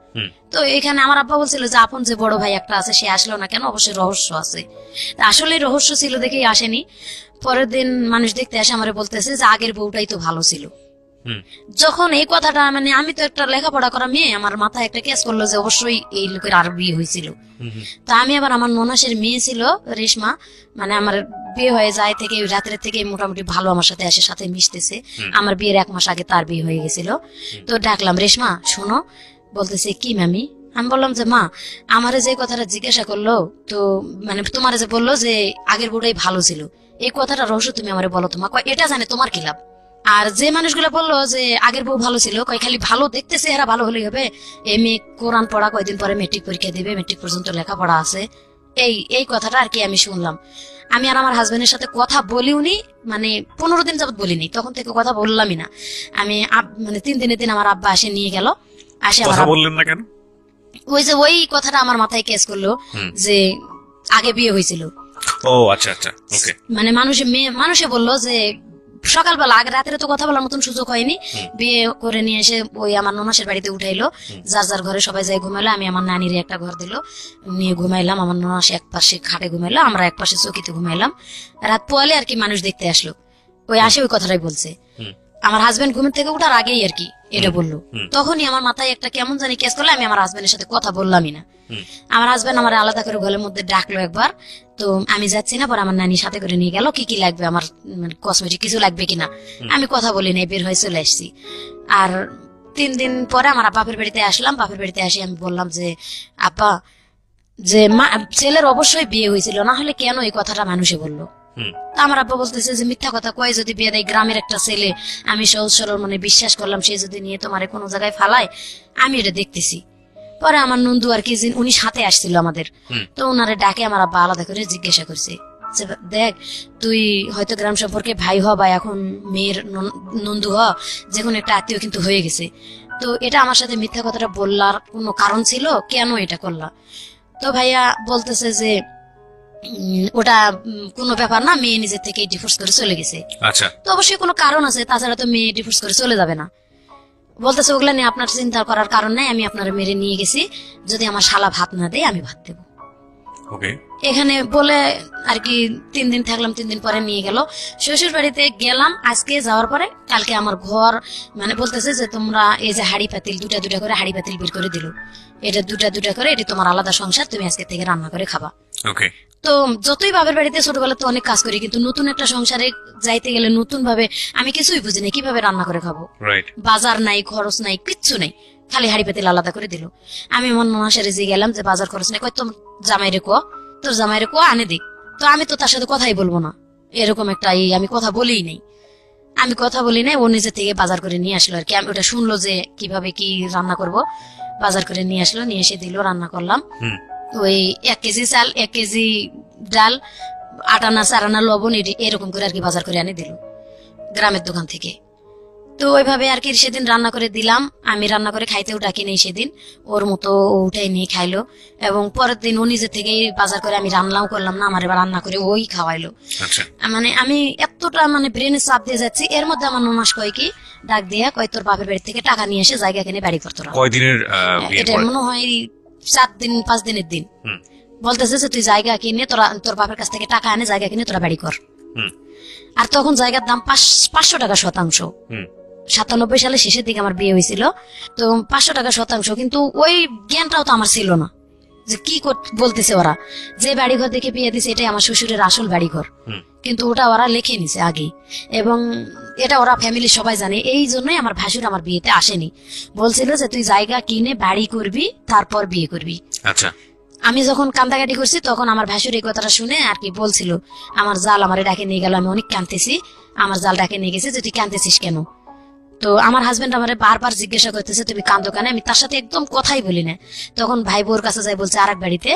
S4: তো এখানে আমার আব্বা বলছিল যে আপন যে বড় ভাই একটা আছে সে আসলো না কেন, অবশ্যই রহস্য আছে। আসলে রহস্য ছিল দেখেই আসেনি। পরের দিন মানুষ দেখতে আসে আমারে বলতেছে যে আগের বউটাই তো ভালো ছিল। যখন এই কথাটা, মানে আমি তো একটা লেখাপড়া করা মেয়ে, আমার মাথায় একটা কেস করলো যে অবশ্যই এই লোকের আর বিয়ে হয়েছিল। তা আমি আবার, আমার ননাসের মেয়ে ছিল রেশমা, মানে আমার বিয়ে হয়ে যায় থেকে রাতের থেকে মোটামুটি ভালো আমার সাথে আসে, সাথে মিশতেছে। আমার বিয়ের 1 মাস আগে তার বিয়ে হয়ে গেছিল। তো ডাকলাম, রেশমা শোনো। বলতেছে কি মামি? আমি বললাম যে মা, আমারে যে কথাটা জিজ্ঞাসা করলো, তো মানে তোমার যে বললো যে আগের বউটাই ভালো ছিল, এই কথাটা রহস্য তুমি আমারে বলো তো মা। এটা জানে তোমার কি লাভ? আর যে মানুষগুলো বললো যে আগের বউ ভালো ছিল, খালি ভালো দেখতেছে, এরা ভালো হলেই হবে। এই মেয়ে কোরআন পড়া, কয়দিন পরে মেট্রিক পরীক্ষা দিবে, মেট্রিক পর্যন্ত লেখাপড়া আছে, এই কথাটা আর কি আমি শুনলাম। আমি আর আমার হাজবেন্ডের সাথে কথা বলিওনি, মানে 15 দিন যাবত বলিনি, তখন থেকে কথা বললামই না। আমি মানে 3 দিনের দিন আমার আব্বা আসে নিয়ে গেল, আসে
S3: কথা বললেন না কেন?
S4: ওই কথাটা আমার মাথায় কেস করলো যে আগে বিয়ে হয়েছিল।
S3: ও আচ্ছা আচ্ছা, ওকে।
S4: মানে মানুষে বললো যে সকালবেলা, আগে রাতের তো কথা বলার মতন সুযোগ হয়নি, বিয়ে করে নিয়ে এসে ওই আমার ননাসের বাড়িতে উঠাইলো, যার যার ঘরে সবাই যাই ঘুমাইলো। আমি আমার নানির একটা ঘর দিল, নিয়ে ঘুমাইলাম। আমার ননাস এক পাশে খাটে ঘুমাইলো, আমরা এক পাশে চকিতে ঘুমাইলাম। রাত পোয়ালে আর কি মানুষ দেখতে আসলো, ওই আসে ওই কথাটাই বলছে। আমার হাজবেন্ড ঘুমের থেকে উঠার আগেই আর কি এটা বললো। তখনই আমার মাথায় একটা কেমন জানি কেস করলো, আমি আমার হাজবেন্ডের সাথে কথা বললামই না। আমার হাজবেন্ড আমার আলাদা করে ঘরের মধ্যে ডাকলো একবার, তো আমি যাচ্ছি না, পরে আমার নানি সাথে করে নিয়ে গেল, কি কি লাগবে আমার, মানে কসমেটিক কিছু লাগবে কিনা। আমি কথা বলি নাই, বের হয়ে চলে আসছি। আর 3 দিন পরে আমার বাপের বাড়িতে আসলাম। বাপের বাড়িতে আসি আমি বললাম যে আপা, যে ছেলের অবশ্যই বিয়ে হয়েছিল, না হলে কেন এই কথাটা মানুষে বললো। আমার আব্বা বলতেছে যে মিথ্যা কথা কয় যদি বিয়ে দেয়, গ্রামের একটা ছেলে, আমি সহজ সরল মানে বিশ্বাস করলাম, সে যদি নিয়ে তোমার কোনো জায়গায় ফালায়, আমি এটা দেখতেছি। পরে আমার নন্দু আর কি, উনি সাথে আসছিল আমাদের, তো ওনারে ডাকে আমার আব্বা আলাদা করে জিজ্ঞাসা করছে যে দেখ, তুই হয়তো গ্রাম সম্পর্কে ভাই হ বা এখন মেয়ের নন্দু হ, যে কোনো একটা আত্মীয় কিন্তু হয়ে গেছে, তো এটা আমার সাথে মিথ্যা কথাটা বললার কোনো কারণ ছিল, কেন এটা করলা? তো ভাইয়া বলতেছে যে ওটা কোনো ব্যাপার না, মেয়ে নিজের থেকে ডিভোর্স করে চলে গেছে।
S3: আচ্ছা,
S4: তো অবশ্যই কোনো কারণ আছে, তাছাড়া তো মেয়ে ডিভোর্স করে চলে যাবে না। বলতেছে ওগুলা নিয়ে আপনার চিন্তা করার কারণ নাই, আমি আপনার মেরে নিয়ে গেছি, যদি আমার শালা ভাত না দেয় আমি ভাত দেবো।
S3: ওকে।
S4: এখানে বলে আর কি 3 দিন থাকলাম। 3 দিন পরে নিয়ে গেল শ্বশুর বাড়িতে গেলাম। আজকে যাওয়ার পরে কালকে আমার ঘর, মানে বলতেছে যে তোমরা এই যে হাড়ি পাতিল, 2টা করে হাড়ি পাতিল বের করে দিল, এটা 2টা করে, এটা তোমার আলাদা সংসার, তুমি আজকে থেকে রান্না করে খাবা।
S3: ওকে।
S4: তো যতই বাবার বাড়িতে ছোটবেলা তো অনেক কাজ করি, কিন্তু নতুন একটা সংসারে যাইতে গেলে নতুন ভাবে আমি কিছুই বুঝি না, কিভাবে রান্না করে খাবো। বাজার নাই, খরচ নাই, কিচ্ছু নাই, খালি হাড়ি পাতিল আলাদা করে দিল। আমি আমার ননাসেরে যে গেলাম যে বাজার খরচ নাই, কয় তোর জামাইরে কো আনে দিক। তো আমি তো তার সাথে কথাই বলবো না, এরকম একটা আমি কথা বলিই নাই। ও নিজে থেকে বাজার করে নিয়ে আসলো আর কি। আমি ওটা শুনলো যে কিভাবে কি রান্না করব, বাজার করে নিয়ে আসলো, নিয়ে এসে দিল, রান্না করলাম। ওই 1 কেজি চাল, 1 কেজি ডাল, 8 আনা 4 আনা লবণ, এরকম করে আর কি বাজার করে আনে দিল গ্রামের দোকান থেকে। তো ওইভাবে আর কি সেদিন রান্না করে দিলাম, আমি রান্না করে খাইতেও ডাকি নেই সেদিন, ওর মতো ও উঠাই নিয়ে খাইলো। এবং পরের দিন ও নিজে থেকেই বাজার করে, আমি রান্নাও করলাম না, আমার এবার রান্না করে ওই খাওয়াইলো।
S3: আচ্ছা
S4: মানে আমি এতটা মানে ব্রেনে চাপ দিয়ে যাচ্ছি, এর মধ্যে আমার ননাস কয় কি ডাক দিয়া কয় তোর বাপের বাড়ি থেকে টাকা নিয়ে এসে জায়গা কিনে বাড়ি করতো।
S3: কয়দিনের বিয়ের
S4: এটা
S3: পরে?
S4: মনে হয় 4 দিন 5 দিনের দিন।
S3: হুম।
S4: বলতেছে যে তুই জায়গা কিনে তোর বাপের কাছ থেকে টাকা এনে জায়গা কিনে তোরা বাড়ি কর।
S3: হুম।
S4: আর তখন জায়গার দাম 500 টাকা শতাংশ।
S3: হুম।
S4: 97 সালে শেষের দিকে আমার বিয়ে হয়েছিল, তো 500 টাকা শতাংশ। কিন্তু ওই জ্ঞানটাও তো আমার ছিল না যে কি বলতেছে ওরা, যে বাড়িঘর দেখে বিয়ে দিছে এটাই আমার শ্বশুরের আসল বাড়িঘর।
S3: হুম।
S4: কিন্তু ওটা ওরা লিখে নিছে আগে, এবং এটা ওরা ফ্যামিলি সবাই জানে। এই জন্যই আমার ভাসুর আমার বিয়েতে আসেনি, বলছিল যে তুই জায়গা কিনে বাড়ি করবি তারপর বিয়ে করবি।
S3: আচ্ছা
S4: আমি যখন কান্দাকাটি করছি তখন আমার ভাসুর এই কথাটা শুনে আর কি বলছিল, আমার জাল আমারে ডাকে নিয়ে গেল, আমি অনেক কাঁদতেছি, আমার জাল ডাকে নিয়ে গেছে যে তুই কাঁদতেছিস কেন। তো আমার হাজবেন্ড আমারে বারবার জিজ্ঞাসা করতেছে তুমি কান্দো কেন, আমি তার সাথে একদম কথাই বলি না। তখন ভাই বউর কাছে যাই বলছে আরেক বাড়িতে,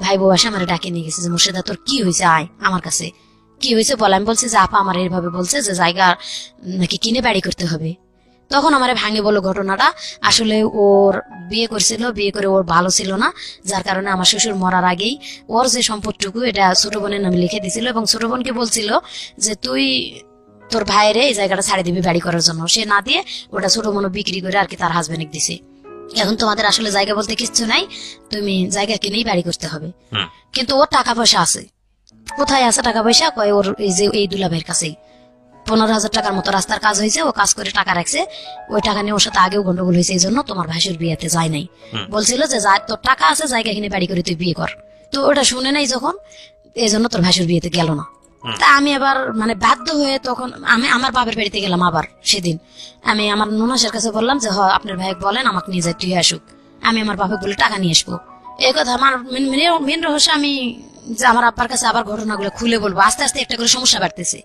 S4: ভাই বউ আসে আমারে ডাকে নিয়ে গেছে যে মুর্শিদা তোর কি হয়েছে, আয় আমার কাছে, কি হয়েছে বল। আমি বলছি যে আপা আমার এইভাবে বলছে যে জায়গা নাকি কিনে বাড়ি করতে হবে। তখন আমারে ভাঙে বললো ঘটনাটা, আসলে ওর বিয়ে করছিল, বিয়ে করে ওর ভালো ছিল না, যার কারণে আমার শ্বশুর মরার আগেই ওর যে সম্পদটুকু এটা ছোট বোনের নামে লিখে দিছিল, এবং ছোট বোনকে বলছিল যে তুই তোর ভাইয়ের এই জায়গাটা ছাড়ে দিবি বাড়ি করার জন্য। সে না দিয়ে ওটা ছোট বোন বিক্রি করে আর কি তার হাজবেন্ড দিছে। এখন তোমাদের আসলে জায়গা বলতে কিচ্ছু নাই, তুমি জায়গা কিনেই বাড়ি করতে হবে।
S3: হুম।
S4: কিন্তু ওর টাকা পয়সা আছে, কোথায় আছে টাকা পয়সা, কয় ওর এই যে এই দুলাভাইয়ের কাছেই 15,000 টাকার মতো রাস্তার কাজ হয়েছে, ও কাজ করে টাকা রাখছে, ওই টাকা নিয়ে ওর সাথে আগেও গন্ডগোল হয়েছে, এই জন্য তোমার ভাসুর বিয়েতে যায় নাই। বলছিল যে তোর টাকা আছে জায়গা কিনে বাড়ি করে তুই বিয়ে কর। তো ওটা শুনে নাই যখন, এই জন্য তোর ভাসুর বিয়েতে গেল না। তা আমি আবার মানে বাধ্য হয়ে তখন আমি আমার বাপের বাড়িতে গেলাম। আবার সেদিন আমি আমার ননাসের কাছে বললাম যে আপনার ভাই বলেন আমাকে নিয়ে যায়, তুই আসুক, আমি আমার বাপে বলে টাকা নিয়ে আসবো। এই কথা আমার মেন রহস্য, আমি যে আমার আব্বার কাছে আবার ঘটনাগুলো খুলে বলবো। আস্তে আস্তে একটা করে সমস্যা বাড়তেছে।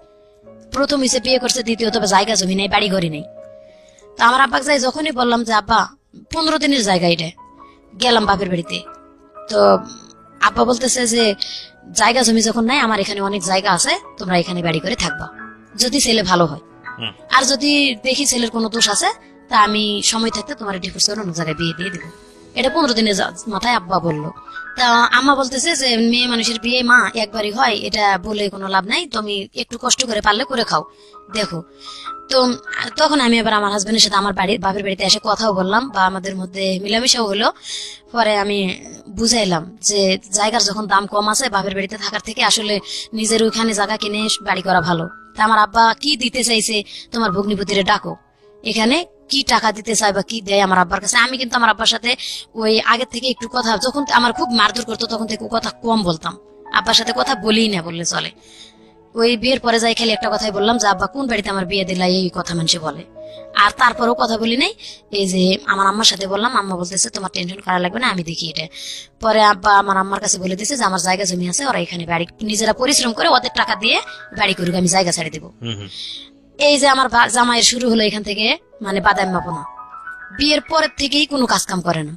S4: প্রথম হিসেবে বিয়ে করছে, দ্বিতীয়ত জায়গা জমি নেই, বাড়ি ঘড়ি নেই। তো আমার আব্বাকে যাই যখনই বললাম যে আব্বা 15 দিনের জায়গা এটা, গেলাম বাপের বাড়িতে, তো আব্বা বলতেছে যে জায়গা জমি যখন নাই, আমার এখানে অনেক জায়গা আছে, তোমরা এখানে বাড়ি করে থাকবা, যদি ছেলে ভালো হয়। আর যদি দেখি ছেলের কোনো দোষ আছে, তা আমি সময় থাকতে তোমার ডিভোর্স করে অন্য জায়গায় বিয়ে দিয়ে দেবো। এটা 15 দিনের মাথায় আব্বা বললো। তা আম্মা বলতেছে যে মেয়ে মানুষের বিয়ে মা একবারই হয়, এটা বলে কোনো লাভ নাই, তুমি একটু কষ্ট করে পারলে করে খাও, দেখো। তো তখন আমি আবার আমার হাজবেন্ডের সাথে আমার বাপের বাড়িতে এসে কথাও বললাম, বা আমাদের মধ্যে মিলামিশাও হলো। পরে আমি বুঝাইলাম যে জায়গার যখন দাম কম আছে, বাপের বাড়িতে থাকার থেকে আসলে নিজের ওইখানে জায়গা কিনে বাড়ি করা ভালো। তা আমার আব্বা কি দিতে চাইছে, তোমার ভগ্নিপতিরে ডাকো, এখানে কি টাকা দিতে চাই বা কি দেয় আমার আব্বার কাছে। আমি কিন্তু আমার আব্বার সাথে ওই আগের থেকে একটু কথা, যখন আমার খুব মারধর করতো তখন থেকে কথা কম বলতাম, আব্বার সাথে কথা বলি না বললে চলে। ওই বিয়ের পরে যাই খালি একটা কথাই বললাম যে আব্বা কোন বাড়িতে আমার বিয়ে দিলা, এই কথা মানুষে বলে। আর তারপরেও কথা বলি নাই। এই যে আমার আম্মার সাথে বললাম, আম্মা বলতেছে তোমার টেনশন করা লাগবে না, আমি দেখি এটা। পরে আব্বা আমার আম্মার কাছে বলে দিছে যে আমার জায়গা জমি আছে, ওরা এখানে বাড়ি নিজেরা পরিশ্রম করে ওদের টাকা দিয়ে বাড়ি করুক, আমি জায়গা ছেড়ে দেবো। এই যে আমার জামাইয়ের শুরু হলো এখান থেকে, মানে বাদাম মাপনা। বিয়ের পরের থেকেই কোনো কাজ কাম করে না।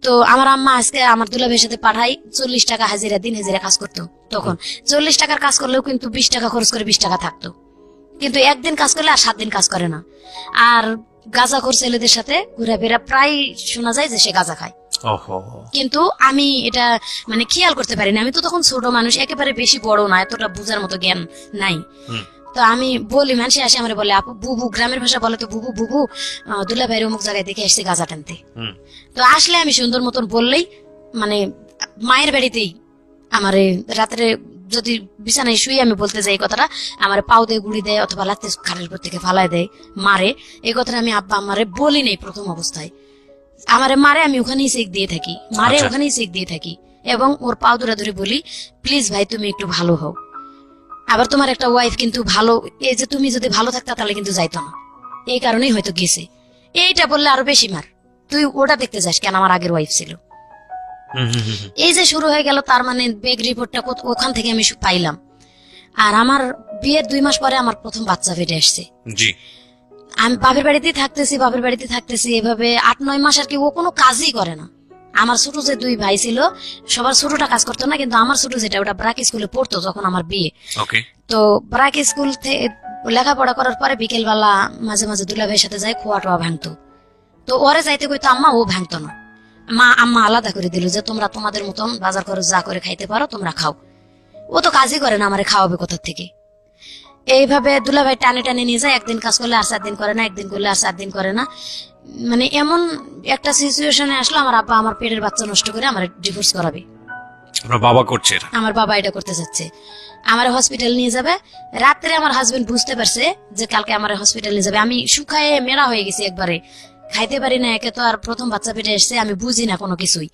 S4: তো আমার আম্মা আজকে আমার দুলাভাইয়ের সাথে পাঠাই 40 টাকা হাজিরা, দিন হাজিরা কাজ করতো। তখন 40 টাকার কাজ করলেও কিন্তু 20 টাকা খরচ করে 20 টাকা থাকতো। কিন্তু একদিন কাজ করলে আর 7 দিন কাজ করে না। আর গাঁজাখোর ছেলেদের সাথে ঘোরাফেরা, প্রায় শোনা যায় যে সে গাঁজা খায়। কিন্তু আমি এটা মানে খেয়াল করতে পারিনি, আমি তো তখন ছোট মানুষ, একেবারে বেশি বড় না, এতটা বুঝার মতো জ্ঞান নাই। তো আমি বলি, মানুষ আসে আমার বলে আপু বুবু, গ্রামের ভাষা বলে তো বুবু বুবু, দুলাভাইয়ের অমুক জায়গায় দেখে আসছে গাঁজা টানতে। তো আসলে আমি সুন্দর মতন বললেই, মানে মায়ের বাড়িতেই আমার রাত্রে যদি বিছানায় শুয়ে আমি বলতে যাই এই কথাটা, আমার পাও দিয়ে গুড়ি দেয় অথবা লাত্তে খাটের উপর থেকে ফালায় দেয়, মারে। এই কথাটা আমি আব্বা আমারে বলি নেই প্রথম অবস্থায়, আমারে মারে, আমি ওখানেই চেক দিয়ে থাকি, মারে ওখানেই চেক দিয়ে থাকি, এবং ওর পাও ধরে ধরে বলি প্লিজ ভাই তুমি একটু ভালো হও। আবার তোমার একটা ওয়াইফ কিন্তু ভালো, এই যে তুমি যদি ভালো থাকতা তাহলে কিন্তু যাইতো না, এই কারণেই হয়তো গেছে। এইটা বললে আরো বেশি মার, তুই ওটা দেখতে যাস কেন, আমার আগের ওয়াইফ ছিল। এই যে শুরু হয়ে গেল, তার মানে বেগ রিপোর্টটা ওখান থেকে আমি পাইলাম। আর আমার বিয়ের 2 মাস পরে আমার প্রথম বাচ্চা ফেটে আসছে। আমি বাপের বাড়িতেই থাকতেছি এভাবে 8-9 মাস আর কি। ও কোনো কাজই করে না, আমার ছোট যে দুই ভাই ছিল সবার ছোটটা কাজ করতো না, কিন্তু আমার ছোট যেটা ওটা ব্রাক স্কুলে পড়তো যখন আমার বিয়ে।
S3: ওকে।
S4: তো ব্রাক স্কুল থেকে লেখাপড়া করার পরে বিকেল বেলা মাঝে মাঝে দুলা ভাইয়ের সাথে যায়, খোয়া টোয়া ভাঙতো। তো ওরে যাইতে কইতো আম্মা, ও ভাঙতো না। আম্মা আলাদা করে দিল যে তোমরা তোমাদের মতন বাজার করে যা করে খাইতে পারো তোমরা খাও। ও তো কাজই করে না, আমারে খাওয়াবে কোথা থেকে। এইভাবে দুলাভাই টানে টানে নিয়ে যায়, একদিন কাজ করলে আর 4 দিন করে না, একদিন করলে আর 4 দিন করে না। মানে এমন একটা সিচুয়েশনে আসলো আমার আব্বা আমার পেটের বাচ্চা নষ্ট করে আমার ডিভোর্স করাবে।
S3: আপনার বাবা করছে এটা?
S4: আমার বাবা এটা করতে চাচ্ছে, আমার হসপিটাল নিয়ে যাবে। রাত্রে আমার হাজবেন্ড বুঝতে পারছে যে কালকে আমার হসপিটাল নিয়ে যাবে। আমি শুকায়ে মেরা হয়ে গেছি, একবারে খাইতে পারি না। একে তো আর প্রথম বাচ্চা পেটে এসছে, আমি বুঝি না কোনো কিছুই।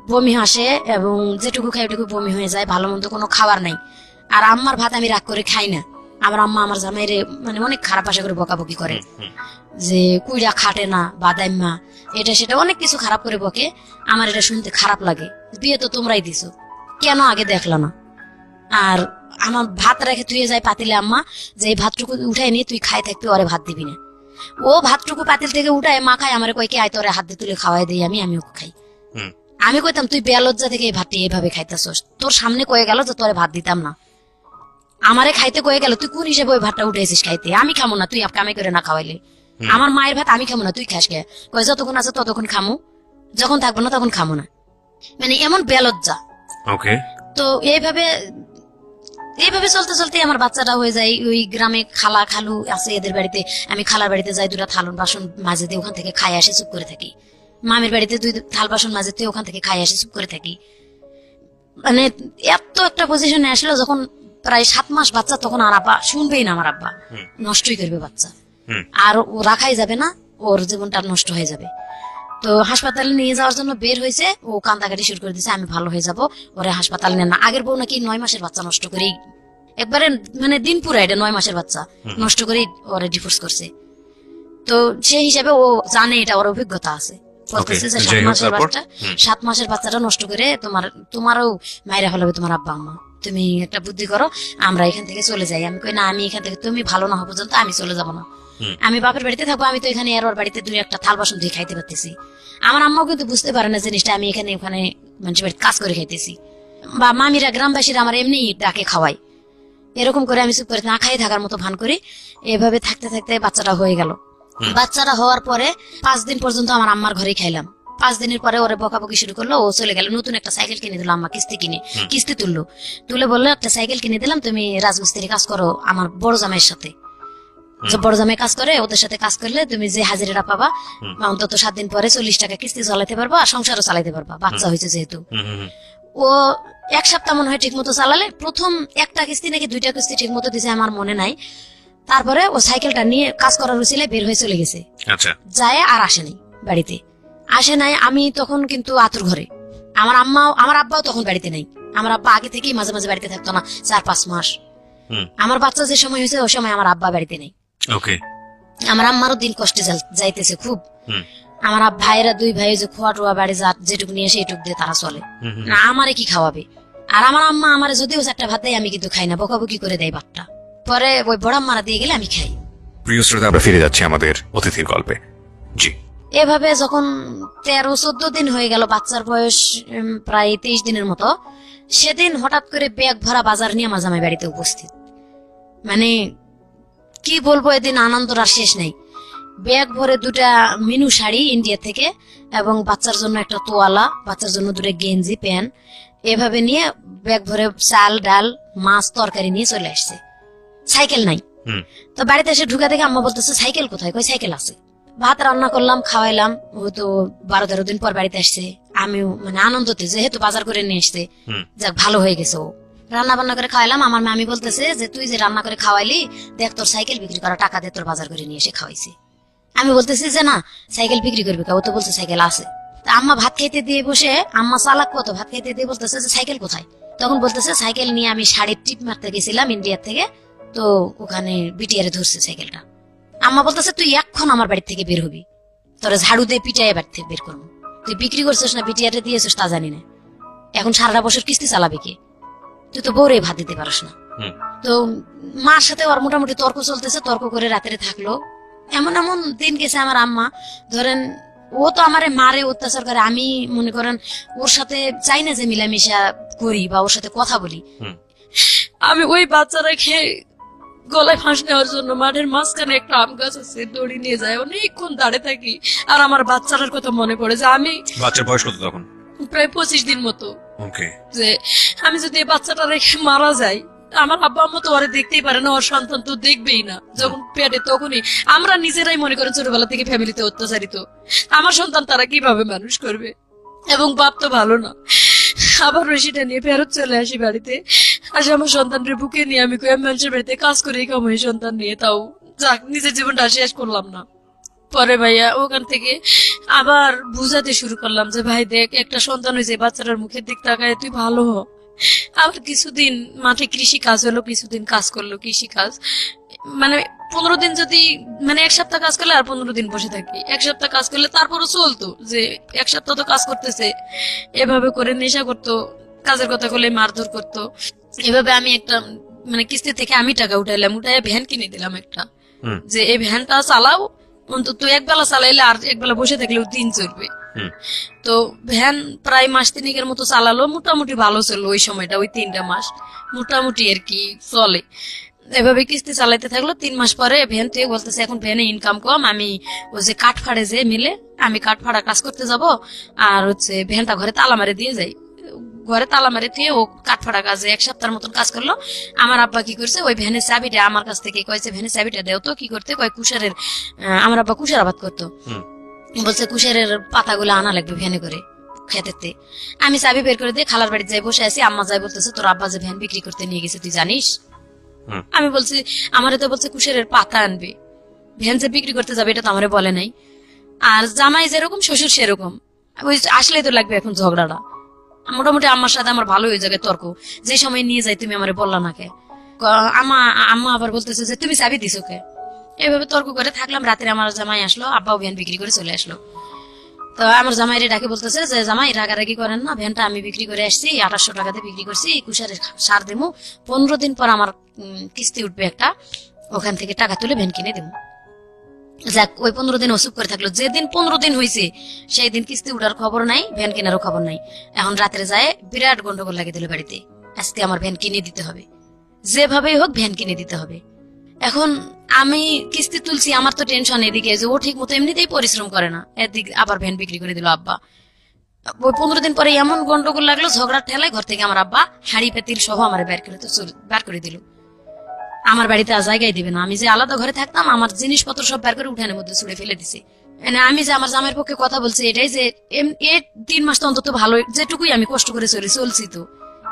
S4: বমি আসে এবং যেটুকু খাই ওটুকু বমি হয়ে যায়, ভালো মন্দ কোনো খাবার নাই। আর আম্মার ভাত আমি রাগ করে খাই না। আমার আম্মা আমার জামাইরে মানে অনেক খারাপ আশা করে বকাবকি করে, যে কুইরা খাটে না, বাদাইম্মা, এটা সেটা অনেক কিছু খারাপ করে বকে। আমার এটা শুনতে খারাপ লাগে। বিয়ে তো তোমরাই দিছো, কেন আগে দেখলো না? আর আমার ভাত রেখে তুই যায় পাতিলে আম্মা, যে এই ভাতটুকু উঠাই নিয়ে তুই খাই থাকবি, ওরে ভাত দিবি না। ও ভাতটুকু পাতিল থেকে উঠায় মা খায়, আমার কয় কি আয় তোরে হাত দিয়ে তুলে খাওয়াই দিই, আমি ওকে খাই। আমি কইতাম তুই বেলজ্জা থেকে এই ভাতটি এইভাবে খাইতেছস, তোর সামনে কয়ে গেল যে তোরে ভাত দিতাম না, আমারে খাইতে কয়ে গেল, তুই কোন হিসেবে ওই ভাতটা উঠেছিস খাইতে? আমি খামো না, তুই কামে করে না খাওয়াইলে। আমার মায়ের ভাত আমি খামো না, তুই খাস কে? কয় যতক্ষণ আছে ততক্ষণ খামু, যখন থাকবো না তখন খামো না। মানে এমন বেলজ্জা।
S3: ওকে।
S4: তো এইভাবে চলতে চলতে আমার বাচ্চাটা হয়ে যায়। ওই গ্রামে খালা খালু আছে এদের বাড়িতে, আমি খালার বাড়িতে যাই, 2টা থাল বাসন মাঝে দিয়ে ওখান থেকে খাই আসে চুপ করে থাকি। মামির বাড়িতে 2 থাল বাসন মাঝে দিয়ে ওখান থেকে খাই আসে চুপ করে থাকি। মানে এত একটা পজিশনে আসলো যখন প্রায় 7 মাস বাচ্চা, তখন আর আব্বা শুনবেই না, আমার আব্বা নষ্টই করবে বাচ্চা, আর ও রাখাই যাবে না, ওর জীবনটা নষ্ট হয়ে যাবে। তো হাসপাতালে নিয়ে যাওয়ার জন্য বের হয়েছে, ও কান্দাকাটি শুরু করে দিয়েছে, আমি ভালো হয়ে যাব, ওরে হাসপাতালে নেন না। আগের বউ নাকি 9 মাসের বাচ্চা নষ্ট করেই, একবারে মানে দিন পুরা এটা 9 মাসের বাচ্চা নষ্ট করেই ওরে ডিভোর্স করছে। তো সেই হিসাবে ও জানে, এটা ওর অভিজ্ঞতা আছে। বলতেছে যে 7 মাসের বাচ্চাটা নষ্ট করে তোমারও মায়েরা হলে তোমার আব্বা আম্মা, তুমি একটা বুদ্ধি করো, আমরা এখান থেকে চলে যাই। আমি কই না, আমি এখান থেকে তুমি ভালো না হওয়া পর্যন্ত আমি চলে যাবো না, আমি বাপের বাড়িতে থাকবো। আমি তো এখানে ওর বাড়িতে 2-1টা থাল বাসন দিয়ে খাইতে পারতেছি। আমার আম্মাও কিন্তু বুঝতে পারে না জিনিসটা, আমি এখানে ওখানে মানুষের বাড়িতে কাজ করে খাইতেছি। বা মামিরা গ্রামবাসীরা আমার এমনি ডাকে খাওয়াই, এরকম করে আমি চুপ করে না খাই থাকার মতো ভান করি। এভাবে থাকতে থাকতে বাচ্চাটা হয়ে গেল। বাচ্চাটা হওয়ার পরে 5 দিন পর্যন্ত আমার আম্মার ঘরেই খাইলাম। 5 দিনের পরে ওরে বকাবকি শুরু করলো, ও চলে গেল। নতুন একটা সাইকেল কিনে দিল আম্মা, কিস্তি তুলে বললো একটা সাইকেল কিনে দিলাম, তুমি রাজমিস্ত্রি কাজ করো আমার বড় জামাইয়ের সাথে। বড় জামাই কাজ করে, ওদের সাথে কাজ করলে তুমি যে হাজিরা পাবা অন্তত 7 দিন পরে 40 টাকা কিস্তি চালাতে পারবা, আর সংসারও চালাতে পারবা, বাচ্চা হয়েছে যেহেতু। ও 1 সপ্তাহ মনে হয় ঠিক মতো চালালে। প্রথম 1টা কিস্তি নাকি 2টা কিস্তি ঠিক মতো দিছে, আমার মনে নাই। তারপরে ও সাইকেলটা নিয়ে কাজ করার উচিলে বের হয়ে চলে গেছে।
S3: আচ্ছা।
S4: যায় আর আসে নাই, বাড়িতে আসে নাই। আমি তখন কিন্তু আতুর ঘরে, আমার আব্বাও তখন বাড়িতে নাই। আমার আব্বা আগে থেকেই মাঝে মাঝে বাড়িতে থাকতো না, 4-5 মাস। আমার বাচ্চা যে সময় হয়েছে ওই সময় আমার আব্বা বাড়িতে নেই।
S3: ওকে।
S4: আমার আম্মারও দিন কষ্টে যাইতেছে খুব। আমার ভাইয়েরা 2 ভাই যে খোয়া টোয়া বাড়ি যেটুকু নিয়ে এসে এইটুক দিয়ে তারা চলে না, আমারে কি খাওয়াবে? আর আমার আম্মা আমার যদিও 4টা ভাত দেয়, আমি কিন্তু খাই না, বকাবকি করে দেয় ভাতটা। পরে ওই বড় আম্মারা দিয়ে গেলে আমি খাই।
S3: প্রিয় শ্রোতা, আমরা ফিরে যাচ্ছি আমাদের অতিথির গল্পে। জি।
S4: এভাবে যখন 13-14 দিন হয়ে গেল, বাচ্চার বয়স প্রায় 23 দিনের মতো, সেদিন হঠাৎ করে ব্যাগ ভরা বাজার নিয়ে আমার জামাই বাড়িতে উপস্থিত। মানে কি বলবো, এদিন আনন্দর আর শেষ নাই। ব্যাগ ভরে 2টা মিনু শাড়ি ইন্ডিয়া থেকে, এবং বাচ্চার জন্য একটা তোয়ালা, বাচ্চার জন্য 2টা গেঞ্জি প্যান্ট, এভাবে নিয়ে ব্যাগ ভরে চাল ডাল মাছ তরকারি নিয়ে চলে আসছে। সাইকেল নাই। তো বাড়িতে এসে ঢুকা দেখে আম্মা বলতেছে সাইকেল কোথায়? কই সাইকেল আছে। ভাত রান্না করলাম, খাওয়াইলাম। ও তো 12-13 দিন পর বাড়িতে আসছে। আমিও মানে আনন্দতে, যেহেতু বাজার করে নিয়ে আসছে, যাক ভালো হয়ে গেছে। ও রান্না বান্না করে খাওয়াইলাম। আমার মামি বলতেছে যে তুই যে রান্না করে খাওয়াইলি, দেখ তোর সাইকেল বিক্রি করা টাকা দিয়ে তোর বাজার করে নিয়ে এসে খাওয়াইছি। আমি বলতেছি যে না, সাইকেল বিক্রি করবি কা? ও তো বলছে সাইকেল আছে। তা আম্মা ভাত খাইতে দিয়ে বসে, আম্মা চালাক কত, ভাত খাইতে দিয়ে বলতেছে যে সাইকেল কোথায়? তখন বলতেছে সাইকেল নিয়ে আমি শাড়ির টিপ মারতে গেছিলাম ইন্ডিয়া থেকে, তো ওখানে বিটিআরে ধরছে সাইকেলটা। আম্মা বলতেছে তুই এখন আমার বাড়ি থেকে বের হবি, তোরা ঝাড়ু দিয়ে পিটাই বাড়ি থেকে বের করবো। তুই বিক্রি করছিস না বিটিআরে দিয়েছিস তা জানি না, এখন সারাটা বছর কিস্তি চালাবি কে? তুই তো বউরে ভাত দিতে পারিস না। তো মার সাথে ওর মোটামুটি তর্ক চলতেছে, তর্ক করে রাত্রে থাকলো। এমন দিন গেছে আমার আম্মা ধরেন ও তো আমারে মারে, অত্যাচার করে। আমি মনে করেন ওর সাথে চাই না যে মিলামিশা করি বা ওর সাথে কথা বলি।
S1: আমি ওই বাচ্চাটাকে গলায় ফাঁস নেওয়ার জন্য মাঠের মাঝখানে একটা আম গাছ আছে, দড়ি নিয়ে যায়, অনেকক্ষণ দাঁড়িয়ে থাকি। আর আমার বাচ্চাটার কথা মনে পড়ে যে আমি
S3: বাচ্চার বয়স কত তখন?
S1: প্রায় 25 দিন মতো।
S3: ওকে।
S1: যে আমি যদি এই বাচ্চাটা রেখে মারা যাই, আমার আব্বা আম্মা তো ওরে দেখতেই পারে না, ওর সন্তান তো দেখবেই না। যখন পেটে তখনই আমরা নিজেরাই মনে করেন ছোটবেলা থেকে ফ্যামিলিতে অত্যাচারিত, আমার সন্তান তারা কিভাবে মানুষ করবে? এবং বাপ তো ভালো না। আবার রশিটা নিয়ে ফেরত চলে আসি বাড়িতে। আসে আমার সন্তানের বুকে নিয়ে আমি কই মানুষের বাড়িতে কাজ করে কামাই সন্তান নিয়ে, তাও যাক নিজের জীবনটা শেষ করলাম না। পরে ভাইয়া ওখান থেকে আবার বুঝাতে শুরু করলাম যে ভাই দেখ, একটা সন্তান হয়েছে, বাচ্চাটার মুখের দিক তাকায় তুই ভালো হ। আবার কিছুদিন মাঠে কৃষি কাজ হলো, কিছুদিন কাজ করলো কৃষি কাজ, মানে 15 দিন যদি মানে 1 সপ্তাহ কাজ করলে আর 15 দিন বসে থাকি, 1 সপ্তাহ কাজ করলে তারপরও চলতো যে 1 সপ্তাহ তো কাজ করতেছে। এভাবে করে নেশা করতো, কাজের কথা বলে মারধর করতো। এভাবে আমি একটা মানে কিস্তি থেকে আমি টাকা উঠাইলাম, উঠাই ভ্যান কিনে দিলাম একটা, যে এই ভ্যানটা চালাও, অন্তত একবেলা চালাইলে আর একবেলা বসে থাকলেও দিন চলবে। তো ভ্যান প্রায় মাস 3 মতো চালালো, মোটামুটি ভালো চললো ওই সময়টা, ওই 3টা মাস মোটামুটি আর কি চলে। এভাবে কিস্তি চালাইতে থাকলো। 3 মাস পরে ভ্যান থেকে বলতেছে এখন ভ্যানে ইনকাম কম, আমি ওই যে কাঠ ফাড়ে যে মিলে, আমি কাঠ ফাড়া কাজ করতে যাব, আর হচ্ছে ভ্যানটা ঘরে তালা মারে দিয়ে যাই। ঘরে তালা মারে দিয়ে ও কাঠ ফাড়া কাজে 1 সপ্তাহের মতন কাজ করলো। আমার আব্বা কি করছে, ওই ভ্যানের চাবিটা আমার কাছ থেকে কয়েছে, ভ্যানের চাবিটা দেও তো। কি করতে কয় কুশারের, আমার আব্বা কুশার আবাদ করতো, বলছে কুশারের পাতাগুলো আনা লাগবে ভ্যানে করে খেতেতে। আমি চাবি বের করে দিয়ে খালার বাড়িতে যাই বসে আছি। আম্মা যাই বলতেছে তোর আব্বা যে ভ্যান বিক্রি করতে নিয়ে গেছে তুই জানিস? আমি বলছি আমারে তো বলছে কুশারের পাতা আনবে, ভ্যান যে বিক্রি করতে যাবে এটা তো আমারে বলে নাই। আর জামাই যেরকম শ্বশুর সেরকম, ওই আসলেই তো লাগবে এখন ঝগড়াটা। মোটামুটি আম্মার সাথে আমার ভালো হয়ে যাবে তর্ক, যে সময় নিয়ে যাই তুমি আমারে বললা না কে। আম্মা আবার বলতেছে যে তুমি চাবি দিছো কে। এভাবে তর্ক করে থাকলাম। রাত্রে আমার জামাই আসলো, আব্বাও ভ্যান বিক্রি করে চলে আসলো। তো আমার জামাইরে ডাকে বলতেছে যে জামাই রাগারাগি করেন না, ভ্যানটা আমি বিক্রি করে আসছি, 2800 টাকাতে বিক্রি করছি, কুশারের সার দেবো, 15 দিন পর আমার কিস্তি উঠবে একটা, ওখান থেকে টাকা তুলে ভ্যান কিনে দেবো। যাক ওই 15 দিন অসুখ করে থাকলো। যেদিন 15 দিন হয়েছে সেই দিন কিস্তি উঠার খবর নাই, ভ্যান কেনারও খবর নাই। এখন রাত্রে যায় বিরাট গন্ডগোল লাগিয়ে দিল বাড়িতে, আজকে আমার ভ্যান কিনে দিতে হবে, যেভাবেই হোক ভ্যান কিনে দিতে হবে। এখন আমি কিস্তি তুলছি, আমার তো টেনশন এদিকে যে ও ঠিক মতো এমনিতেই পরিশ্রম করে না, এদিকে আবার ভ্যান বিক্রি করে দিল আব্বা। ওই 15 দিন পরে এমন গন্ডগোল লাগলো, ঝগড়ার ঠেলায় ঘর থেকে আমার আব্বা হাড়ি পেতিল সহ আমার বের করে দিল। আমার বাড়িতে আর জায়গায় দিবে না। আমি যে আলাদা ঘরে থাকতাম, আমার জিনিসপত্র সব বের করে উঠানের মধ্যে ছুড়ে ফেলে দিছে। আমি যে আমার জামাইয়ের পক্ষে কথা বলছি এটাই যে 3 মাস তো অন্তত ভালো, যেটুকুই আমি কষ্ট করে চলছি তো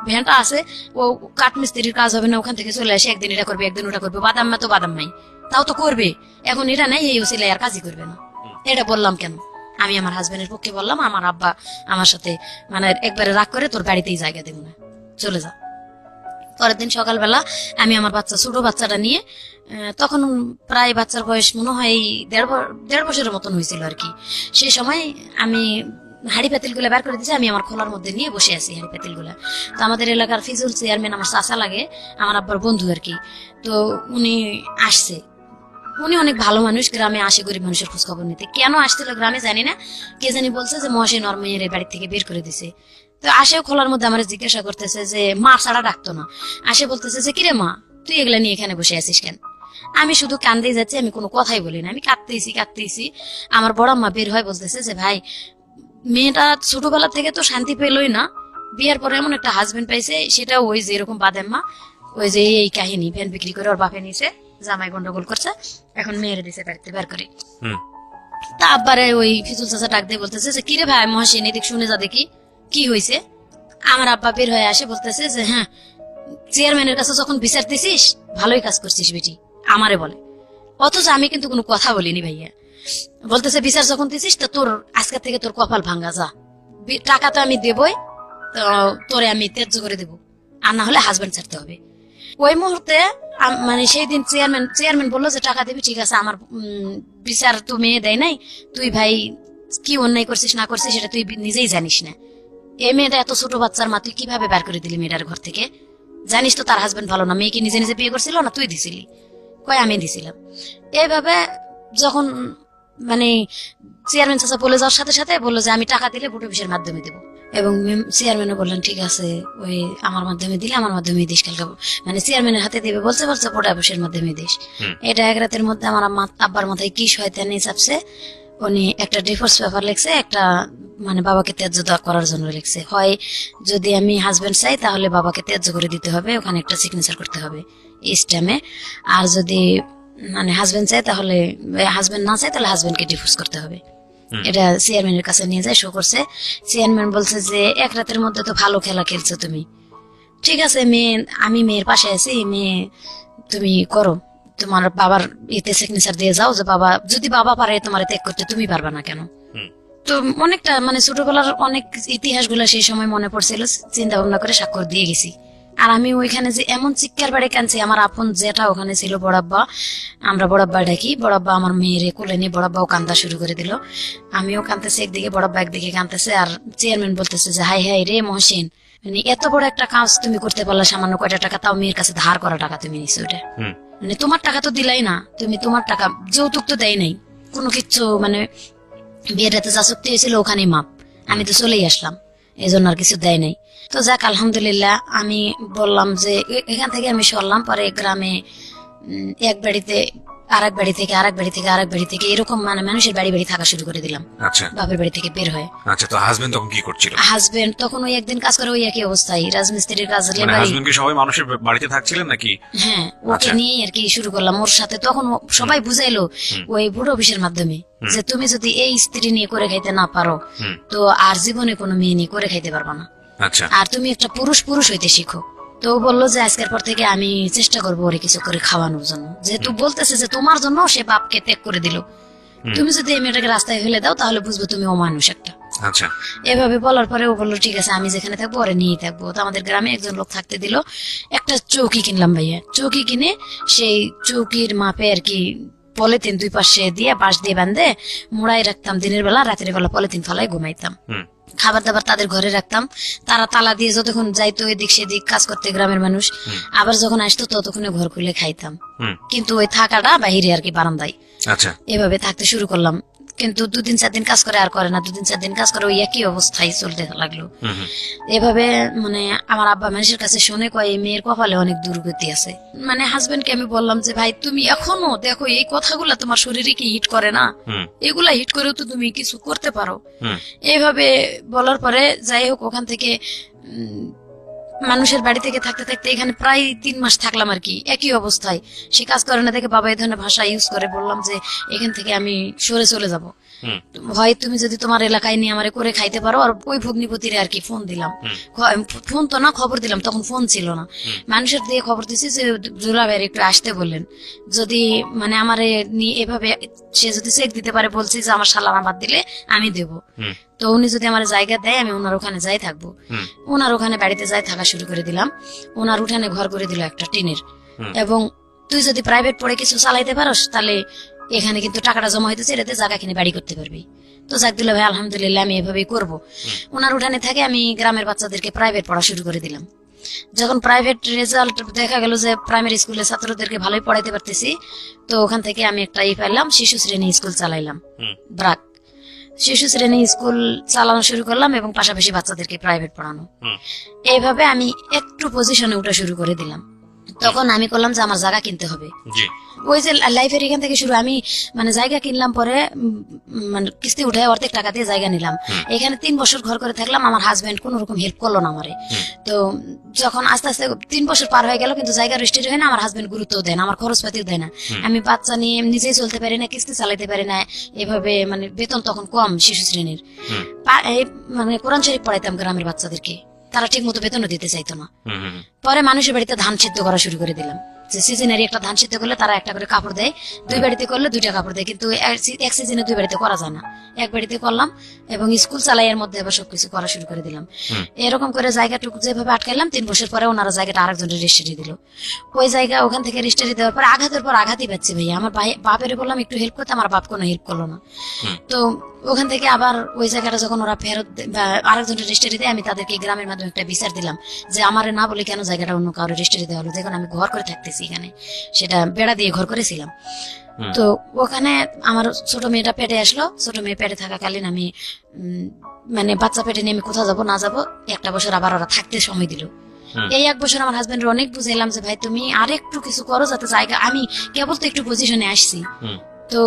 S1: ভ্যানটা আছে, ও কাঠমিস্ত্রির কাজ হবে না, ওখান থেকে চলে আসে, একদিন এটা করবে একদিন ওটা করবে, বাদাম মা তো বাদাম নাই, তাও তো করবে। এখন এটা নাই, এই ওসিলাই আর কাজই করবে না। এটা বললাম কেন, আমি আমার হাজবেন্ডের পক্ষে বললাম। আমার আব্বা আমার সাথে মানে একবারে রাগ করে তোর বাড়িতেই জায়গা দেবো না, চলে যা। পরের দিন সকালবেলা আমি আমার ছোট বাচ্চাটা নিয়ে, তখন প্রায় বাচ্চার বয়স মনে হয় 1.5 বছরের মতন হয়েছিল আর কি। সেই সময় আমি হাড়ি পাতিল গুলা বের করে দিয়েছি, আমি আমার খোলার মধ্যে নিয়ে বসে আছি হাড়ি পাতিল গুলা। তো আমাদের এলাকার ফিজুল চেয়ারম্যান আমার চাচা লাগে, আমার আব্বার বন্ধু আর কি। তো উনি আসছে, উনি অনেক ভালো মানুষ, গ্রামে আসে গরিব মানুষের খোঁজ খবর নিতে। কেন আসছিল গ্রামে জানি না, কে জানি বলছে যে মহাশয় নরমের বাড়ি থেকে বের করে দিছে। তো আসে খোলার মধ্যে আমার জিজ্ঞাসা করতেছে যে মা ছাড়া ডাকতো না, আসে বলতেছে যে কিরে মা তুই এগুলা নিয়ে এখানে বসে আছিস কেন? আমি শুধু কান্দেই যাচ্ছি, আমি কোনো কথাই বলি না, আমি কাঁদতেইছি। আমার বড় আম্মা বের হয় বলতেছে যে ভাই মেয়েটা ছোটবেলা থেকে তো শান্তি পেলই না, বিয়ের পরে এমন একটা হাজবেন্ড পাইছে, সেটা ওই যে এরকম বাদেম্মা, ওই যে এই কাহিনী, ভ্যান বিক্রি করে ওর বাপে নিছে, জামাই গন্ডগোল করছে, এখন মেয়েরে দিছে বাড়িতে বের করে। তা আব্বারে ওই ফিজুল চাচা ডাক দিয়ে বলতেছে যে কিরে ভাই মহাসিন এদিক শুনে যা দেখি কি হয়েছে। আমার আব্বা বের হয়ে আসে বলতেছে যে হ্যাঁ চেয়ারম্যানের কাছে যখন বিচার দিছিস ভালোই কাজ করছিস বেটি, আমারে বলে। অথচ আমি কিন্তু কোনো কথা বলিনি ভাইয়া। বলতেছে বিচার যখন দিছিস তো তোর আজকে থেকে তোর কপাল ভাঙ্গা, যা টাকা তো আমি দেবই, তোরে আমি ত্যায্য করে দেবো, আর না হলে হাজবেন্ড ছাড়তে হবে। ওই মুহূর্তে মানে সেই দিন চেয়ারম্যান বললো যে টাকা দিবি, ঠিক আছে, আমার বিচার তো মেয়ে দেয় নাই, তুই ভাই কি অন্যায় করছিস না করছিস সেটা তুই নিজেই জানিস না। এই মেয়েটা এত ছোট বাচ্চার মা, তুই কিভাবে বের করে দিলি মেয়েটার ঘর থেকে? জানিস তো তার হাজবেন্ড ভালো না, মেয়েকে নিজে নিজে বিয়ে করছিল না তুই দিছিলি? কয় আমি দিছিলাম। এইভাবে যখন
S4: মানে চেয়ারম্যান চাচা বলে যাওয়ার সাথে সাথে বললো যে আমি টাকা দিলে ভোট অফিসের মাধ্যমে দেবো, এবং চেয়ারম্যানও বললেন ঠিক আছে ওই আমার মাধ্যমে দিলে আমার মাধ্যমে দিস কালকে, মানে চেয়ারম্যানের হাতে দেবে বলছে ভোট অফিসের মাধ্যমে দিস। এটা এক রাতের মধ্যে আমার আব্বার মাথায় কি শয়তানি চাপছে, উনি একটা ডিভোর্স পেপার লিখছে, একটা মানে বাবাকে ত্যায্য করার জন্য লিখছে, হয় যদি আমি হাজবেন্ড চাই তাহলে বাবাকে ত্যায্য করে দিতে হবে, ওখানে একটা সিগনেচার করতে হবে স্ট্যাম্পে, আর যদি মানে হাজবেন্ড চাই তাহলে, হাজবেন্ড না চাই তাহলে হাজবেন্ডকে ডিভোর্স করতে হবে। এটা চেয়ারম্যানের কাছে নিয়ে যায়, শো করছে। চেয়ারম্যান বলছে যে এক রাতের মধ্যে তো ভালো খেলা খেলছো তুমি, ঠিক আছে মেয়ে, আমি মেয়ের পাশে আছি, মেয়ে তুমি করো, তোমার বাবার ইতে সিগনেচার দিয়ে যাও, যে বাবা যদি বাবা পারে তোমার ত্যাগ করতে তুমি পারবা না কেন। তো অনেকটা মানে ছোটবেলার অনেক ইতিহাস গুলা সেই সময় মনে পড়ছিল, চিন্তা ভাবনা করে স্বাক্ষর দিয়ে গেছি। আর আমি ওইখানে যে এমন চিৎকার বাড়ি কানছি, আমার আপন যেটা ওখানে ছিল বড়াব্বা, আমরা বড়াব্বা ডাকি, বড়াব্বা আমার মেয়েরে কোলে নিয়ে বড়াব্বাও কান্দা শুরু করে দিল, আমিও কান্দতেছি একদিকে, বড়াব্বা একদিকে কান্দতেছে। আর চেয়ারম্যান বলতেছে যে হাই হাই রে মহসিন, মানে এত বড় একটা কাজ তুমি করতে পারলা, সামান্য কয়টা টাকা, তাও মেয়ের কাছে ধার করা টাকা তুমি নিছো, ওটা মানে তোমার টাকা তো দিলাই না, তুমি তোমার টাকা যৌতুক তো দেয় নাই কোনো কিচ্ছু, মানে বিয়ের রাতে যা চুক্তি হয়েছিল ওখানেই মাপ, আমি তো চলেই আসলাম, এই জন্য আর কিছু দেয় নাই। তো যাক আলহামদুলিল্লাহ, আমি বললাম যে এখান থেকে আমি সরলাম, পরে গ্রামে এক বাড়িতে আরেক বাড়ি থেকে আরেক বাড়ি থেকে আরেক বাড়ি থেকে এরকম মানে মানুষের বাড়ি বাড়ি থাকা শুরু করে দিলাম।
S3: আচ্ছা,
S4: বাপের বাড়ি থেকে বের হয়ে।
S3: আচ্ছা, তো হাজবেন্ড তখন কি করছিল?
S4: হাজবেন্ড তখন ওই একদিন কাজ করে, ওই একই অবস্থায় রাজমিস্ত্রির কাজ,
S3: মানে হাজবেন্ড কি সবাই মানুষের বাড়িতে থাকছিলেন নাকি?
S4: হ্যাঁ, ওকে নিয়ে আর কি শুরু করলাম ওর সাথে। তখন সবাই বুঝাইলো ওই বুড়ো অফিসের মাধ্যমে যে তুমি যদি এই স্ত্রী নিয়ে করে খাইতে না পারো তো আর জীবনে কোনো মেয়ে নিয়ে করে খাইতে পারবা না,
S3: আচ্ছা, আর
S4: তুমি একটা পুরুষ পুরুষ হইতে শিখো। তো বললো যে আজকের পর থেকে আমি চেষ্টা করবো ওরে কিছু করে খাওয়ানোর জন্য, যেহেতু বলতেছে যে তোমার জন্য সে বাপকে ত্যাগ করে দিল, তুমি যদি এই মেয়েটাকে রাস্তায় ফেলে দাও তাহলে বুঝবো তুমি অমানুষ একটা।
S3: আচ্ছা,
S4: এভাবে বলার পরে ও বললো ঠিক আছে আমি যেখানে থাকবো ওরে নিয়ে থাকবো। তো আমাদের গ্রামে একজন লোক থাকতে দিল, একটা চৌকি কিনলাম ভাইয়া, চৌকি কিনে সেই চৌকির মাপে আর কি পলিথিন দুই পাশে দিয়ে বাঁশ দিয়ে বাঁধে মোড়াই রাখতাম, দিনের বেলা রাতের বেলা পলিথিন ফেলায় ঘুমাইতাম, খাবার দাবার তাদের ঘরে রাখতাম, তারা তালা দিয়ে যতক্ষণ যাইতো এদিক সেদিক কাজ করতে গ্রামের মানুষ, আবার যখন আসতো ততক্ষণে ঘর খুলে খাইতাম, কিন্তু ওই থাকাটা বাহিরে আর কি বারান্দায়।
S3: আচ্ছা,
S4: এভাবে থাকতে শুরু করলাম, কিন্তু 2-3-4 দিন কাজ করে আর করে না, 2-3-4 দিন কাজ করে ওই একই অবস্থায় চলতে লাগলো। এভাবে মানে আমার আব্বা মানুষের কাছে শুনে কয় এই মেয়ের কপালে অনেক দুর্গতি আছে। মানে হাজবেন্ডকে আমি বললাম যে ভাই তুমি এখনো দেখো এই কথাগুলা তোমার শরীরে কি হিট করে না, এগুলা হিট করেও তো তুমি কিছু করতে পারো। এইভাবে বলার পরে যাই হোক ওখান থেকে মানুষের বাড়ি থেকে থাকতে থাকতে এখানে প্রায় 3 মাস থাকলাম আর কি, একই অবস্থায়। সে কাজ করে না দেখে বাবা এই ধরনের ভাষা ইউজ করে, বললাম যে এখান থেকে আমি সরে চলে যাব, হয় তুমি যদি তোমার এলাকায় নিয়ে আমারে করে খাইতে পারো। আর ওই ভগ্নিপতিরে আর কি ফোন দিলাম, ফোন তো না খবর দিলাম, তখন ফোন ছিল না, মানুষের দিয়ে খবর দিছি যে জুলা ভাইয়ের একটু আসতে বললেন, যদি মানে আমারে নিয়ে এভাবে সে যদি চেক দিতে পারে, বলছি যে আমার সালানা বাদ দিলে আমি দেব, তো উনি যদি আমার জায়গা দেয় আমি ওনার ওখানে যাই থাকবো। ওনার ওখানে বাড়িতে যাই থাকা শুরু করে দিলাম, ওনার উঠানে ঘর করে দিল একটা টিনের, এবং তুই যদি প্রাইভেট পড়ে কিছু চালাইতে পারস তাহলে এখানে কিন্তু টাকাটা জমা হইতেছে, এটাতে জায়গা কিনে বাড়ি করতে পারবি। তো যাক দিল ভাই আলহামদুলিল্লাহ আমি এভাবেই করবো। ওনার উঠানে থেকে আমি গ্রামের বাচ্চাদেরকে প্রাইভেট পড়া শুরু করে দিলাম। যখন প্রাইভেট রেজাল্ট দেখা গেল যে প্রাইমারি স্কুলের ছাত্রদেরকে ভালোই পড়াইতে পারতেছি, তো ওখান থেকে আমি একটা পেলাম, শিশু শ্রেণী স্কুল চালাইলাম, ব্রাক শিশু শ্রেণী স্কুল চালানো শুরু করলাম এবং পাশাপাশি বাচ্চাদেরকে প্রাইভেট পড়ানো। এইভাবে আমি একটু পজিশনে উঠা শুরু করে দিলাম। তখন আমি করলাম যে আমার জায়গা কিনতে হবে, ওই যে লাইফের এখান থেকে শুরু। আমি মানে জায়গা কিনলাম, পরে মানে কিস্তি উঠে অর্ধেক টাকা দিয়ে জায়গা নিলাম, এখানে 3 বছর ঘর করে থাকলাম। আমার হাজবেন্ড কোন রকম হেল্প করলো না আমারে। তো যখন আস্তে আস্তে 3 বছর পার হয়ে গেল কিন্তু জায়গা রেজিস্ট্রি হয় না, আমার হাজবেন্ড গুরুত্ব দেয় না, আমার খরচপাতিও দেয় না, আমি বাচ্চা নিয়ে নিজেই চলতে পারি না, কিস্তি চালাইতে পারি না, এভাবে মানে বেতন তখন কম শিশু শ্রেণীর। মানে কোরআন শরীফ পড়াইতাম গ্রামের বাচ্চাদেরকে, তারা ঠিক মতো বেতনও দিতে চাইতো না। পরে মানুষের বাড়িতে ধান সিদ্ধ করা শুরু করে দিলাম, যে সিজনারি একটা ধান সিদ্ধ করলে তারা একটা করে কাপড় দেয়, 2 বাড়িতে করলে 2টা কাপড় দেয়, কিন্তু এক সিজনে 2 বাড়িতে করা যায় না, এক বাড়িতে করলাম এবং স্কুল চালাইয়ের মধ্যে আবার সবকিছু করা শুরু করে দিলাম। এরকম করে জায়গাটুকু যেভাবে আটকাইলাম, 3 বছর পরে ওনারা জায়গাটা আরেকজনের রেজিস্ট্রি দিল। ওই জায়গা ওখান থেকে রেজিস্ট্রি দেওয়ার পর আঘাতের পর আঘাতই পাচ্ছি ভাইয়া। আমার বাপের বললাম একটু হেল্প করতে, আমার বাপ কোনো হেল্প করলো না। তো ওখান থেকে আবার ওই জায়গাটা যখন ওরা ফেরত আরেকজনের রেজিস্ট্রি দেয়, আমি তাদেরকে গ্রামের মাধ্যমে একটা বিচার দিলাম যে আমারে না বলে কেন জায়গাটা অন্য কারো রেজিস্ট্রি দেওয়া হলো, যখন আমি ঘর করে থাকতেছি। এখানে, সেটা বেড়া দিয়ে ঘর করেছিলাম। তো ওখানে আমার ছোট মেয়েটা পেটে আসলো, ছোট মেয়ে পেটে থাকাকালীন আমি মানে বাচ্চা পেটে নিয়ে আমি কোথাও যাবো না যাবো, একটা বছর আবার ওরা থাকতে সময় দিল। এই 1 বছর আমার হাজবেন্ডের অনেক বুঝাইলাম যে ভাই তুমি আর একটু কিছু করো যাতে জায়গা, আমি কেবল তো একটু পজিশনে আসছি। তো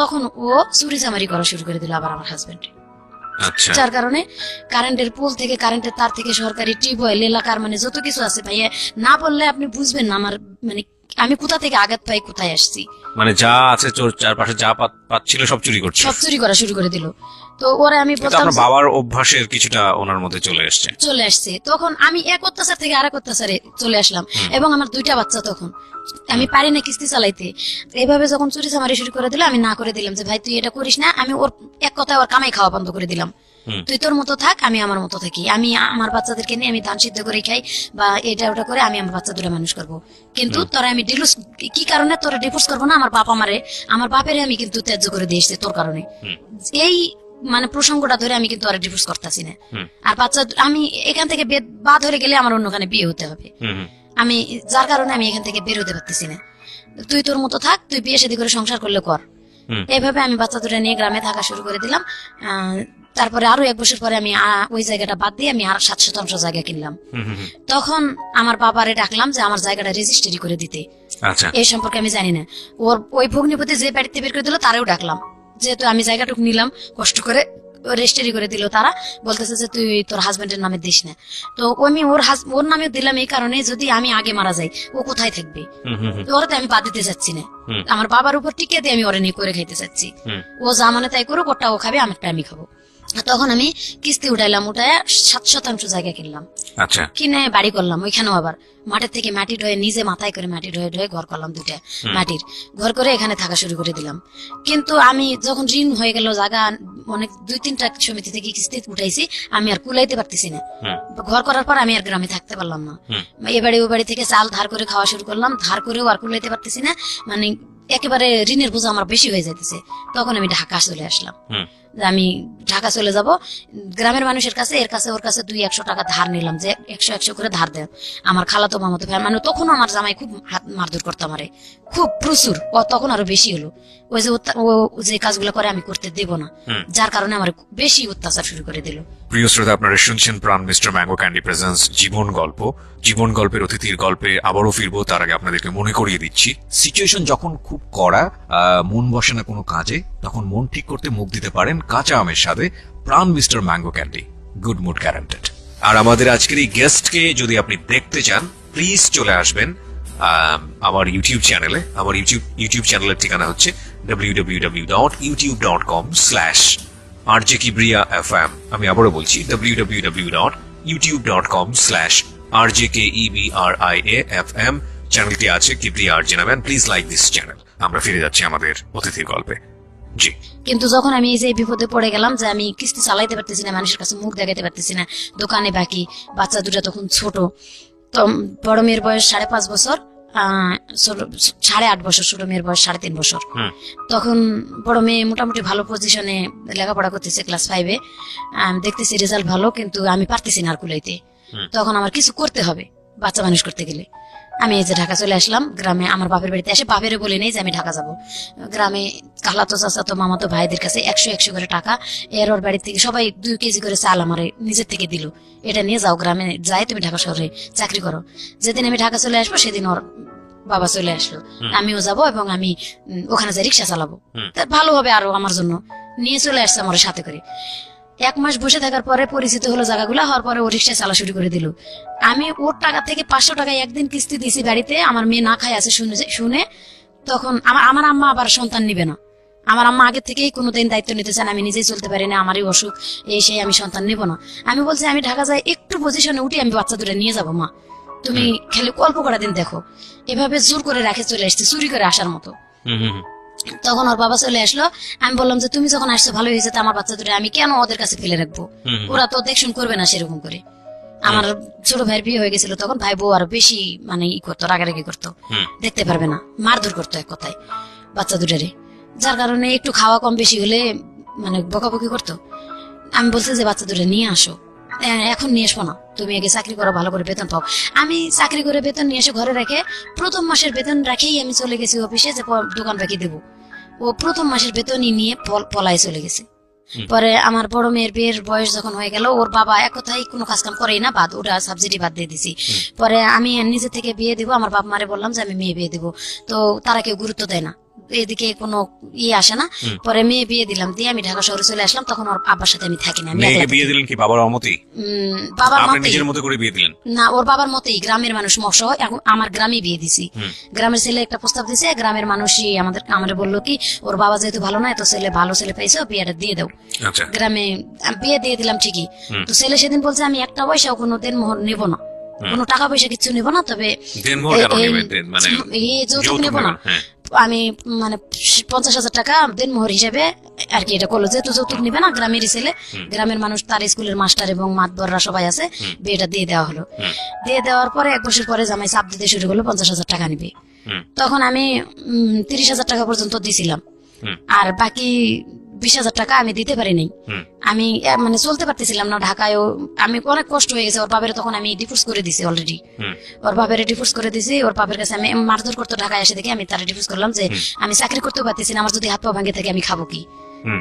S4: তখন ও চুরি চামারি করা শুরু করে দিল আবার আমার হাজবেন্ড।
S3: আচ্ছা
S4: যার কারণে কারেন্টের পোল থেকে, কারেন্টের তার থেকে, সরকারি টিউবওয়েল এলাকার মানে যত কিছু আছে ভাইয়া, না বললে আপনি বুঝবেন না আমার মানে আমি কোথা থেকে আঘাত পাই, কোথায় আসছি।
S3: মানে যা আছে তোর চারপাশে যা পাচ্ছিল সব চুরি করছে,
S4: সব চুরি করা শুরু করে দিল। তো ওরা আমি
S3: কিন্তু
S4: বলতাম
S3: আপনার বাবার অভ্যাসের কিছুটা ওনার মধ্যে চলে আসছে।
S4: তখন আমি এক অত্যাচার থেকে আরেক অত্যাচারে চলে আসলাম, এবং আমার 2টা বাচ্চা, তখন আমি পারি না কিস্তি চালাইতে। এইভাবে যখন চুরি চামারি শুরু করে দিল, আমি না করে দিলাম যে ভাই তুই এটা করিস না। আমি ওর এক কথায় ওর কামাই খাওয়া বন্ধ করে দিলাম, তুই তোর মতো থাক, আমি আমার মতো থাকি। আমি আমার বাচ্চাদেরকে নিয়ে আমি ধান সিদ্ধ করে খাই বা এটা ওটা করে আমি আমার বাচ্চা দুটো মানুষ করবো। কিন্তু তোরা আমি ডিভোর্স, কি কারণে তোরা ডিভোর্স করবো না? আমার বাপ আমারে, আমার বাপেরে আমি কিন্তু ত্যায্য করে দিয়ে এসেছি তোর কারণে। এই মানে প্রসঙ্গটা ধরে আমি কিন্তু আর ডিভোর্স করতেছি না। আর বাচ্চা আমি এখান থেকে বাদ হয়ে গেলে আমার অন্যখানে বিয়ে হতে হবে। আমি যার কারণে আমি এখান থেকে বের হতে পারতেছি না। তুই তোর মতো থাক, তুই বিয়ে শাদী করে সংসার করলে কর। এইভাবে আমি বাচ্চা দুটো নিয়ে গ্রামে থাকা শুরু করে দিলাম। তারপরে আরো 1 বছর পরে আমি ওই জায়গাটা বাদ দিয়ে আমি আর 7 শতাংশ জায়গা কিনলাম। তখন আমার বাবারে ডাকলাম যে আমার জায়গাটা রেজিস্ট্রি করে দিতে।
S3: আচ্ছা
S4: এই সম্পর্কে আমি জানি না। ওই ভগ্নিপতি যে বাড়িতে বের করে দিল তারেও ডাকলাম, যেহেতু আমি জায়গাটুকু নিলাম কষ্ট করে, রেজিস্ট্রি করে দিল। তারা বলতেছে যে তুই তোর হাজবেন্ডের নামে দিস না। তো আমি ওর নামে দিলাম এই কারণে, যদি আমি আগে মারা যাই ও কোথায় থাকবে, ওরা তো আমি বাদ দিতে চাচ্ছি না। আমার বাবার উপর টিকে দিয়ে আমি ওরে নিয়ে করে খাইতে চাচ্ছি। ও যা মানে তাই করুক, ওটা ও খাবে, আমারটা আমি খাবো। তখন আমি কিস্তি উঠাইলাম, উঠায় 7 শতাংশ জায়গা কিনলাম।
S3: আচ্ছা
S4: কিনে বাড়ি করলাম। ওইখানেও আবার মাঠের থেকে মাটি ঢয়ে, নিজে মাথায় করে মাটি ঢয়ে ঢয়ে ঘর করলাম, 2টা মাটির ঘর করে এখানে থাকা শুরু করে দিলাম। কিন্তু আমি যখন ঋণ হয়ে গেল, জায়গা অনেক 2-3টা সমিতি থেকে কিস্তি উঠাইছি, আমি আর কুলাইতে পারতেছি না। ঘর করার পর আমি আর গ্রামে থাকতে পারলাম না। এ বাড়ি ও বাড়ি থেকে চাল ধার করে খাওয়া শুরু করলাম, ধার করেও আর কুলাইতে পারতেছি না। মানে একেবারে ঋণের বোঝা আমার বেশি হয়ে যাইতেছে। তখন আমি ঢাকা চলে আসলাম। আমি ঢাকা চলে যাব, গ্রামের মানুষের কাছে, এর কাছে ওর কাছে 200-100 টাকা ধার নিলাম, যে 100-100 করে ধার দেন। আমার খালাতো মামাতো ভাই, মানে তখন আমার জামাই খুব হাত মারধর করতো আমারে, খুব প্রচুর। তখন আরো বেশি হলো। ওই যে ও যে কাজগুলো করে আমি করতে দেব না, যার কারণে আমার বেশি অত্যাচার শুরু করে দিল।
S3: প্রিয় শ্রোতা, আপনারা শুনছেন প্রাণ মিস্টার ম্যাঙ্গো ক্যান্ডি প্রেজেন্স জীবন গল্প। জীবন গল্পের অতিথির গল্পে আবারও ফিরবো, তার আগে আপনাদেরকে মনে করিয়ে দিচ্ছি, সিচুয়েশন যখন খুব কড়া, মন বসে না কোনো কাজে, তখন মন ঠিক করতে মুখ দিতে পারেন কাঁচা আমের সাথে Pran mister mango candy, good mood guaranteed. আর আমাদের আজকের এই গেস্টকে যদি আপনি দেখতে চান, প্লিজ চলে আসবেন আমার ইউটিউব চ্যানেলে। আমার ইউটিউব চ্যানেলের ঠিকানা হচ্ছে www.youtube.com/RJKebriafm। আমি আবারও বলছি www.youtube.com/RJKebriafm। চ্যানেলটি আছে কিবরিয়া আরজে নামে। Please like this channel. আমরা ফিরে যাচ্ছি আমাদের অতিথির গল্পে। জি।
S4: কিন্তু যখন আমি এই যে বিপদে পড়ে গেলাম, যে আমি কিস্তি চালাইতে পারতেছি না, মানুষের কাছে মুখ দেখাইতে পারতেছি না, দোকানে বাকি, বাচ্চা দুটা তখন ছোট। তো বড় মেয়ের বয়স 5.5 বছর, 8.5 বছর, ছোট মেয়ের বয়স 3.5 বছর। তখন বড় মেয়ে মোটামুটি ভালো পজিশনে লেখাপড়া করতেছে, ক্লাস 5-এ। দেখতেছি রেজাল্ট ভালো, কিন্তু আমি পারতেছি না আর কুলাইতে। তখন আমার কিছু করতে হবে বাচ্চা মানুষ করতে গেলে। আমি এই যে ঢাকা চলে আসলাম গ্রামে, আমার বাপের বাড়িতে এসে বাপেরে বলে নেই যে আমি ঢাকা যাব। গ্রামে খালাতো চাচাতো মামাতো ভাইদের কাছে 100-100 করে টাকা, এর ওর বাড়ি থেকে সবাই 2 কেজি করে চাল আমার নিজের থেকে দিল, এটা নিয়ে যাও গ্রামে, যাই তুমি ঢাকা শহরে চাকরি করো। যেদিন আমি ঢাকা চলে আসবো সেদিন ওর বাবা চলে আসলো, আমিও যাব এবং আমি ওখানে যাই রিক্সা চালাবো, ভালো হবে আরো আমার জন্য। নিয়ে চলে আসছে আমার সাথে করে। 1 মাস বসে থাকার পরে পরিচিত হলো জায়গাগুলো, হওয়ার পরে ও রিক্সা চালা শুরু করে দিল। আমি ওর টাকা থেকে 500 টাকা একদিন কিস্তি দিয়েছি বাড়িতে, আমার মেয়ে না খায় আছে শুনে। তখন আমার আম্মা আবার সন্তান নিবে না, আমার আম্মা আগে থেকেই কোনোদিন দায়িত্ব নিতে চান, আমি নিজেই চলতে পারি না, আমারই অসুখ, এই সেই, আমি সন্তান নেব না। আমি বলছি আমি ঢাকা যাই, একটু পজিশনে উঠি, আমি বাচ্চা দুটো নিয়ে যাবো, মা তুমি খালি অল্প কটা দিন দেখো। এভাবে জোর করে রাখে চলে আসছে, চুরি করে আসার মতো। তখন ওর বাবা চলে আসলো। আমি বললাম যে তুমি যখন আসছো ভালো হয়েছে, আমার বাচ্চা দুটো আমি কেন ওদের কাছে ফেলে রাখবো, ওরা তো দেখশুন করবে না সেরকম করে। আমার ছোট ভাইয়ের বিয়ে হয়ে গেছিল, তখন ভাই বউ আরো বেশি মানে ই করতো, রাগারাগি করতো, দেখতে পারবে না, মারধর করতো এক কথায় বাচ্চা দুটারে। যার কারণে একটু খাওয়া কম বেশি হলে মানে বকাবকি করতো। আমি বলছি যে বাচ্চা দুটো নিয়ে আসো, এখন নিয়ে আসবো না, তুমি আগে চাকরি করো, ভালো করে বেতন পাও। আমি চাকরি করে বেতন নিয়ে এসে ঘরে রেখে প্রথম মাসের বেতন রাখেই আমি চলে গেছি অফিসে যে দোকান বাকি দেবো। ও প্রথম মাসের বেতনই নিয়ে পলায় চলে গেছে। পরে আমার বড় মেয়ের বিয়ের বয়স যখন হয়ে গেল, ওর বাবা এক কথাই কোনো কাজ কাম করেই না, বাদ ওটা সাবসিডি বাদ দিয়ে দিছি। পরে আমি নিজে থেকে বিয়ে দিব, আমার বাপ মারে বললাম যে আমি মেয়ে বিয়ে দিব, তো তারা কেউ গুরুত্ব দেয় না, এদিকে কোনো আসে না। পরে মেয়ে বিয়ে দিলাম, দিয়ে আমি ঢাকা শহরে চলে আসলাম। তখন ওর আব্বার সাথে আমি থাকি না, আমি
S3: মেয়েকে বিয়ে দিলেন কি বাবার অমতি?
S4: বাবার
S3: আপনি
S4: মতে
S3: নিজের মতো করে বিয়ে দিলেন?
S4: না, ওর বাবার মতেই, গ্রামের মানুষ মশা এখন আমার গ্রামে বিয়ে দিছি। গ্রামের ছেলে একটা প্রস্তাব দিছে, গ্রামের মানুষই আমাদের বললো কি ওর বাবা যেহেতু ভালো না, এত ছেলে ভালো ছেলে পাইছে, বিয়েটা দিয়ে দাও।
S3: আচ্ছা,
S4: গ্রামে বিয়ে দিয়ে দিলাম ঠিকই। তো ছেলে সেদিন বলছে আমি একটা পয়সাও কোনো দেনমোহর নেব না, কোনো টাকা পয়সা কিছু নেব না, তবে
S3: দেনমোহর কেন নেবেন? মানে
S4: যৌতুক নেব না। আমি মানে 50,000 টাকা দেনমোহর হিসেবে আর কি এটা করলো, যেহেতু যৌতুক নিবে না, গ্রামেরই ছেলে, গ্রামের মানুষ, তার স্কুলের মাস্টার এবং মাতবররা সবাই আছে, বিয়েটা দিয়ে দেওয়া হলো। দিয়ে দেওয়ার পরে 1 বছর পরে জামাই চাপ দিতে শুরু করলো 50,000 টাকা নিবে। তখন আমি 30,000 টাকা পর্যন্ত দিছিলাম, আর বাকি 20,000 টাকা আমি দিতে পারি নাই। আমি মানে চলতে পারতেছিলাম না ঢাকায়ও, আমি অনেক কষ্ট হয়ে গেছে। ওর বাবার তখন আমি ডিভোর্স করে দিছি অলরেডি, ওর বাবার ডিভোর্স করে দিছি। ওর বাবার কাছে আমি মারধর করতে ঢাকায় এসে দেখি আমি তার ডিভোর্স করলাম যে আমি চাকরি করতে পারতেছি না, আমার যদি হাত পা ভাঙে থাকে আমি খাবো কি?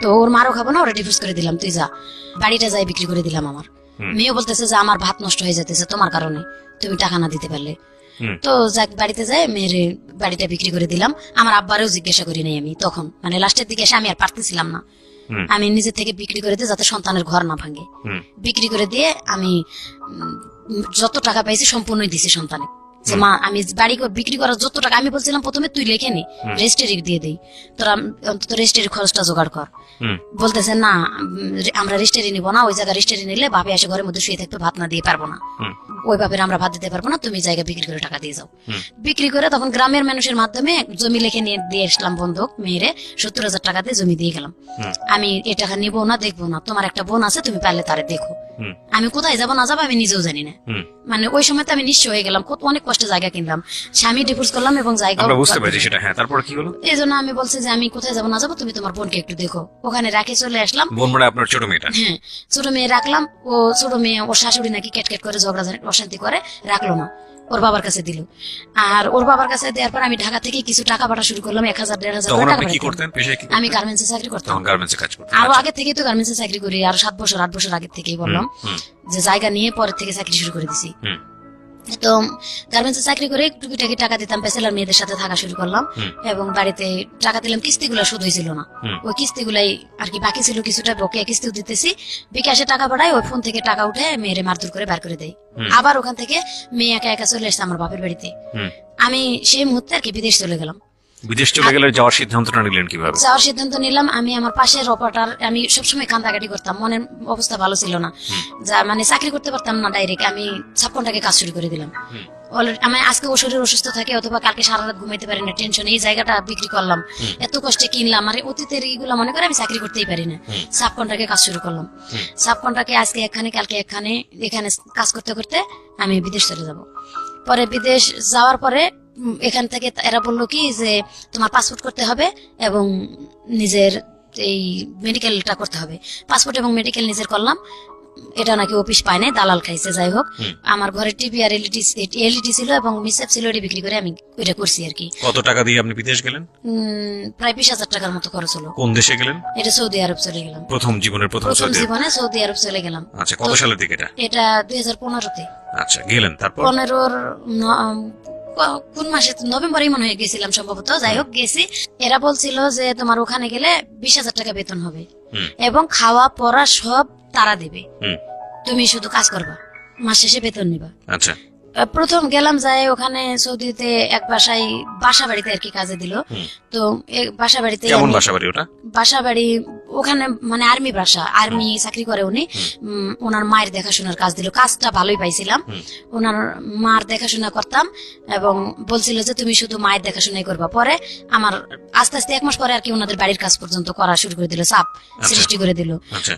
S4: তো ওর মারও খাবো না, ওরা ডিভোর্স করে দিলাম, তুই যা। বাড়িটা যাই বিক্রি করে দিলাম। আমার মেয়েও বলতেছে যে আমার ভাত নষ্ট হয়ে যেতেছে তোমার কারণে, তুমি টাকা না দিতে পারলে। তো যাক, বাড়িতে যাই মেয়ের বাড়িটা বিক্রি করে দিলাম। আমার আব্বারেও জিজ্ঞাসা করি নাই আমি তখন, মানে লাস্টের দিকে এসে আমি আর পারতেছিলাম না, আমি নিজে থেকে বিক্রি করে দিই যাতে সন্তানের ঘর না ভাঙে। বিক্রি করে দিয়ে আমি যত টাকা পাইছি সম্পূর্ণই দিছি সন্তানে, যে মা আমি বাড়ি বিক্রি করার যত টাকা, আমি বলছিলাম প্রথমে তুই লেখে নি, রেজিস্ট্রি দিয়ে দিই, তোরা অন্তত রেজিস্ট্রির খরচটা জোগাড় কর। বলতেছে না আমরা রেজিস্ট্রি নিবো না, ওই জায়গায় রেজিস্ট্রি নিলে বাপে এসে ঘরের মধ্যে শুয়ে থাকতে ভাত না দিয়ে পারবো না, ওই বাপের আমরা ভাত দিতে পারবো না, তুমি জায়গা বিক্রি করে টাকা দিয়ে যাও। বিক্রি করে তখন গ্রামের মানুষের মাধ্যমে জমি লেখে নিয়ে দিয়ে আসলাম বন্ধক, মেয়েরে 70,000 টাকা দিয়ে জমি দিয়ে গেলাম। আমি এ টাকা নিবো না, দেখবো না, তোমার একটা বোন আছে, তুমি পারলে তারে দেখো। আমি কোথায় যাবো না যাবো আমি নিজেও জানি না, মানে ওই সময় তো আমি নিঃস্ব হয়ে গেলাম, অনেক কষ্টে জায়গা কিনলাম, স্বামী ডিভোর্স করলাম এবং জায়গা
S3: বুঝতে পারছি সেটা। হ্যাঁ, তারপর কি হলো?
S4: এই জন্য আমি বলছি যে আমি কোথায় যাবো না যাবো, তুমি তোমার বোনকে একটু দেখো। ওখানে রাখে চলে আসলাম।
S3: বোন মানে আপনার ছোট মেয়েটা?
S4: হ্যাঁ, ছোট মেয়ে রাখলাম। ও ছোট মেয়ে, ওর শাশুড়ি নাকি কেটকেট করে ঝগড়া অশান্তি করে, রাখলো না, ওর বাবার কাছে দিল। আর ওর বাবার কাছে দেওয়ার পর আমি ঢাকা থেকে কিছু টাকা পাঠা শুরু করলাম, 1,000-1,500 টাকা। আমি গার্মেন্টসে চাকরি করতাম, আরো আগে থেকেই তো গার্মেন্টসে চাকরি করি, আর 7 বছর 8 বছর আগে থেকেই বললাম যে জায়গা নিয়ে পরের থেকে চাকরি শুরু করে দিছি। তো গার্মেন্টসে চাকরি করে টুকিটাকি টাকা দিতাম, পেছেলার মেয়েদের সাথে থাকা শুরু করলাম এবং বাড়িতে টাকা দিলাম। কিস্তিগুলো শুধু হয়েছিল না, ওই কিস্তিগুলাই আর কি বাকি ছিল, কিছুটা বকেয়া কিস্তিও দিতেছি। বিকাশে টাকা পাঠায়, ওই ফোন থেকে টাকা উঠে মেয়েরে মারধর করে বার করে দেয়। আবার ওখান থেকে মেয়ে একা একা চলে আসছে আমার বাপের বাড়িতে। আমি সেই মুহূর্তে আর কি বিদেশ চলে গেলাম।
S3: বিদেশ চলে গেলে যাওয়ার সিদ্ধান্তটা নিলেন কিভাবে?
S4: যাওয়ার সিদ্ধান্ত নিলাম, আমি আমার পাশের অপারেটর, আমি সবসময় কান্দাকাটি করতাম, মনের অবস্থা ভালো ছিল না, যা মানে চাকরি করতে পারতাম না ডাইরেক্ট। আমি 56 টাকা কাজ শুরু করে দিলাম। আমি আজকে ও শরীর অসুস্থ থাকে অথবা কালকে সারা রাত ঘুমাইতে পারি না, টেনশন। এই জায়গাটা বিক্রি করলাম, এত কষ্টে কিনলাম, আর অতীতের এইগুলো মনে করে আমি চাকরি করতেই পারি না। 56 টাকা কাজ শুরু করলাম। 56 টাকা আজকে এখানে কালকে এখানে, এখানে কাজ করতে করতে আমি বিদেশ চলে যাব। পরে বিদেশ যাওয়ার পরে এখান থেকে এরা বললো কি যে তোমার পাসপোর্ট করতে হবে এবং নিজের এই মেডিকেলটা করতে হবে। পাসপোর্ট এবং মেডিকেল নিজের করলাম, এটা নাকি অফিস পায় নাই, দালাল খাইছে। যাই হোক, আমার ঘরে টিভি আর এলইডি ছিল এবং মিসেপ ছিল, ওটা বিক্রি করে আমি ওইটা করছি আর কি।
S3: কত টাকা দিয়ে আপনি বিদেশ গেলেন?
S4: প্রায় 20,000 টাকার মতো খরচ হলো।
S3: কোন দেশে গেলেন?
S4: এটা সৌদি আরব চলে গেলাম।
S3: প্রথম জীবনে
S4: সৌদি আরব চলে গেলাম।
S3: আচ্ছা, কত সালের দিকে এটা?
S4: এটা 2015-তে।
S3: আচ্ছা, গেলেন তারপর?
S4: 15-র কোন মাসে, নভেম্বরেই মনে হয়ে গেছিলাম সম্ভবত। যাই হোক, গেছি। এরা বলছিল যে তোমার ওখানে গেলে 20,000 টাকা বেতন হবে এবং খাওয়া পড়া সব তারা দেবে, তুমি শুধু কাজ করবা, মাস শেষে বেতন নিবা।
S3: আচ্ছা,
S4: প্রথম গেলাম, যাই ওখানে সৌদিতে এক বাসা বাড়িতে আর কি কাজে দিল। তো বাসা বাড়িতে,
S3: কেমন বাসা বাড়ি ওটা?
S4: বাসা বাড়ি ওখানে মানে আর্মি বাসা, আর্মি চাকরি করে উনি। ওনার মায়ের দেখাশোনার কাজ দিল, কাজটা ভালোই পাইছিলাম। ওনার মার দেখাশোনা করতাম এবং বলছিল যে তুমি শুধু মায়ের দেখাশোনাই করবা। পরে আমার আস্তে আস্তে 1 মাস পরে আর কি ওনাদের বাড়ির কাজ পর্যন্ত করা শুরু করে দিল, চাপ সৃষ্টি করে দিল।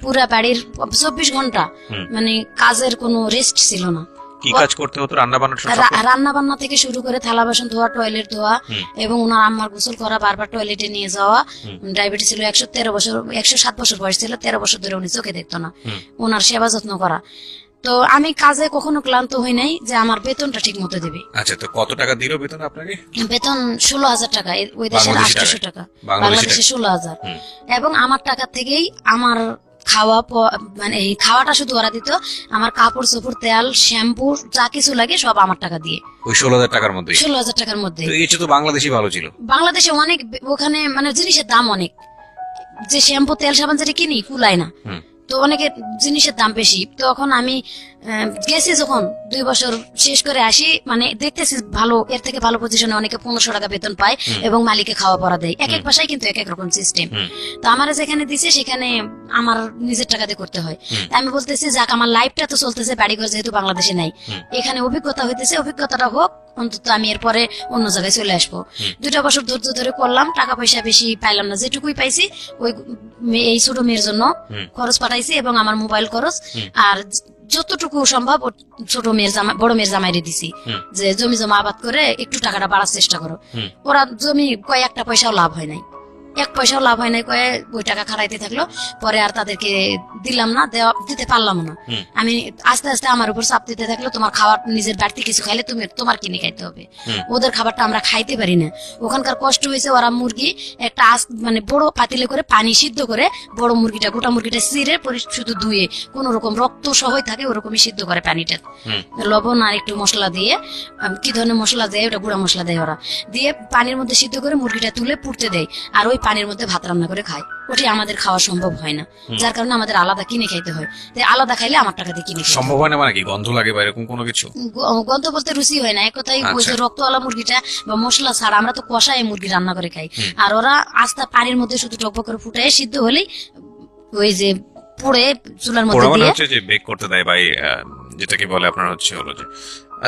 S4: পুরা বাড়ির 24 ঘন্টা মানে কাজের কোনো রেস্ট ছিল না।
S3: কি কাজ করতে হতো?
S4: রান্না বান্না থেকে শুরু করে থালা বাসন ধোয়া, টয়লেট ধোয়া এবং ওনার আম্মার গোসল করা, বারবার টয়লেটে নিয়ে যাওয়া। ডায়াবেটিস ছিল, 107 বছর বয়স ছিল, 13 বছর ধরে উনি চোখে দেখতো না। ওনার সেবা যত্ন করা। তো আমি কাজে কখনো ক্লান্ত হই নাই যে আমার বেতনটা ঠিক মতো দেবে।
S3: আচ্ছা, তো কত টাকা দিল বেতন আপনাকে?
S4: বেতন 16,000 টাকা, ওই দেশের
S3: বাংলাদেশি
S4: 800 টাকা,
S3: বাংলাদেশি
S4: বাংলাদেশে 16,000। এবং আমার টাকা থেকেই আমার মানে এই খাওয়াটা শুধু ওরা দিত, আমার কাপড় চোপড়, তেল, শ্যাম্পু যা কিছু লাগে সব আমার টাকা দিয়ে,
S3: ওই 16,000 টাকার মধ্যে।
S4: 16,000 টাকার মধ্যে।
S3: তো এটা তো বাংলাদেশি ভালো ছিল।
S4: বাংলাদেশে অনেক ওখানে মানে জিনিসের দাম অনেক, যে শ্যাম্পু তেল সাবান যেটা কিনি কুলায় না, তো অনেকের জিনিসের দাম বেশি। তখন আমি গেছি যখন 2 বছর শেষ করে আসি, মানে দেখতেছি ভালো, এর থেকে ভালো পজিশনে অনেকে 1500 টাকা বেতন পায় এবং মালিকে খাওয়া পড়া দেয়। এক এক বাসায় কিন্তু এক এক রকম সিস্টেম। তো আমার যেখানে দিছে সেখানে আমার নিজের টাকা দিয়ে করতে হয়। তাই আমি বলতেছি যাক, আমার লাইফটা তো চলতেছে, বাড়িঘর যেহেতু বাংলাদেশে নাই, এখানে অভিজ্ঞতা হইতেছে, অভিজ্ঞতাটা হোক, অন্তত আমি এরপরে অন্য জায়গায় চলে আসবো। 2টা বছর ধৈর্য ধরে করলাম, টাকা পয়সা বেশি পাইলাম না, যেটুকুই পাইছি ওই এই ছোট মেয়ের জন্য খরচ পাঠাইছি এবং আমার মোবাইল খরচ, আর যতটুকু সম্ভব ছোট মেয়ের বড় মেয়ের জামাইরে দিছি যে জমি জমা আবাদ করে একটু টাকাটা বাড়ার চেষ্টা করো। ওরা জমি কয় একটা পয়সাও লাভ হয় নাই, 1 পয়সাও লাভ হয় নাই, কয়ে ওই টাকা খাটাইতে থাকলো। পরে আর তাদেরকে দিলাম না, দিতে পারলাম না। আমি আস্তে আস্তে আমার উপর চাপ দিতে থাকলো, তোমার খাবার নিজের বাড়তি কিছু খাইলে তোমার কিনে খাইতে হবে, ওদের খাবারটা আমরা খাইতে পারি না। ওখানকার কষ্ট হয়েছে, ওরা মুরগি একটা মানে বড় পাতিলে করে পানি সিদ্ধ করে, বড় মুরগিটা গোটা মুরগিটা চিরে শুধু ধুয়ে কোন রকম রক্ত সহই থাকে ওরকমই সিদ্ধ করে পানিটা, লবণ আর একটু মশলা দিয়ে, কি ধরনের মশলা দেয় ওটা গুঁড়া মশলা দেয় ওরা, দিয়ে পানির মধ্যে সিদ্ধ করে মুরগিটা তুলে পুড়তে দেয়, আর ওই পানির মধ্যে ভাত রান্না করে খায়। ওটি আমাদের খাওয়া সম্ভব হয় না, যার কারণে আমাদের আলাদা কিনে খাইতে হয়। তাই আলাদা খাইলে আমার টাকা দিয়ে কিনে
S3: সম্ভব হয় না, মানে কি গন্ধ লাগে বা এরকম কোনো কিছু?
S4: গন্ধ বলতে রুচি হয় না, এক কথায় ওই যে রক্তওয়ালা মুরগিটা বা মশলা ছাড়া আমরা তো কষায় মুরগি রান্না করে খাই, আর ওরা আস্তা পানির মধ্যে শুধু টকবক করে ফুটায় সিদ্ধ হলেই ওই যে পুড়ে চুলার মধ্যে দিয়ে
S3: হচ্ছে যে বেক করতে দেয় ভাই, যেটাকে বলে আপনার হচ্ছে হলো যে,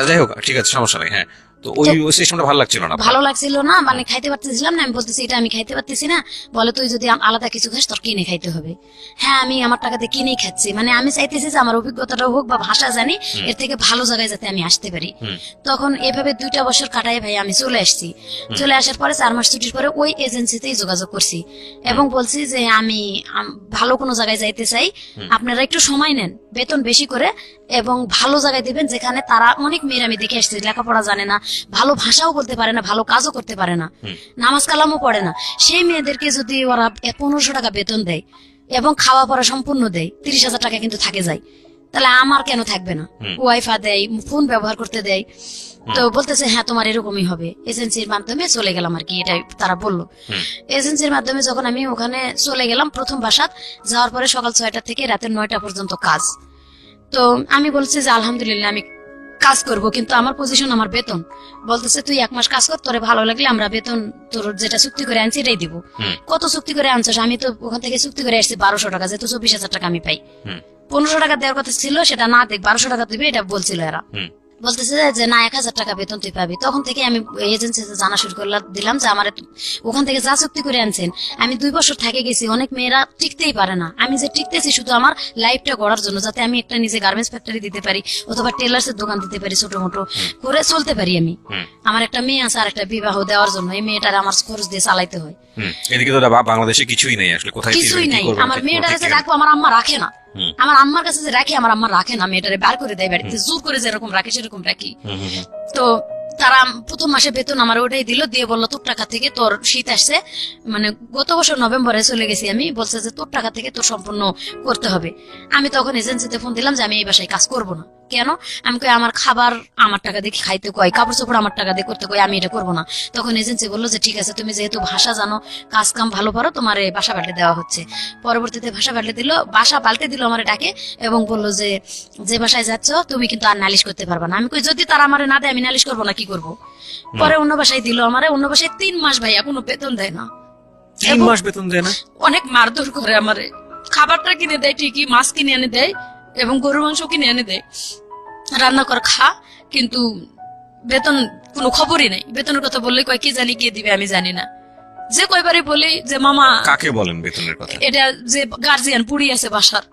S3: যাই হোক ঠিক আছে, সমস্যা নেই। হ্যাঁ, তো ওই সিস্টেমটা ভালো লাগছিল না,
S4: ভালো লাগছিল না, মানে খাইতে পারতেছিলাম না। আমি বলতেছি এটা আমি খাইতে পারতেছি না, বলে তুই যদি আলাদা কিছু খাস তোর কিনে খাইতে হবে। হ্যাঁ, আমি আমার টাকাতে কিনেই খাচ্ছি, মানে আমি চাইতেছি যে আমার অভিজ্ঞতাটা হোক বা ভাষা জানি, এর থেকে ভালো জায়গায় যাতে আমি আসতে পারি। তখন এভাবে 2টা বছর কাটাই ভাই আমি চলে আসছি। চলে আসার পরে 4 মাস ছুটির পরে ওই এজেন্সিতেই যোগাযোগ করছি এবং বলছি যে আমি ভালো কোনো জায়গায় যাইতে চাই, আপনারা একটু সময় নেন, বেতন বেশি করে এবং ভালো জায়গায় দিবেন, যেখানে তারা অনেক মেয়ের আমি দেখে আসছি লেখাপড়া জানে না, ভালো ভাষাও বলতে পারে না, ভালো কাজও করতে পারে না, নামাজ কালামও পড়ে না, সেই মেয়েদেরকে যদি ওরা 1500 টাকা বেতন দেয় এবং খাওয়া পড়া সম্পূর্ণ দেয়, 30,000 টাকা কিন্তু থাকে যায়, তাহলে আমার কেন থাকবে না? ওয়াইফাই দেয়, ফোন ব্যবহার করতে দেয়। তো বলতেছে হ্যাঁ তোমার এরকমই হবে। এজেন্সির মাধ্যমে চলে গেলাম আর কি, এটাই তারা বললো। এজেন্সির মাধ্যমে যখন আমি ওখানে চলে গেলাম, প্রথম বাসাত যাওয়ার পরে সকাল 6টা থেকে রাতের 9টা পর্যন্ত কাজ। তো আমি বলছি যে আলহামদুলিল্লাহ আমি কাজ করব, কিন্তু আমার পজিশন, আমার বেতন বলতেছে তুই 1 মাস কাজ কর, তোরে ভালো লাগলে আমরা বেতন তোর যেটা চুক্তি করে আনছি এটাই দিব। কত চুক্তি করে আনছিস? আমি তো ওখান থেকে চুক্তি করে আসছি 1200 টাকা, যেহেতু 24,000 টাকা আমি পাই। 1500 টাকা দেওয়ার কথা ছিল, সেটা না দেখ 1200 টাকা দিবে এটা বলছিল এরা। বলতেছে যে না 1000 টাকা বেতন তুই পাবি। তখন থেকে আমি এজেন্সিতে জানা শুরু দিলাম যে আমার ওখান থেকে যা চুক্তি করে আনছেন, আমি 2 বছর থেকে গেছি, অনেক মেয়েরা টিকতেই পারে না, আমি যে টিকতেছি শুধু আমার লাইফটা গড়ার জন্য, যাতে আমি একটা নিজে গার্মেন্টস ফ্যাক্টরি দিতে পারি অথবা টেলার্স এর দোকান দিতে পারি, ছোট মোটো করে চলতে পারি আমি। আমার একটা মেয়ে আছে, আর একটা বিবাহ দেওয়ার জন্য এই মেয়েটার আমার খরচ দিয়ে চালাইতে হয়।
S3: এদিকে তো বাংলাদেশে কিছুই নেই, আসলে কোথায়
S4: কিছুই নাই। আমার মেয়েটার কাছে রাখবো, আমার আম্মা রাখে না, আমার আম্মার কাছে যে রাখি আমার আম্মা রাখে না, মেয়েটারে বার করে দেয় বাড়িতে, জোর করে যেরকম রাখে সেরকম রাখি। তো তারা প্রথম মাসে বেতন আমার ওটাই দিল, দিয়ে বললো তোর টাকা থেকে তোর শীত আসছে, মানে গত বছর নভেম্বরে চলে গেছি আমি, বলছে যে তোর টাকা থেকে তোর সম্পূর্ণ করতে হবে। আমি তখন এজেন্সিতে ফোন দিলাম যে আমি এই বাসায় কাজ করব না। কেন? আমি কই আমার খাবার আমার টাকা দিয়ে খাইতে কয়, কাপড় চোপড় আমার টাকা দিয়ে করতে কয়, আমি এটা করবো না। তখন এজেন্সি বললো যে ঠিক আছে, তুমি যেহেতু ভাষা জানো, কাজ কাম ভালো পারো, তোমার বাসা পাল্টে দেওয়া হচ্ছে। পরবর্তীতে বাসা পাল্টে দিল আমার ডাকে এবং বললো যে বাসায় যাচ্ছ তুমি কিন্তু আর নালিশ করতে পারবা না। আমি কই যদি তারা আমার না দেয় আমি নালিশ করবো না, কি করবো? পরে অন্য বাসায় দিল আমারে, অন্য বাসায় 3 মাস ভাইয়া কোনো বেতন দেয় না।
S3: 3 মাস বেতন দেয় না?
S1: অনেক মারধর করে আমারে। খাবারটা কিনে দেয় ঠিকই, মাছ কিনে এনে দেয় এবং গরু মাংস কিনে এনে দেয়, রান্না কর খা, কিন্তু বেতন কোনো খবরই নাই। বেতনের কথা বললে কয় কি জানি কে দিবে আমি জানি না। যে কয়বারে বলি যে মামা,
S3: কাকে বলেন বেতনের কথা?
S1: এটা যে গার্জিয়ান পুড়ি আছে বাসার,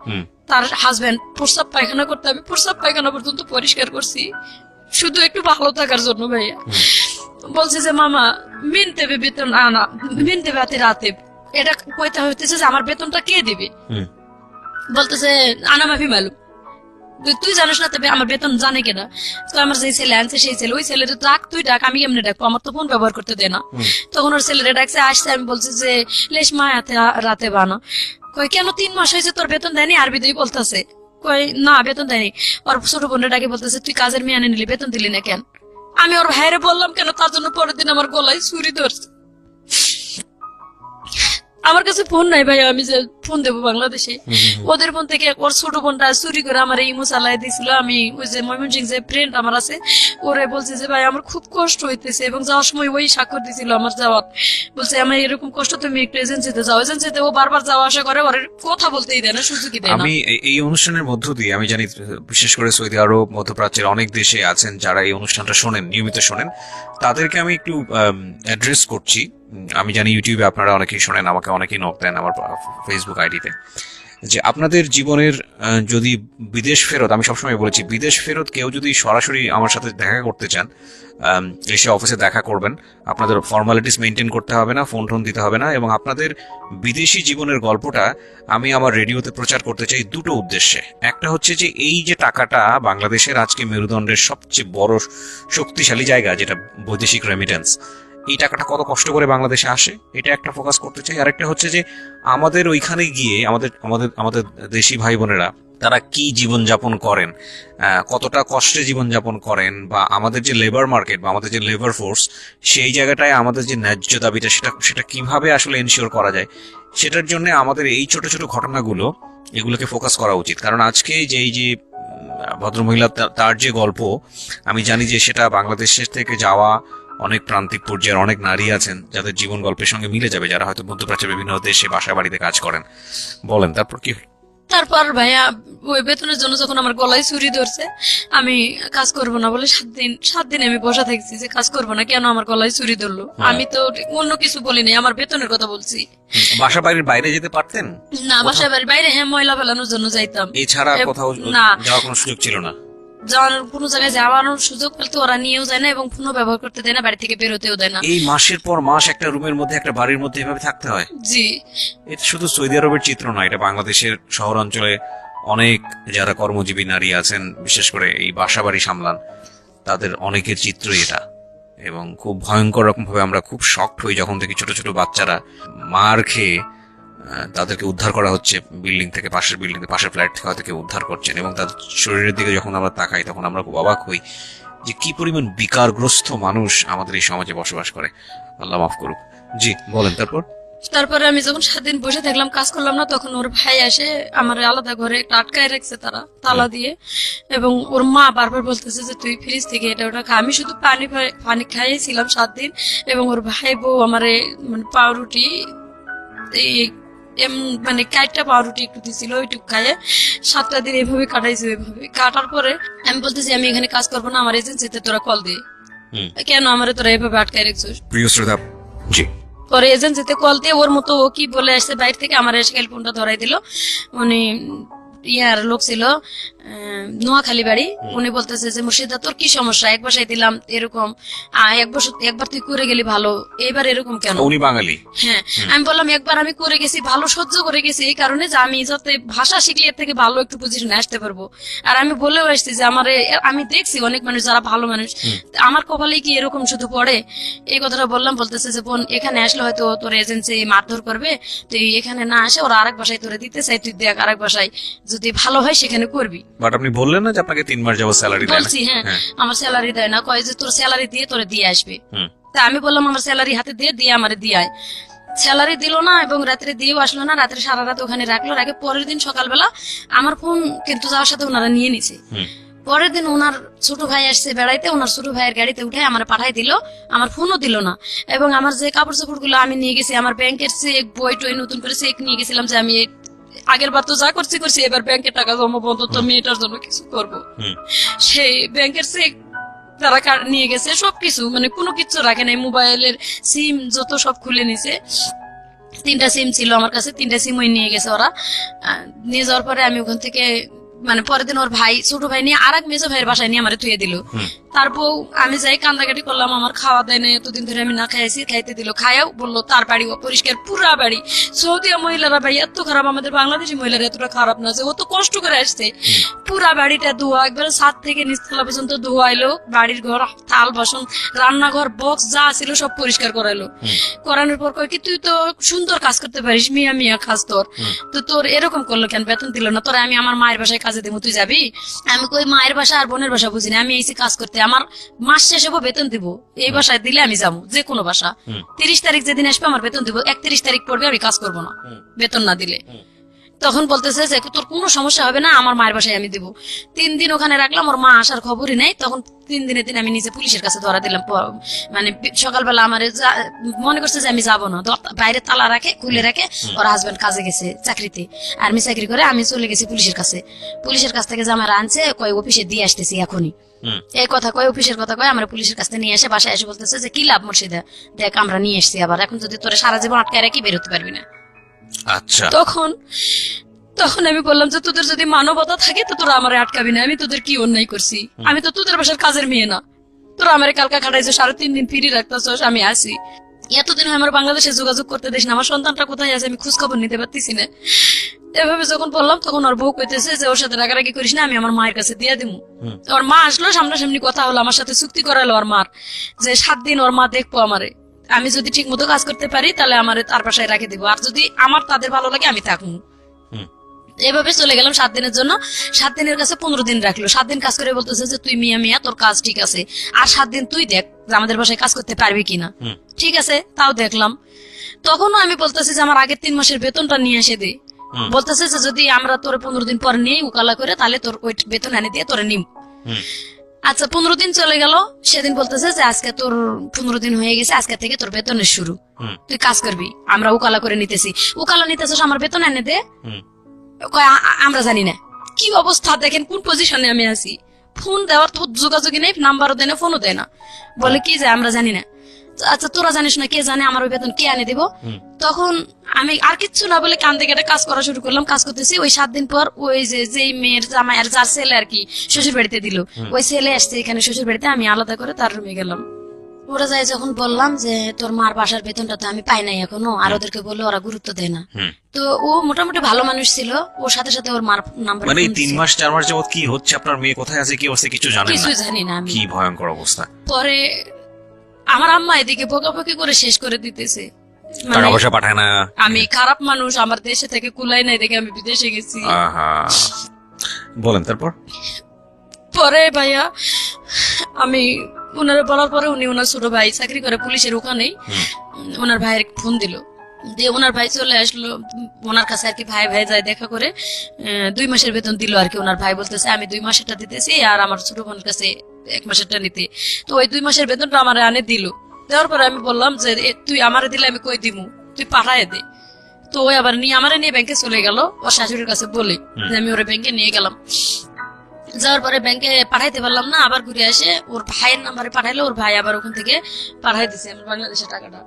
S1: তার হাজবেন্ড প্রস্রাব পায়খানা করতে, আমি প্রস্রাব পায়খানা পর্যন্ত পরিষ্কার করছি শুধু একটু ভালো থাকার জন্য ভাইয়া। বলছে যে মামা মিন দেবে বেতন, আনা মিন দেবে রাতে। এটা কইতে হইতেছে যে আমার বেতনটা কে দিবে? বলতেছে আনা মাফি মালুম। তুই জানিস না, তবে আমার বেতন জানে কেনা। তো আমার যে ছেলে আনছে সেই ছেলে, ওই ছেলেটা ডাক, তুই ডাক, আমি এমনি ডাকবো, আমার তো ফোন ব্যবহার করতে দে না। তখন ওর ছেলেটা ডাকছে, আসছে, আমি বলছি যে লেশ মা রাতে বানা। কই কেন 3 মাস হয়েছে তোর বেতন দেয়নি? আরবি দিয়ে বলতেছে। কই না বেতন দেয়নি। ওর ছোট বোনের ডাকে বলতেছে তুই কাজের মেয়ে আনে নিলি, বেতন দিলি না কেন? আমি ওর ভাইরে বললাম কেন, তার জন্য পরের দিন আমার গলায় ছুরি ধরছে। আমার কাছে ফোন নাই ভাই, আমি যে ফোন দেবো বাংলাদেশে, ওদের ফোন থেকে ওর ছোট বোনটা চুরি করে আমার ইমো চালাই দিয়েছিল। আমি ওই যে ময়মনসিং যে ফ্রেন্ড আমার আছে, ওরে বলছে যে ভাই আমার খুব কষ্ট হইতেছে, এবং যাওয়ার সময় ওই স্বাক্ষর দিছিল আমার যাওয়ার, বলছে আমার এরকম কষ্ট, তুমি একটু এজেন্সিতে যাও। এজেন্সিতে ও বারবার যাওয়া আসা করে, ওর কথা বলতেই দেয় না, সুযোগই দেয় না।
S3: আমি এই অনুষ্ঠানের মধ্য দিয়ে আমি জানি বিশেষ করে সৌদি আরব, মধ্যপ্রাচ্যের অনেক দেশে আছেন যারা এই অনুষ্ঠানটা শোনেন, নিয়মিত শোনেন, তাদেরকে আমি একটু অ্যাড্রেস করছি। আমি জানি ইউটিউবে আপনারা অনেকেই শোনেন, আমাকে অনেকেই নক দেন আমার ফেসবুক আইডিতে, যে আপনাদের জীবনের যদি বিদেশ ফেরত, আমি সবসময় বলেছি বিদেশ ফেরত কেউ যদি সরাসরি আমার সাথে দেখা করতে চান, এসে অফিসে দেখা করবেন, আপনাদের ফর্মালিটিস মেনটেন করতে হবে না, ফোন টোন দিতে হবে না, এবং আপনাদের বিদেশি জীবনের গল্পটা আমি আমার রেডিওতে প্রচার করতে চাই দুটো উদ্দেশ্যে। একটা হচ্ছে যে এই যে টাকাটা বাংলাদেশের আজকে মেরুদণ্ডের সবচেয়ে বড় শক্তিশালী জায়গা যেটা বৈদেশিক রেমিটেন্স, এই টাকাটা কত কষ্ট করে বাংলাদেশে আসে, এটা একটা ফোকাস করতে চাই। আরেকটা হচ্ছে যে আমাদের ওইখানে গিয়ে আমাদের আমাদের আমাদের দেশি ভাই বোনেরা তারা কি জীবনযাপন করেন, কতটা কষ্টে জীবনযাপন করেন, বা আমাদের যে লেবার মার্কেট বা আমাদের যে লেবার ফোর্স, সেই জায়গাটায় আমাদের যে ন্যায্য দাবিটা সেটা কিভাবে আসলে এনশিওর করা যায়, সেটার জন্য আমাদের এই ছোট ছোট ঘটনাগুলো এগুলোকে ফোকাস করা উচিত। কারণ আজকে যে এই যে ভদ্রমহিলা তার যে গল্প, আমি জানি যে সেটা বাংলাদেশের থেকে যাওয়া অনেক প্রান্তিক পর্যায়ের অনেক নারী আছেন যাদের জীবন গল্পের সঙ্গে মিলে যাবে, যারা হয়তো মধ্যপ্রাচ্যের বিভিন্ন দেশে বাসা বাড়িতে কাজ করেন। বলেন তারপর কি?
S1: তারপর ভাইয়া ওই বেতনের জন্য যখন আমার গলায় ছুরি ধরছে, আমি কাজ করব না বলে 7 দিন আমি বসা থাকছি যে কাজ করব না, কেন আমার গলায় ছুরি ধরলো। আমি তো অন্য কিছু বলিনি, আমার বেতনের কথা বলছি।
S3: বাসা বাড়ির বাইরে যেতে পারতেন
S1: না? বাসা বাড়ির বাইরে হ্যাঁ ময়লা ফেলানোর জন্য যাইতাম,
S3: এছাড়া কোথাও
S1: না
S3: যাওয়ার কোনো সুযোগ ছিল না?
S1: যাওয়ার কোনো জায়গায় যাওয়ার সুযোগ পেলে তো ওরা নিয়েও যায় না, এবং ফোনও ব্যবহার করতে দেয় না, বাড়ি থেকে বেরোতেও দেয় না।
S3: এই মাসের পর মাস একটা রুমের মধ্যে, একটা বাড়ির মধ্যে এভাবে থাকতে হয়?
S1: জি।
S3: এটা শুধু সৌদি আরবের চিত্র নয়, এটা বাংলাদেশের শহর অঞ্চলে অনেক যারা কর্মজীবী নারী আছেন, বিশেষ করে এই বাসা বাড়ি সামলান, তাদের অনেকের চিত্রই এটা। এবং খুব ভয়ঙ্কর রকম ভাবে আমরা খুব শকড হই যখন দেখি ছোট ছোট বাচ্চারা মার খেয়ে তাদেরকে উদ্ধার করা হচ্ছে বিল্ডিং থেকে, পাশের বিল্ডিং থেকে, পাশের ফ্ল্যাট থেকে হয়তো কেউ উদ্ধার করছেন, এবং তাদের শরীরের দিকে যখন আমরা তাকাই তখন আমরা খুব অবাক হই যে কি পরিমাণ বিকারগ্রস্ত মানুষ আমাদের এই সমাজে বসবাস করে। আল্লাহ মাফ করুক। জি বলেন তারপর?
S1: তারপরে আমি যখন 7 দিন বসে থাকলাম, কাজ করলাম না, তখন ওর ভাই আসে আমার আলাদা ঘরে একটা আটকায় রাখছে তারা তালা দিয়ে, এবং ওর মা বারবার বলতেছে যে তুই ফ্রিজ থেকে এটা ওটা খা। আমি শুধু পানি খাইয়েছিলাম 7 দিন, এবং ওর ভাই বউ আমারে মানে পাউরুটি এই মানে 4টা পাউরুটি একটু দিছিল, ওইটুকু খাইয়ে 7টা দিন এভাবে কাটাইছে। ওইভাবে কাটার পরে আমি বলতেছি আমি এখানে কাজ করবো না, আমার এজেন্সিতে তোরা কল দে, কেন আমারে তোরা এভাবে আটকায় রাখছিস।
S3: প্রিয় শ্রোতা, জি
S1: পরে এজেন্সিতে কল দিয়ে ওর মতো ও কি বলে আসছে বাইরে থেকে, আমার এসে ফোনটা ধরাই দিল। উনি ইয়ার লোক ছিল, নোয়াখালী বাড়ি। উনি বলতেছে যে মুর্শিদা তোর কি সমস্যা, এক বাসায় দিলাম এরকম, একবার তুই করে গেলি ভালো, এবার এরকম কেন?
S3: উনি বাঙালি।
S1: হ্যাঁ, আমি বললাম একবার আমি করে গেছি ভালো, সহ্য করে গেছি এই কারণে যে আমি যাতে ভাষা শিখলে এর থেকে ভালো একটু পজিশনে আসতে পারবো। আর আমি বলেও আসছি যে আমি দেখছি অনেক মানুষ যারা ভালো মানুষ, আমার কপালে কি এরকম শুধু পড়ে, এই কথাটা বললাম। বলতেছে যে বোন এখানে আসলে হয়তো তোর এজেন্সি মারধর করবে, তুই এখানে না আসে ওরা আরেক বাসায় তোরে দিতে চাই, তুই দেখ আরেক বাসায় যদি ভালো হয় সেখানে করবি।
S3: বাট আপনি বললেন না যে আপনাকে 3 মাস যাবত স্যালারি দেয় না?
S1: বলছি হ্যাঁ, আমার স্যালারি দেয় না, কয় যে তোর স্যালারি দিয়ে তোরে দিয়ে আসবে। তা আমি বললাম আমার স্যালারি হাতে দিয়ে আমারে দিয়ে আয়। স্যালারি দিল না, এবং রাত্রে দিয়েও আসলো না, রাত্রে সারা রাত ওখানে রাখলো। রাখে পরের দিন সকালবেলা আমার ফোন কিন্তু যাওয়ার সাথে ওনারা নিয়ে নিছে। পরের দিন ওনার ছোট ভাই আসছে বেড়াইতে, ওনার ছোট ভাইয়ের গাড়িতে উঠে আমার পাঠাই দিল, আমার ফোনও দিল না। এবং আমার যে কাপড় চোপড় গুলো আমি নিয়ে গেছি, আমার ব্যাংকের চেক বই টই নতুন করে চেক নিয়ে গেছিলাম যে আমি আগের বার তো যা করছি এবার ব্যাংকে টাকা জমা বন্ধ, তো মেয়েটার জন্য কিছু করবো, সেই ব্যাংকের চেক তারা নিয়ে গেছে। সবকিছু মানে কোনো কিছু রাখে নাই, মোবাইলের সিম যত সব খুলে নিছে। 3টা সিম ছিল আমার কাছে, 3টা সিম ওই নিয়ে গেছে ওরা। নিয়ে যাওয়ার পরে আমি ওখান থেকে মানে পরের দিন ওর ভাই ছোট ভাই নিয়ে আরেক মেজো ভাইয়ের বাসায় নিয়ে আমার ধুয়ে দিল। তারপর আমি যাই কান্দাকাটি করলাম, আমার খাওয়া দেয় না, এতদিন ধরে আমি না খাইছি, খাইতে দিল, খায়াও বললো তার বাড়ি অপরিষ্কার, পুরা বাড়ি। সৌদিয়া মহিলারা ভাই এত খারাপ, আমাদের বাংলাদেশি মহিলারা এতটা খারাপ না যে ও তো কষ্ট করে আসছে। পুরা বাড়িটা ধোয়া, একবারে ছাদ থেকে নিচতলা পর্যন্ত ধোয়াইলো, বাড়ির ঘর থাল বাসন রান্নাঘর বক্স যা ছিল সব পরিষ্কার করাইলো। করানোর পর কয় কি তুই তো সুন্দর কাজ করতে পারিস, মিয়া মিয়া কাজ তোর, তো তোর এরকম করলো কেন, বেতন দিল না? তোরা আমি আমার মায়ের বাসায় কাজে দেবো, তুই যাবি? আমি কই মায়ের বাসা আর বোনের বাসা বুঝিনি, আমি এসে কাজ করতে, আমার মাস শেষ হবো বেতন দিব, এই বাসায় দিলে আমি যাবো, যে কোনো বাসা। 30 তারিখ যেদিন আসবে আমার বেতন দিব, 31 তারিখ পড়বে আমি কাজ করবো না বেতন না দিলে। তখন বলতেছে যে তোর কোনো সমস্যা হবে না, আমার মায়ের বাসায় আমি দিব। 3 দিন ওখানে রাখলাম, ওর মা আসার খবরই নাই। তখন 3 দিনের দিন আমি নিজে পুলিশের কাছে ধরা দিলাম। মানে সকালবেলা আমার মনে করছে যে আমি যাবো না, বাইরে তালা রাখে খুলে রাখে, ওর হাজবেন্ড কাজে গেছে চাকরিতে, আর্মি চাকরি করে। আমি চলে গেছি পুলিশের কাছে, পুলিশের কাছ থেকে যে আমার আনছে কয় অফিসে দিয়ে আসতেছি এখনই, এই কথা কয়, অফিসের কথা কয়। আমরা পুলিশের কাছ থেকে নিয়ে এসে বাসায় এসে বলতেছে যে কি লাভ মুর্শিদা, দেখ আমরা নিয়ে এসছি আবার, এখন যদি তোরা সারা জীবন আটকায় রাখি বেরোতে পারবি না।
S3: আচ্ছা,
S1: তখন আমি বললাম যে তোদের যদি মানবতা থাকে তো তোরা আমারে আটকাবি না, আমি তোদের কি অন্যায় করছি? আমি তো তোদের বাসার কাজের মেয়ে না, তোরা আমারে কালকা খাটাইছো, 3.5 দিন ফিরি রাখতেছস, আমি আসি। এতদিন হয় আমার বাংলাদেশে যোগাযোগ করতে দিস না, আমার সন্তানটা কোথায় আছে আমি খোঁজ খবর নিতে পারতেছি না। এভাবে যখন বললাম তখন ওর বউ কইতেছে যে ওর সাথে রাগারাগি করিস না, আমি আমার মায়ের কাছে দিয়ে দিবো। ওর মা আসলো, সামনাসামনি কথা হলো, আমার সাথে চুক্তি করালো ওর মার যে 7 দিন ওর মা দেখবো আমারে, আমি যদি ঠিক মতো কাজ করতে পারি তাহলে আমারে তার বাসায় রেখে দিব, আর যদি আমার তাদের ভালো লাগে আমি থাকবো। এভাবে চলে গেলাম 7 দিনের জন্য। 7 দিনের কাছে 15 দিন রাখলো। 7 দিন কাজ করে বলতেছে যে তুই মিয়া মিয়া তোর কাজ ঠিক আছে, আর 7 দিন তুই দেখ যে আমাদের বাসায় কাজ করতে পারবি কিনা। ঠিক আছে, তাও দেখলাম। তখনও আমি বলতেছি যে আমার আগের 3 মাসের বেতনটা নিয়ে এসে দে। বলতেছে যে যদি আমরা তোর 15 দিন পর নিয়ে উকালা করে তাহলে তোর ওই বেতন এনে দিয়ে তোরে নিম। আচ্ছা, 15 দিন চলে গেল। সেদিন বলতেছে যে আজকে তোর 15 দিন হয়ে গেছে, আজকে থেকে তোর বেতনের শুরু, তুই কাজ করবি, আমরা উকালা করে নিতেছি। উকালা নিতেছিস, আমার বেতন এনে দে। আমরা জানি না কি অবস্থা, দেখেন কোন পজিশনে আমি আছি, ফোন দেওয়ার তো যোগাযোগই নেই, নাম্বারও দেয় না, ফোনও দেয় না, বলে কি যে আমরা জানি না। আচ্ছা তোরা জানিস না, কে জানে আমার ওই বেতন কে আনে দিব? তখন আমি আর কিচ্ছু না বলে কান্দে কেটে কাজ করা শুরু করলাম। কাজ করতেছি, ওই 7 দিন পর ওই যে মেয়ের জামাই আর যার ছেলে আর কি শ্বশুর বাড়িতে দিল, ওই ছেলে আসছে এখানে শ্বশুর বাড়িতে, আমি আলাদা করে তার রুমে গেলাম। ওরা যাই যখন বললাম যে তোর মার বাসার বেতনটা তো আমি পাই নাই এখনো, আর ওদেরকে বললে ওরা গুরুত্ব দেয় না। তো ও মোটামুটি ভালো মানুষ ছিল, ওর সাথে সাথে ওর মার নাম্বার,
S3: মানে 3 মাস 4 মাস যাবত কি হচ্ছে, আপনার মেয়ে কোথায় আছে, কি অবস্থা কিছু জানেন না?
S1: কিছু জানি না আমি।
S3: কি ভয়ঙ্কর অবস্থা।
S1: পরে আমার আম্মা এদিকে বকাবকি করে শেষ করে দিতেছে,
S3: টাকা পয়সা পাঠায় না।
S1: আমি খারাপ মানুষ, আমার দেশে থেকে কুলাই নাই দেখে আমি বিদেশে গেছি।
S3: বলেন তারপর।
S1: পরে ভাইয়া আমি ওনারা বলার পরে উনি ওনার ছোট ভাই চাকরি করে পুলিশের ওখানেই, ওনার ভাইয়ের ফোন দিল, দিয়ে ওনার ভাই চলে আসলো ওনার কাছে আর কি, ভাই ভাই যায় দেখা করে 2 মাসের বেতন দিল আর কি। ওনার ভাই বলতেছে আমি 2 মাসেরটা দিতেছি আর আমার ছোট বোনের কাছে 1 মাসেরটা নিতে। তো ওই 2 মাসের বেতনটা আমার আনে দিল। দেওয়ার পরে আমি বললাম যে তুই আমারে দিলে আমি কই দিমু, তুই পাঠায় দে। তো ওই আবার আমারে নিয়ে ব্যাংকে চলে গেল, ওর শাশুড়ির কাছে বলে যে আমি ওরে ব্যাংকে নিয়ে গেলাম। যাওয়ার পরে ব্যাংকে পাঠাইতে পারলাম না, আবার ঘুরে আসে ওর ভাইয়ের নাম্বারে পাঠাইলো, ওর ভাই আবার ওখান থেকে পাঠাই দিছে আমার বাংলাদেশের টাকাটা,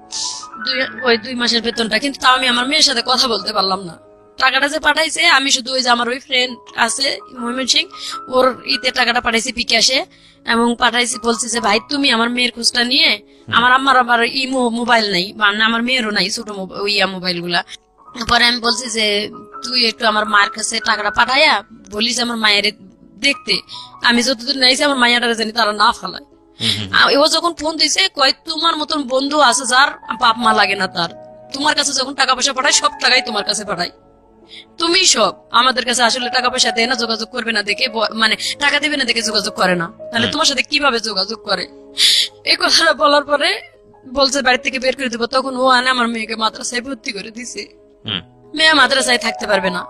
S1: ওই 2 মাসের বেতনটা। কিন্তু তাও আমি আমার মেয়ের সাথে কথা বলতে পারলাম না। টাকাটা যে পাঠাইছে আমি শুধু ওই যে আমার ওই ফ্রেন্ড আছে ময়মন সিং, ওর ইতে টাকাটা পাঠাইছি বিকাশে, এবং পাঠাইছি বলছি যে ভাই তুমি আমার মেয়ের খোঁজটা নিয়ে, আমার আম্মার আবার ইমো মোবাইল নাই, মানে আমার মেয়েরও নাই ছোট ইয়া মোবাইল গুলা। পরে আমি বলছি যে তুই একটু আমার মায়ের কাছে টাকাটা পাঠাইয়া বলিস আমার মায়ের দেখতে, আমি যতদূর নাইছি আমার মাইয়াটা জানি তারা না ফালায়। ও যখন ফোন দিছে কয় তোমার মতন বন্ধু আছে যার বাপ মা লাগে না, তার তোমার কাছে যখন টাকা পয়সা পাঠায় সব টাকাই তোমার কাছে পাঠায়, তুমি সব আমাদের কাছে আসলে টাকা পয়সা দেয় না, যোগাযোগ করবে না দেখে, মানে টাকা দেবে না দেখে যোগাযোগ করে না, তাহলে তোমার সাথে কিভাবে যোগাযোগ করে? এই কথাটা বলার পরে বলছে বাড়ি থেকে বের করে দেবো। তখন ও আনে আমার মেয়েকে মাদ্রাসায় ভর্তি করে দিছে, মেয়ে মাদ্রাসায় থাকতে পারবে না।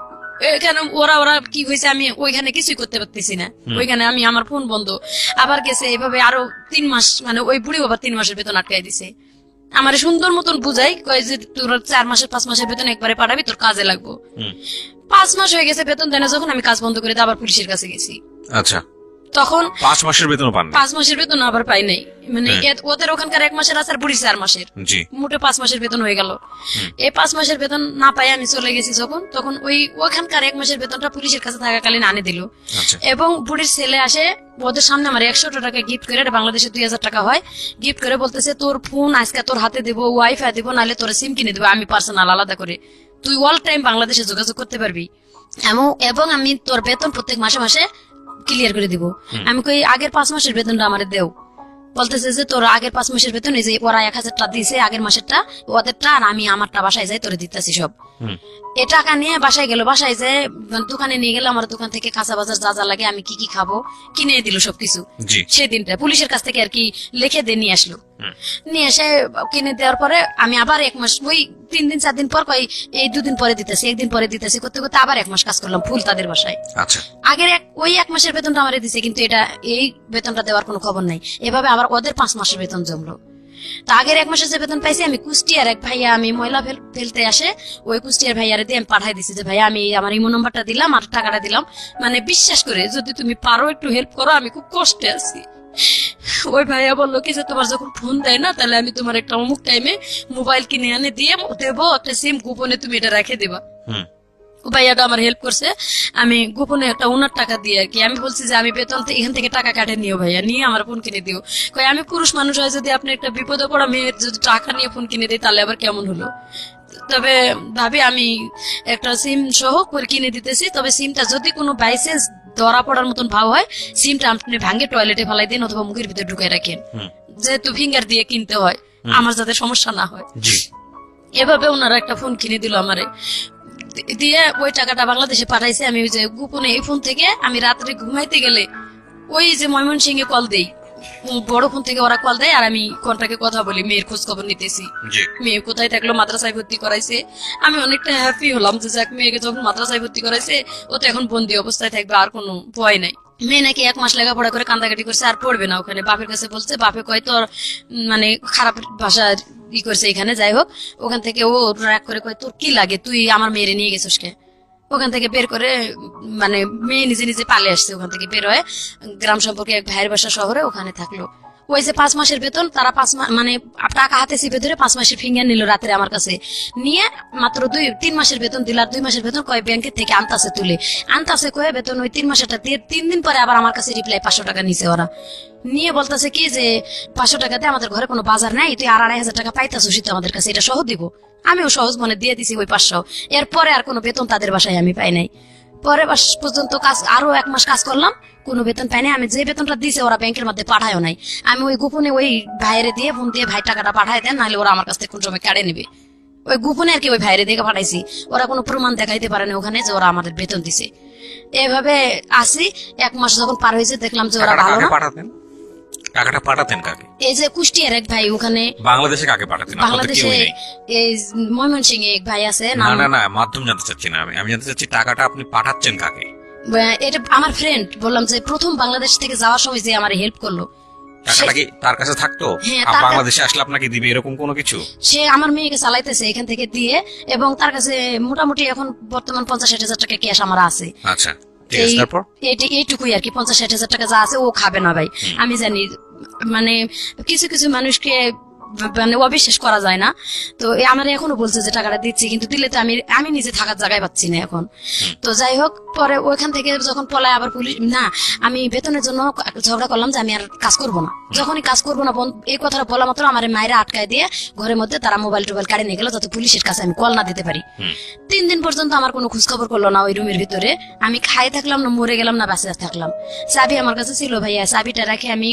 S1: এখানে ওরা কি হয়েছে আমি ওইখানে কিছুই করতে পারতেছি না, ওইখানে আমি আমার ফোন বন্ধ। আবার গেছে এইভাবে আরো 3 মাস, মানে ওই বুড়ি বাবা 3 মাসের বেতন আটকাই দিছে। আমার সুন্দর মতন বুঝাই কয় যে তোর 4 মাসের 5 মাসের বেতন একবারে পাঠাবি, তোর কাজে লাগবো। 5 মাস হয়ে গেছে বেতন দেয় না, যখন আমি কাজ বন্ধ করে আবার পুলিশের কাছে গেছি।
S3: আচ্ছা,
S1: তখন
S3: 5 মাসের বেতন পান?
S1: 5 মাসের বেতন আবার পাই নাই। মানে ওদের ওখানকার 1 মাসের আছে আর বুড়ি 4 মাসের,
S3: জি
S1: মোটে 5 মাসের বেতন হয়ে গেল। এই 5 মাসের বেতন না পাই আমি চলে গেছি যখন, তখন ওখানকার 1 মাসের বেতনটা পুলিশের কাছে থাকাকালীন আনে দিল।
S3: আচ্ছা
S1: এবং বুড়ির ছেলে আসে ওদের সামনে আমার 100 টাকা গিফট করে, এটা বাংলাদেশে 2000 টাকা হয়, গিফট করে বলতেছে তোর ফোন আজকে তোর হাতে দেবো, ওয়াইফাই দেবো, নাহলে তোর সিম কিনে দেবো আমি পার্সোনাল আলাদা করে, তুই অল টাইম বাংলাদেশে যোগাযোগ করতে পারবি, এবং আমি তোর বেতন প্রত্যেক মাসে মাসে ক্লিয়ার করে দিব। আমি কই আগের 5 মাসের বেতনটা আমারে দেও। বলতেছে যে তোর আগের 5 মাসের বেতন এই যে ওরা 1000 টাকা দিয়েছে আগের মাসেরটা ওদেরটা, আর আমি আমারটা বাসায় যাই তোরে দিতেছি সব। এ টাকা নিয়ে বাসায় গেল, বাসায় যে দোকানে নিয়ে গেল, আমার দোকান থেকে কাঁচা বাজার যা যা লাগে আমি কি কি খাবো কিনে দিল সবকিছু।
S3: জি
S1: সেদিনটা পুলিশের কাছ থেকে আর কি লিখে দিয়ে নিয়ে আসলো, নিয়ে এসে কিনে দেওয়ার পরে আমি আবার 1 মাস ওই 3 দিন 4 দিন পর কই এই 2 দিন পরে দিতেছি, 1 দিন পরে দিতেছি, করতে করতে আবার 1 মাস কাজ করলাম ফুল তাদের বাসায়।
S3: আচ্ছা
S1: আগের ওই 1 মাসের বেতনটা আমারে দিছে, কিন্তু এটা এই বেতনটা দেওয়ার কোনো খবর নাই। এভাবে আবার ওদের 5 মাসের বেতন জমলো। তা আগের 1 মাসের যে বেতন পাইছি আমি কুষ্টিয়ার এক ভাইয়া, আমি ময়লা ফেলতে আসে ওই কুষ্টিয়ার ভাইয়ারে দিয়ে আমি পাঠাই দিছি যে ভাইয়া আমি আমার ইমো নাম্বারটা দিলাম আর টাকাটা দিলাম, মানে বিশ্বাস করে যদি তুমি পারো একটু হেল্প করো, আমি খুব কষ্টে আছি। ওই ভাইয়া বললো কি যে তোমার যখন ফোন দেয় না তাহলে আমি তোমার একটা অমুক টাইমে মোবাইল কিনে এনে দিয়ে দেবো, একটা সিম গোপনে তুমি এটা রেখে দেবা। ভাইয়াটা আমার হেল্প করছে, আমি গোপনে একটা 1,000 টাকা দিয়ে আর কি আমি বলছি যে আমি বেতন এখান থেকে টাকা কাটে নিও ভাইয়া, নিয়ে আমার ফোন কিনে দিও। কই আমি পুরুষ মানুষ হয় যদি আপনি একটা বিপদে পড়া মেয়ের যদি টাকা নিয়ে ফোন কিনে দিই তাহলে আবার কেমন হলো। তবে ভাবি আমি একটা সিম সহ করে কিনে দিতেছি, তবে সিমটা যদি কোনো বাইসেন্স ধরা পড়ার মতন ভাব হয় সিমটা আপনি ভাঙে টয়লেটে ফেলাই দিন অথবা মুখের ভিতরে ঢুকাই রাখেন, যেহেতু ফিঙ্গার দিয়ে কিনতে হয় আমার যাতে সমস্যা না হয়। এভাবে ওনারা একটা ফোন কিনে দিল আমারে, দিয়ে ওই টাকাটা বাংলাদেশে পাঠাইছে। আমি ওই যে গোপনে এই ফোন থেকে আমি রাত্রে ঘুমাইতে গেলে ওই যে ময়মনসিংহে কল দেই, বড় ফোন থেকে ওরা কল দেয় আর আমি কন্টাক্টে কথা বলি, মেয়ের খোঁজ খবর নিতেছি, মেয়ে কোথায় থাকলো, মাদ্রাসায় ভর্তি করাইছে। আমি অনেকটা হ্যাপি হলাম যে যাক মেয়েকে যখন মাদ্রাসায় ভর্তি করাইছে ও তো এখন বন্দি অবস্থায় থাকবে, আর কোনো ভয় নাই। মেয়ে নাকি 1 মাস লেখাপড়া করে কান্দাকাটি করছে আর পড়বে না ওখানে, বাপের কাছে বলছে, বাপে কয় তোর মানে খারাপ ভাষা করছে এখানে, যাই হোক ওখান থেকে ও রাগ করে কয় তোর কি লাগে তুই আমার মেয়েরে নিয়ে গেছিস কে, ওখান থেকে বের করে মানে মেয়ে নিজে নিজে পালে আসছে, ওখান থেকে বের হয়ে গ্রাম সম্পর্কে এক ভাইয়ের বাসা শহরে ওখানে থাকলো। ওই যে 5 মাসের বেতন তারা 5 মাস মানে টাকা হাতে চেপে ধরে 5 মাসের ফিঙ্গার নিল রাত্রে আমার কাছে নিয়ে, মাত্র 3 মাসের বেতন দিল, আর 2 মাসের বেতন কয় ব্যাংকের থেকে আনতাছে তুলে আনতাছে কয়ে বেতন ওই 3 মাসেরটা দিয়ে 3 দিন পরে আবার আমার কাছে রিপ্লাই 500 টাকা নিছে ওরা, নিয়ে বলতেছে কি যে 500 টাকা দিয়ে আমাদের ঘরে কোনো বাজার নাই, তুই আর 2,500 টাকা পাইতাছ শীত আমাদের কাছে, এটা সহ দিব। আমিও সহজ মনে দিয়ে দিছি ওই 500। এরপরে আর কোনো বেতন তাদের বাসায় আমি পাই নাই। পরে মাস পর্যন্ত কাজ আরো 1 মাস কাজ করলাম, কোনো বেতন পাই নাই। আমি যে বেতনটা দিয়েছে ওরা ব্যাংকের মধ্যে পাঠায়ও নাই, আমি ওই গোপনে ওই ভাইরে দিয়ে ফোন দিয়ে ভাই টাকাটা পাঠায় দেন, নাহলে ওরা আমার কাছ থেকে কোন সময় কাটে নেবে। ওই গোপনে আর কি ওই ভাইরে দিয়ে পাঠাইছি, ওরা কোনো প্রমাণ দেখাইতে পারে না ওখানে যে ওরা আমাদের বেতন দিছে। এভাবে আসি 1 মাস যখন পার হয়েছে দেখলাম যে ওরা ভালো না।
S3: টাকাটা পাঠাতেন কাকে?
S1: এই যে কুষ্টিয়ার এক ভাই ওখানে,
S3: বাংলাদেশে কাকে পাঠাতেন?
S1: বাংলাদেশে এই ময়মনসিংহে এক ভাই আছে।
S3: না না না মাধ্যম জানতে চাচ্ছি না, আমি জানতে চাচ্ছি টাকাটা আপনি পাঠাচ্ছেন কাকে?
S1: এটা আমার ফ্রেন্ড, বললাম যে প্রথম বাংলাদেশ থেকে যাওয়ার সময় যে আমার হেল্প করলো।
S3: টাকাটা কি তার কাছে থাকতো?
S1: হ্যাঁ,
S3: আর বাংলাদেশে আসলে আপনাকে দিবে এরকম কোনো কিছু?
S1: সে আমার মেয়েকে চালাইতেছে এখান থেকে দিয়ে, এবং তার কাছে মোটামুটি এখন বর্তমান 50-60 হাজার টাকা ক্যাশ আমার আছে।
S3: আচ্ছা ঠিক আছে, তারপর
S1: এইটুকুই আর কি, 50-60 হাজার টাকা যা আছে ও খাবে না ভাই, আমি জানি। মানে কিছু কিছু মানুষকে মানে অবিশ্বাস করা যায় না। তো আমার এখনো বলছে যে টাকাটা দিচ্ছি, কিন্তু দিলে তো আমি নিজে থাকার জায়গায় পাচ্ছি না এখন। তো যাই হোক, পরে ওইখান থেকে যখন পলায় আবার পুলিশ না, আমি বেতনের জন্য ঝগড়া করলাম যে আমি আর কাজ করবো না। যখনই কাজ করবো না এই কথাটা বলা মাত্র আমার মায়েরা আটকায় দিয়ে ঘরের মধ্যে তারা মোবাইল টোবাইল কাড়ে নিয়ে গেল, যাতে পুলিশের কাছে আমি কল না দিতে পারি। 3 দিন পর্যন্ত আমার কোনো খোঁজ খবর করলো না ওই রুমের ভিতরে। আমি খাই থাকলাম না মরে গেলাম না বাঁচে থাকলাম। চাবি আমার কাছে ছিল ভাইয়া, চাবিটা রাখে আমি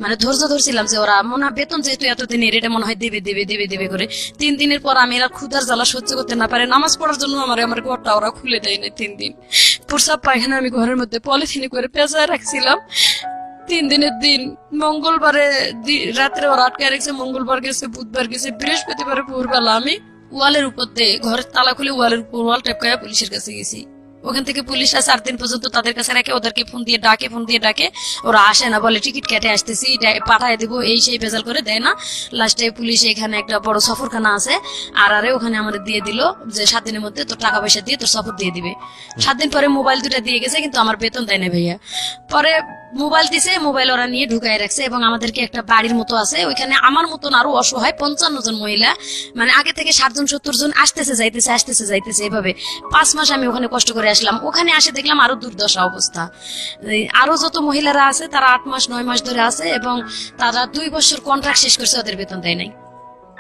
S1: মানে ধৈর্য ধরছিলাম যে ওরা মনে বেতন যেহেতু এতদিন এটা মনে হয় দেবে দেবে দেবে দেবে করে। 3 দিনের পর আমি এরা ক্ষুধার জ্বালা সহ্য করতে না পারে নামাজ পড়ার জন্য আমার ঘরটা ওরা খুলে দেয় না। 3 দিন প্রসাব পায়খানা আমি ঘরের মধ্যে পলিথিনে করে পেঁচায় রাখছিলাম। 3 দিনের দিন মঙ্গলবারে রাত্রে ওরা আটকায় রাখছে, মঙ্গলবার গেছে, বুধবার গেছে, বৃহস্পতিবারে ভোরবেলা আমি ওয়ালের উপর দিয়ে ঘরের তালা খুলে ওয়ালের উপর ওয়াল টেপকায় পুলিশের কাছে গেছি। ওখান থেকে পুলিশরা 4 দিন পর্যন্ত তাদের কাছে রাখে, ওদেরকে ফোন দিয়ে ডাকে, ওরা আসে না, বলে টিকিট কেটে আসতেছি পাঠায় দিব, এই সেই ভেজাল করে দেয় না। লাস্টে পুলিশ এখানে একটা বড় সফরখানা আছে আর ওখানে আমাদের দিয়ে দিল যে 7 দিনের মধ্যে তোর টাকা পয়সা দিয়ে তোর সফর দিয়ে দিবে। 7 দিন পরে মোবাইল 2টা দিয়ে গেছে, কিন্তু আমার বেতন দেয় না ভাইয়া। পরে
S4: মোবাইল দিছে, মোবাইল ওরা নিয়ে ঢুকাই রাখছে এবং আমাদেরকে একটা বাড়ির মতো আছে, ওইখানে আমার মতন আরো অসহায় 55 জন মহিলা, মানে আগে থেকে 60 জন 70 জন আসতেছে যাইতেছে এভাবে 5 মাস আমি ওখানে কষ্ট করে আসলাম। ওখানে আসে দেখলাম আরো দুর্দশা অবস্থা। আরো যত মহিলারা আছে তারা 8 মাস 9 মাস ধরে আছে এবং তারা 2 বছর কন্ট্রাক্ট শেষ করছে, ওদের বেতন দেয় নাই।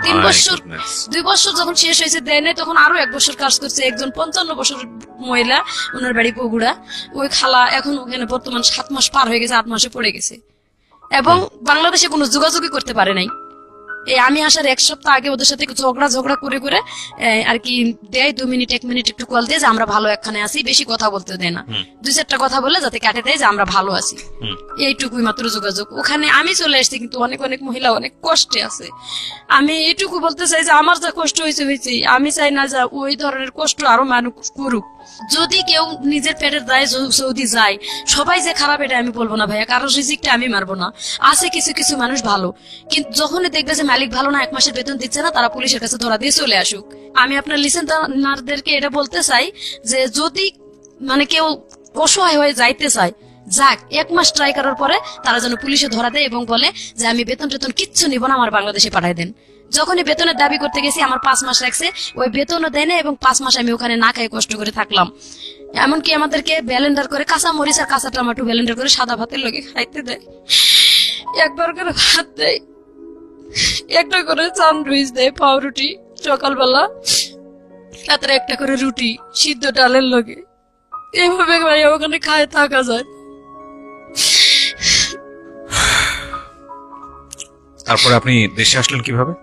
S4: 3 বছর 2 বছর যখন শেষ হয়েছে দেয় নাই, তখন আরো 1 বছর কাজ করছে একজন 55 বছর মহিলা, ওনার বাড়ি বগুড়া। ওই খালা এখন ওখানে বর্তমান 7 মাস পার হয়ে গেছে, 8 মাসে পড়ে গেছে এবং বাংলাদেশে কোনো যোগাযোগই করতে পারে নাই। এই আমি আসার 1 সপ্তাহ আগে ওদের সাথে ঝগড়া করে আর কি দেয় 2 মিনিট 1 মিনিট একটু কল দিয়ে যে আমরা ভালো একখানে আছি, বেশি কথা বলতে দেয় না, 2-4টা কথা বলে যাতে কাটে দেয় যে আমরা ভালো আছি, এইটুকুই মাত্র যোগাযোগ। ওখানে আমি চলে আসছি কিন্তু অনেক মহিলা অনেক কষ্টে আছে। আমি এইটুকু বলতে চাই যে আমার যা কষ্ট হয়েছে, আমি চাই না যে ওই ধরনের কষ্ট আরো মানুষ করুক। যদি কেউ নিজের পেটের দায়ে সৌদি যায়, সবাই যে খারাপ এটা আমি বলবো না ভাইয়া, কারো রিজিকটা আমি মারবো না। আছে কিছু মানুষ ভালো, কিন্তু যখনই দেখবে যে মালিক ভালো না, 1 মাসের বেতন দিচ্ছে না, তারা পুলিশের কাছে ধরা দিয়ে চলে আসুক। আমি আপনার লিসেনারদেরকে এটা বলতে চাই যে যদি মানে কেউ অসহায় হয়ে যাইতে চায়, যাক 1 মাস ট্রাই করার পরে তারা যেন পুলিশে ধরা দেয় এবং বলে যে আমি বেতন কিচ্ছু নিব না, আমার বাংলাদেশে পাঠাই দেন। যখনই বেতনের দাবি করতে গেছি আমার 5 মাস রাখছে, ওই বেতনও দেয় না এবং 5 মাস আমি ওখানে না খাই কষ্ট করে থাকলাম। এমনকি আমাদেরকে ব্যালেন্ডার করে কাঁচা মরিচ আর কাঁচা টমেটো ব্যালেন্ডার করে সাদা ভাতের লগে খাইতে দেয়, একবার করে ভাত দেয়, একটা করে স্যান্ডউইচ দেয়, পাউরুটি সকালবেলা, রাত্রে একটা করে রুটি সিদ্ধ ডালের লগে। এভাবে ভাই ওখানে খায় থাকা যায়।
S3: তারপরে আপনি দেশে আসলেন কিভাবে?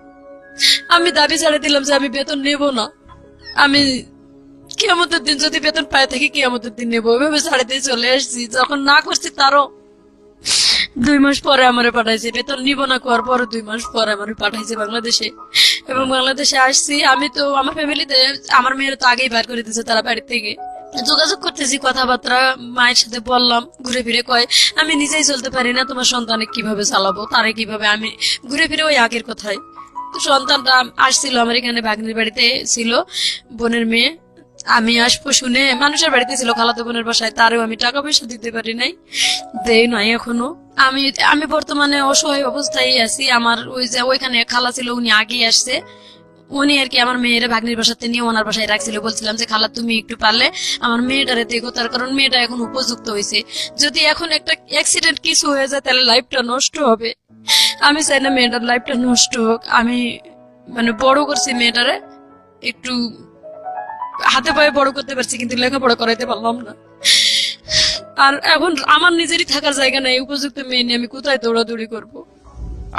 S1: আমি দাবি ছাড়ে দিলাম যে আমি বেতন নেব না, আমি কিয়ামতের দিন যদি বেতন পাই থাকি কিয়ামতের দিন নেবো, ওইভাবে ছাড়ে দিয়ে চলে আসছি। যখন না করছি তারও 2 মাস পরে আমারে পাঠাইছে, বেতন নিব না করার পরে 2 মাস পরে আমারে পাঠাইছে বাংলাদেশে। এবং বাংলাদেশে আসছি আমি, তো আমার ফ্যামিলিতে আমার মেয়ের তো আগেই বার করে দিয়েছে তারা বাড়ি থেকে। যোগাযোগ করতেছি, কথাবার্তা মায়ের সাথে বললাম, ঘুরে ফিরে কয় আমি নিজেই চলতে পারি না, তোমার সন্তানে কিভাবে চালাবো, তারে কিভাবে, আমি ঘুরে ফিরে ওই আগের কথাই। তো সন্তানটা আসছিল আমার এখানে, ভাগ্নির বাড়িতে ছিল, বোনের মেয়ে। আমি আসবো শুনে মানুষের বাড়িতে ছিল, খালাতো বোনের বাসায়, তারও আমি টাকা পয়সা দিতে পারি নাই, দেই নাই এখনো। আমি বর্তমানে অসহায় অবস্থায় আছি। আমার ওই যে ওইখানে খালা ছিল, উনি আগেই আসছে, উনি আর কি আমার মেয়ের ভাগ্নির বাসাতে নিয়ে ওনার বাসায় রাখছিল। বলছিলাম যে খালা তুমি একটু পারলে আমার মেয়েটারে দেখো, তার কারণ মেয়েটা এখন উপযুক্ত হয়েছে, যদি এখন একটা অ্যাক্সিডেন্ট কিছু হয়ে যায় তাহলে লাইফটা নষ্ট হবে। আমি চাই না মেয়েটার লাইফটা নষ্ট হোক। আমি মানে বড় করছি মেয়েটারে, একটু হাতে পায়ে বড় করতে পারছি কিন্তু লেখাপড়া করাইতে পারলাম না। আর এখন আমার নিজেরই থাকার জায়গা নাই, উপযুক্ত মেয়ে নিয়ে আমি কোথায় দৌড়াদৌড়ি করব?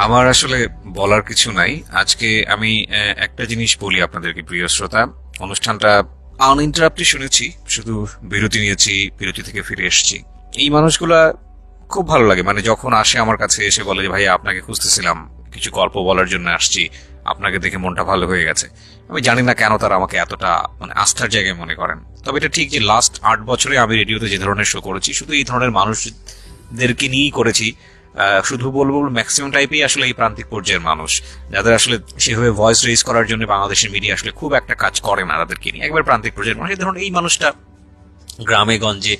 S3: আমার আসলে বলার কিছু নাই। আজকে আমি একটা জিনিস বলি আপনাদেরকে, প্রিয় শ্রোতা, অনুষ্ঠানটা আনইন্টারাপ্টেড শুনেছি, শুধু বিরতি নিয়েছি, বিরতি থেকে ফিরে এসেছি। এই মানুষগুলা খুব ভালো লাগে, মানে যখন আসে আমার কাছে এসে বলে যে ভাইয়া আপনাকে খুঁজতেছিলাম, কিছু গল্প বলার জন্য আসছি, আপনাকে দেখে মনটা ভালো হয়ে গেছে। আমি জানি না কেন তারা আমাকে এতটা মানে আস্থার জায়গায় মনে করেন। তবে এটা ঠিক যে লাস্ট 8 বছরে আমি রেডিওতে যে ধরনের শো করেছি শুধু এই ধরনের মানুষদেরকে নিয়েই করেছি। শুধু বলবো ম্যাক্সিমাম টাইপেই আসলে এই প্রান্তিক পর্যায়ের মানুষ, যাদের আসলে সেভাবে ভয়েস রেজ করার জন্য বাংলাদেশের মিডিয়া আসলে খুব একটা কাজ করে না তাদেরকে নিয়ে। একবার প্রান্তিক পর্যায়ের মানুষ, ধরুন এই মানুষটা গ্রামে গঞ্জে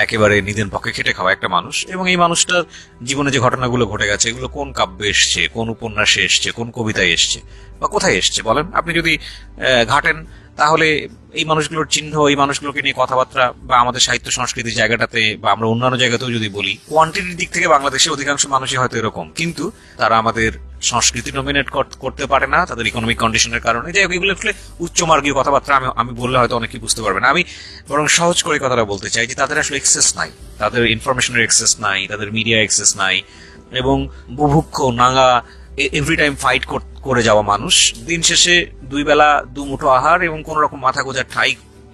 S3: একেবারে নিদেন পক্ষে খেটে খাওয়া একটা মানুষ, এবং এই মানুষটার জীবনে যে ঘটনাগুলো ঘটে গেছে এগুলো কোন কাব্যে এসছে, কোন উপন্যাসে এসছে, কোন কবিতায় এসছে বা কোথায় এসছে বলেন? আপনি যদি ঘাটেন তাহলে এই মানুষগুলোর চিহ্ন, এই মানুষগুলোকে নিয়ে কথাবার্তা বা আমাদের সাহিত্য সংস্কৃতির জায়গাটাতে বা আমরা অন্যান্য জায়গাতেও যদি বলি, কোয়ান্টিটির দিক থেকে বাংলাদেশে অধিকাংশ মানুষই হয়তো এরকম, কিন্তু তারা আমাদের সংস্কৃতি নমিনেট করতে পারে না তাদের ইকোনমিক কন্ডিশনের কারণে। যাই হোক, এগুলো আসলে উচ্চমার্গীয় কথাবার্তা আমি বললে হয়তো অনেকেই বুঝতে পারবে না। আমি বরং সহজ করে কথাটা বলতে চাই যে তাদের আসলে এক্সেস নাই, তাদের ইনফরমেশনের এক্সেস নাই, তাদের মিডিয়া এক্সেস নাই, এবং বুভুক্ষ নাঙ্গা এভরি টাইম ফাইট করে যাওয়া মানুষ, দিন শেষে 2 বেলা 2 মুঠো আহার এবং কোন রকম মাথা গোঁজার ঠাই,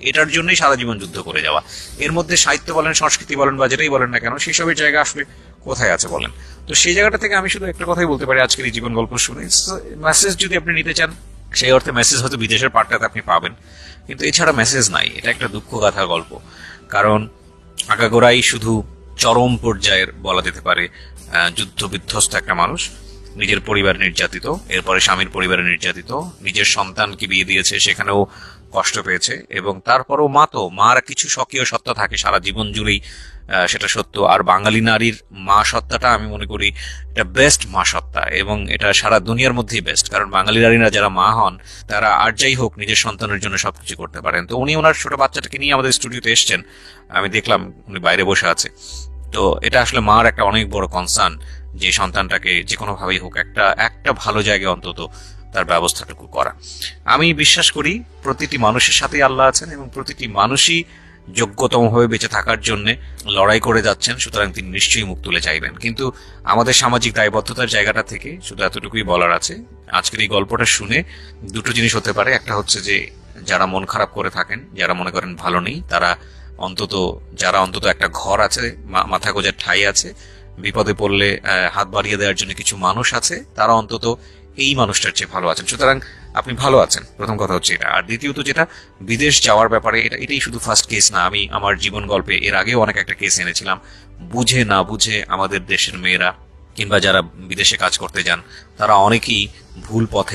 S3: এটার জন্যই সারা জীবন যুদ্ধ করে যাওয়া। এর মধ্যে সাহিত্য বলেন, সংস্কৃতি বলেন বা যেটাই বলেন না কেন, সেই সবের জায়গা আসলে কোথায় আছে বলেন? তো সেই জায়গাটা থেকে আমি শুধু একটা কথাই বলতে পারি আজকের এই জীবন গল্প শুনে, মেসেজ যদি আপনি নিতে চান সেই অর্থে মেসেজ হয়তো বিদেশের পার্টটাতে আপনি পাবেন, কিন্তু এছাড়া মেসেজ নাই। এটা একটা দুঃখ গাথার গল্প, কারণ আগাগোড়াই শুধু চরম পর্যায়ের বলা যেতে পারে যুদ্ধ বিধ্বস্ত একটা মানুষ, নিজের পরিবার নির্যাতিত, এরপরে স্বামীর পরিবারে নির্যাতিত, নিজের সন্তানকে বিয়ে দিয়েছে সেখানেও কষ্ট পেয়েছে, এবং তারপরও মার কিছু স্বকীয় সত্তা থাকে সারা জীবন জুড়েই, সেটা সত্য। আর বাঙালি নারীর মা সত্তাটা আমি মনে করি এটা বেস্ট মা সত্তা, এবং এটা সারা দুনিয়ার মধ্যেই বেস্ট। কারণ বাঙালি নারীরা যারা মা হন তারা আর যাই হোক নিজের সন্তানের জন্য সবকিছু করতে পারেন। তো উনি ওনার ছোট বাচ্চাটাকে নিয়ে আমাদের স্টুডিওতে এসছেন, আমি দেখলাম উনি বাইরে বসে আছে। তো এটা আসলে মার একটা অনেক বড় কনসার্ন যে সন্তানটাকে যে কোনো ভাবেই হোক একটা ভালো জায়গায় অন্তত তার ব্যবস্থাটুকু করা। আমি বিশ্বাস করি প্রতিটি মানুষের সাথেই আল্লাহ আছেন, এবং প্রতিটি মানুষই যোগ্যতমভাবে বেঁচে থাকার জন্য লড়াই করে যাচ্ছেন, সুতরাং তিনি নিশ্চয়ই মুখ তুলে চাইবেন। কিন্তু আমাদের সামাজিক দায়বদ্ধতার জায়গাটা থেকে শুধু এতটুকুই বলার আছে, আজকের এই গল্পটা শুনে দুটো জিনিস হতে পারে। একটা হচ্ছে যে যারা মন খারাপ করে থাকেন, যারা মনে করেন ভালো নেই, তারা যারা অন্তত একটা ঘর আছে, মাথা গোজার ঠাঁই আছে, বিপদে পড়লে হাত বাড়িয়ে দেওয়ার জন্য কিছু মানুষ আছে, তারা অন্তত এই মানুষটার চেয়ে ভালো আছেন। সুতরাং আপনি ভালো আছেন, প্রথম কথা হচ্ছে এটা। আর দ্বিতীয়ত যেটা বিদেশ যাওয়ার ব্যাপারে, এটাই শুধু ফার্স্ট কেস না। আমি আমার জীবন গল্পে এর আগেও অনেক একটা কেস এনেছিলাম। বুঝে না বুঝে আমাদের দেশের মেয়েরা কিংবা যারা বিদেশে কাজ করতে যান তারা অনেকেই ভুল পথে